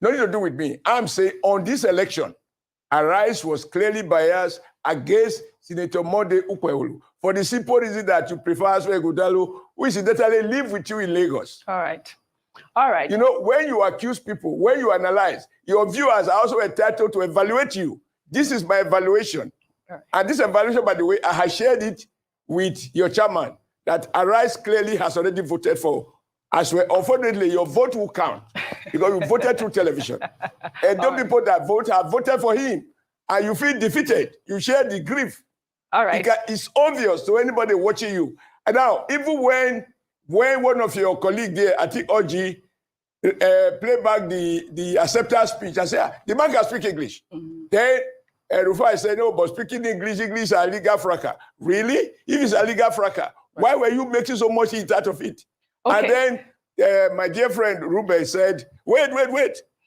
Nothing to do with me. I'm saying on this election, Arise was clearly biased against Senator Monday Ukweolu for the simple reason that you prefer Aswe Godalo, who incidentally live with you in Lagos. All right. All right. You know, when you accuse people, when you analyze, your viewers are also entitled to evaluate you. This is my evaluation. Right. And this evaluation, by the way, I have shared it with your chairman, that Arise clearly has already voted for as well. Unfortunately, your vote will count because you voted through television. And those people that vote have voted for him. And you feel defeated. You share the grief. All right. It's obvious to anybody watching you. And now, even when one of your colleagues there, I think OG, play back the acceptance speech, I say, the man can speak English. Mm-hmm. Then Rufai said, no, but speaking English is a legal fracas. Really? If it's a legal fracas, why were you making so much heat out of it? Okay. And then my dear friend Ruben said, wait.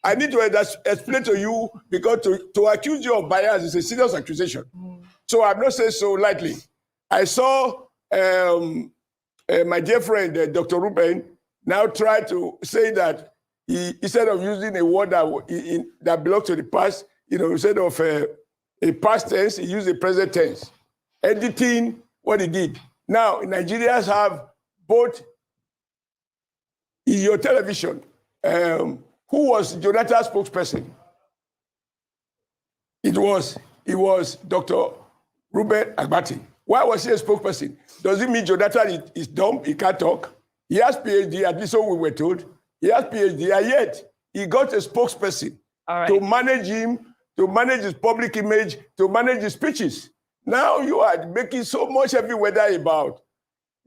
I need to explain to you, because to accuse you of bias is a serious accusation. Mm. So I'm not saying so lightly. I saw my dear friend, Dr. Ruben, now try to say that he, instead of using a word that belongs to the past, instead of a past tense, he used a present tense, editing what he did. Now, Nigerians have both in your television. Who was Jonathan's spokesperson? It was Dr. Ruben Agbati. Why was he a spokesperson? Does it mean Jonathan is dumb? He can't talk? He has PhD, at least so we were told. He has PhD, and yet he got a spokesperson to manage him, to manage his public image, to manage his speeches. Now you are making so much heavy weather about.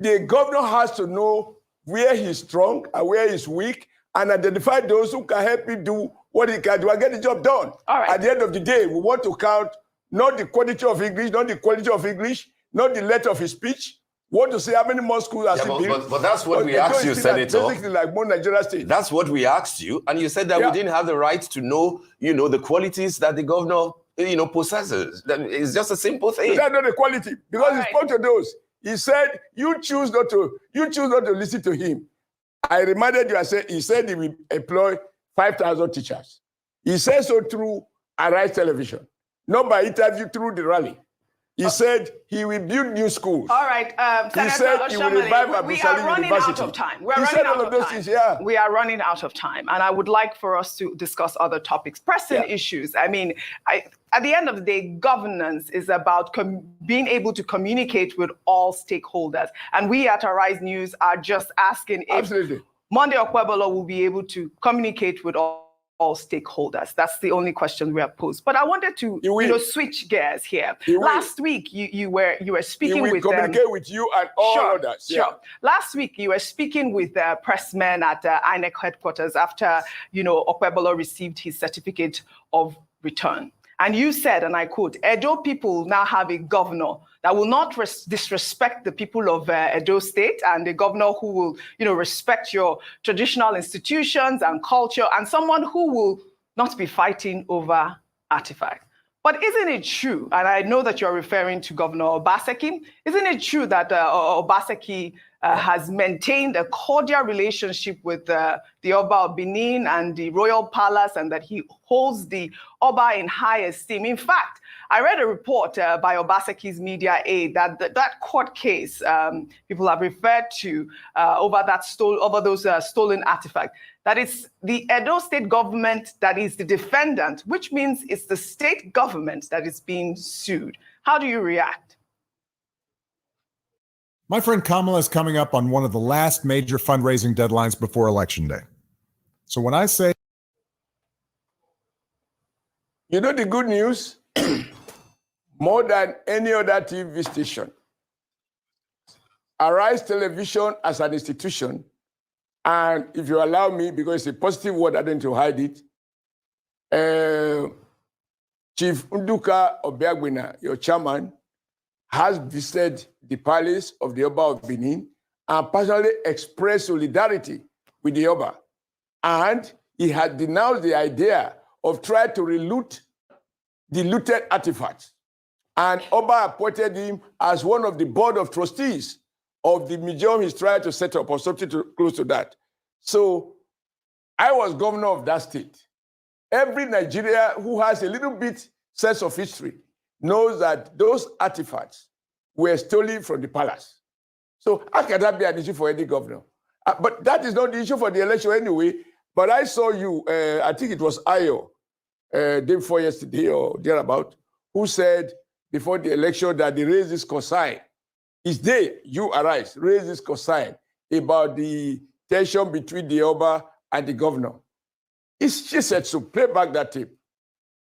The governor has to know where he's strong and where he's weak, and identify those who can help him do what he can do and get the job done. All right. At the end of the day, we want to count not the quality of English, not the the letter of his speech. We want to say how many more schools has he built. But that's what we asked you, Senator. Basically, like more Nigeria State. That's what we asked you, and you said that we didn't have the right to know, the qualities that the governor, possesses. It's just a simple thing. That's not the quality, because he spoke to those. He said, you choose not to listen to him. I reminded you, he said he will employ 5,000 teachers. He said so through Arise Television, not by interview through the rally. He said he will build new schools. All right, he said he will revive Abu we Salim are running University. out of time. We are running out of time, and I would like for us to discuss other topics, pressing issues. I mean, at the end of the day, governance is about being able to communicate with all stakeholders. And we at Arise News are just asking if Monday Okwebolo will be able to communicate with all stakeholders? That's the only question we have posed. But I wanted to switch gears here. Last week you were speaking with communicate with you and all others. Sure. Last week you were speaking with pressmen at INEC headquarters after Okwebolo received his certificate of return. And you said, and I quote, Edo people now have a governor that will not disrespect the people of Edo State, and a governor who will, respect your traditional institutions and culture, and someone who will not be fighting over artifacts. But isn't it true, and I know that you're referring to Governor Obaseki, isn't it true that Obaseki has maintained a cordial relationship with the Oba of Benin and the royal palace, and that he holds the Oba in high esteem? In fact, I read a report by Obaseki's media aide that court case people have referred to over those stolen artifacts, that it's the Edo State government that is the defendant, which means it's the state government that is being sued. How do you react? My friend Kamala is coming up on one of the last major fundraising deadlines before Election Day. So when I say... You know the good news? More than any other TV station, Arise Television as an institution, and if you allow me, because it's a positive word, I don't need to hide it, Chief Nduka Obiagbena, your chairman, has visited the palace of the Oba of Benin and personally expressed solidarity with the Oba. And he had denounced the idea of trying to reloot the looted artifacts. And Oba appointed him as one of the board of trustees of the museum he's trying to set up or something close to that. So I was governor of that state. Every Nigerian who has a little bit sense of history knows that those artifacts were stolen from the palace. So how can that be an issue for any governor? But that is not the issue for the election anyway. But I saw you, I think it was Ayo, day before yesterday or thereabout, who said before the election that they raised this concern. Is they, you Arise, raised this concern about the tension between the Oba and the governor. She said, so play back that tape.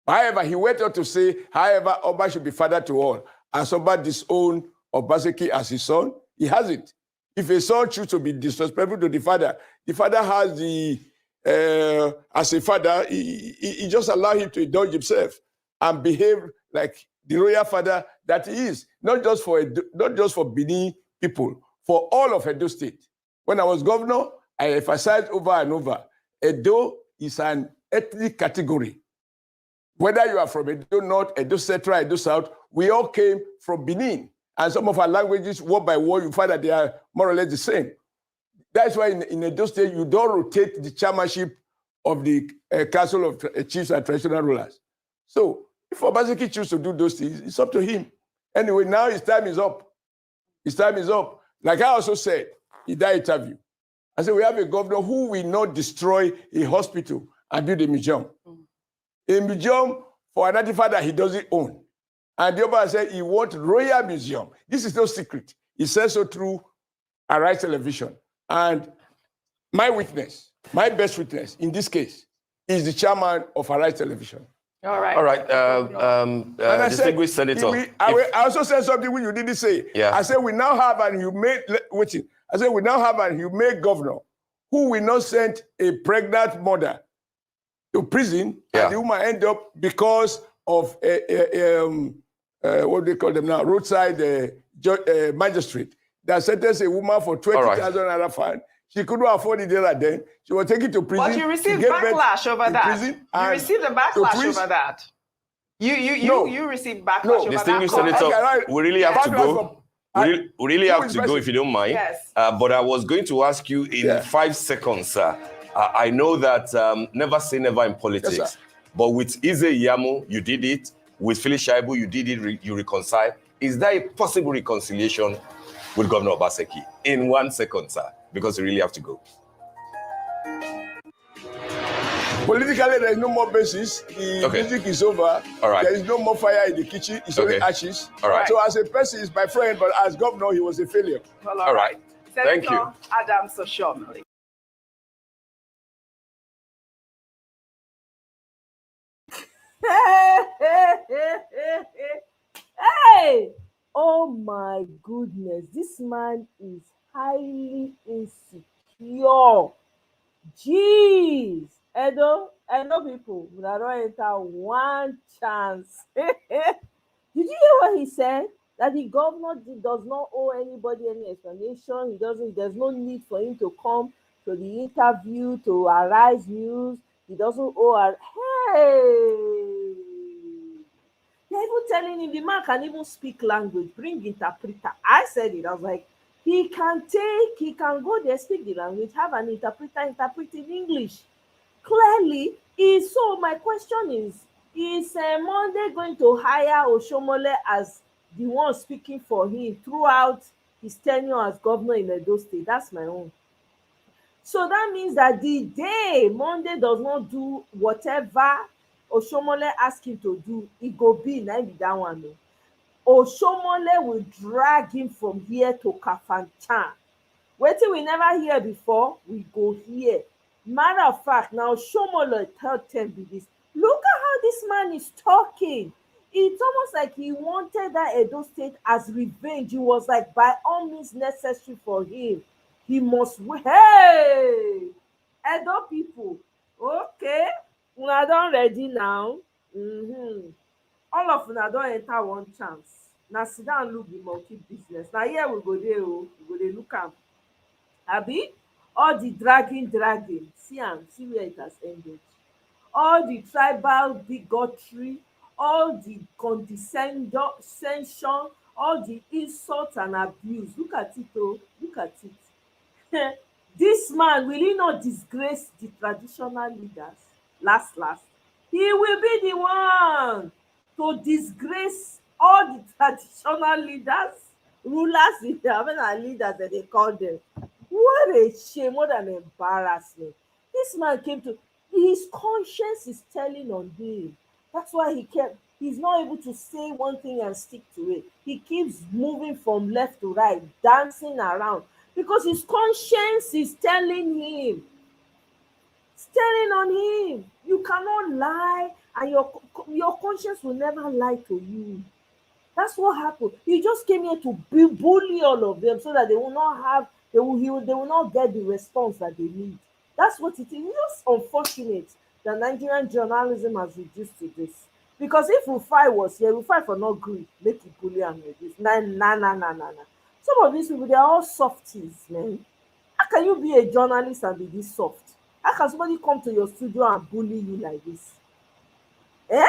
However, he went on to say, however, Oba should be father to all. As Oba disowned Obaseki as his son, he has it. If a son chooses to be disrespectful to the father has the, as a father, he just allow him to indulge himself and behave like the royal father that he is, not just for Benin people, for all of Edo State. When I was governor, I emphasized over and over, Edo is an ethnic category. Whether you are from Edo North, Edo Central, Edo South, we all came from Benin. And some of our languages, word by word, you find that they are more or less the same. That's why in Edo State, you don't rotate the chairmanship of the Council of Chiefs and Traditional Rulers. So if Obaseki chooses to do those things, it's up to him. Anyway, now his time is up. His time is up. Like I also said in that interview, I said, we have a governor who will not destroy a hospital and build a museum. A museum for an artifact that he doesn't own. And the Oba said he wants royal museum. This is no secret. He said so through Arise Television. And my witness, my best witness in this case, is the chairman of Arise Television. All right. All right. Distinguished Senator. I also said something which you didn't say. Yeah. I said we now have an humane, I said we now have an humane governor who will not send a pregnant mother to prison, and the woman end up because of what do they call them now, roadside magistrate that sentenced a woman for 20,000 naira fine. She couldn't afford it there and then. She was taken to prison. But you received backlash over that. You received a backlash over that. You received backlash over that. Distinguished Senator, we really have to go. We really have to go if you don't mind. Yes. But I was going to ask you in 5 seconds, sir. I know that never say never in politics. Yes, but with Ize Yamu, you did it. With Phyllis Shaibu, you did it, you reconciled. Is there a possible reconciliation with Governor Obaseki? In 1 second, sir, because we really have to go. Politically, there is no more basis. The music is over. All right. There is no more fire in the kitchen. It's only ashes. All right. So as a person, he's my friend, but as governor, he was a failure. Well, all right. Senator Thank you. Adam Soshomole. Hey! Oh my goodness, this man is highly insecure. Jeez! Edo people, una don enter one chance. Did you hear what he said? That the governor does not owe anybody any explanation. He doesn't. There's no need for him to come to the interview to Arise News. He doesn't owe. Hey, they're even telling him the man can even speak language. Bring interpreter. I said it. I was like, he can go there, speak the language, have an interpreter interpret in English. Clearly, is so. My question is Monday going to hire Oshomole as the one speaking for him throughout his tenure as governor in Edo State? That's my own. So that means that the day Monday does not do whatever Oshomole ask him to do, e go be na im be that one o. Oshomole will drag him from here to Kafanchan. Wetin we never hear before, we go hear. Matter of fact, now Shomolo tell them be this. Look at how this man is talking. It's almost like he wanted that Edo State as revenge. It was like by all means necessary for him. He must win. Hey! Edo people, okay, una don ready now. All of una don enter one chance. Na sit down look the monkey business. Na here we go dey o, we go dey look am. Abi, all the dragging, see where it has ended. All the tribal bigotry, all the condescension, all the insult and abuse. Look at it, oh, look at it. This man, will he not disgrace the traditional leaders? Last, he will be the one to disgrace all the traditional leaders, rulers, leaders that they call them. What a shame, what an embarrassment. This man came to, his conscience is telling on him. That's why he's not able to say one thing and stick to it. He keeps moving from left to right, dancing around, because his conscience is telling him, it's telling on him. You cannot lie, and your conscience will never lie to you. That's what happened. He just came here to bully all of them so that they will not have, they will not get the response that they need. That's what it is. It's just unfortunate that Nigerian journalism has reduced to this. Because if Rufai was here, Rufai for not green, make it bully and like this. Nah. Some of these people, they're all softies, man. How can you be a journalist and be this soft? How can somebody come to your studio and bully you like this? Eh?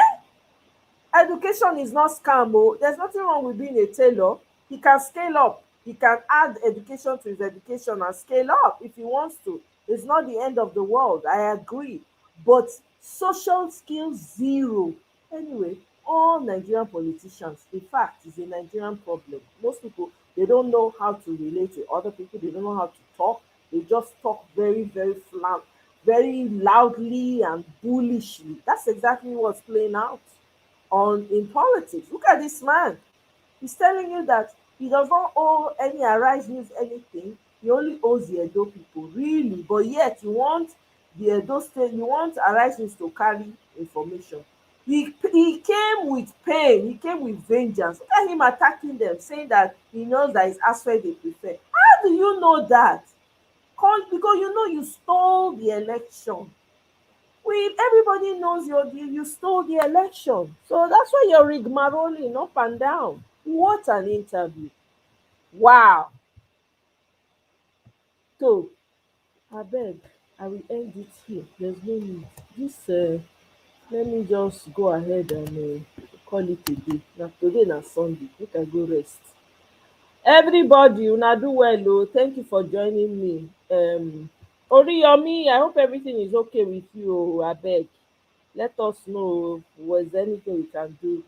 Education is not scam. Oh, there's nothing wrong with being a tailor. He can scale up. He can add education to his education and scale up if he wants to. It's not the end of the world. I agree. But social skills, zero. Anyway, all Nigerian politicians, in fact, is a Nigerian problem. Most people, they don't know how to relate to other people. They don't know how to talk. They just talk very, very flat, very loudly and bullishly. That's exactly what's playing out in politics. Look at this man. He's telling you that he does not owe any Arise News anything. He only owes the Edo people, really. But yet you want the Edo State, you want Arise News to carry information. He came with pain. He came with vengeance. Look at him attacking them, saying that he knows that it's Aswad they prefer. How do you know that? Because you know you stole the election. Everybody knows you stole the election. So that's why you're rigmaroling up and down. What an interview. Wow. So, abeg, I will end it here. There's no need. Let me just go ahead and call it a day. Now today na Sunday. Make I go rest. Everybody, una do well o. Thank you for joining me. Oriyomi, I hope everything is okay with you o. Abeg, let us know if there's anything we can do.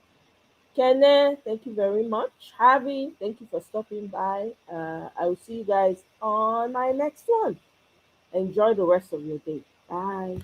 Kene, thank you very much. Harvey, thank you for stopping by. I will see you guys on my next one. Enjoy the rest of your day. Bye.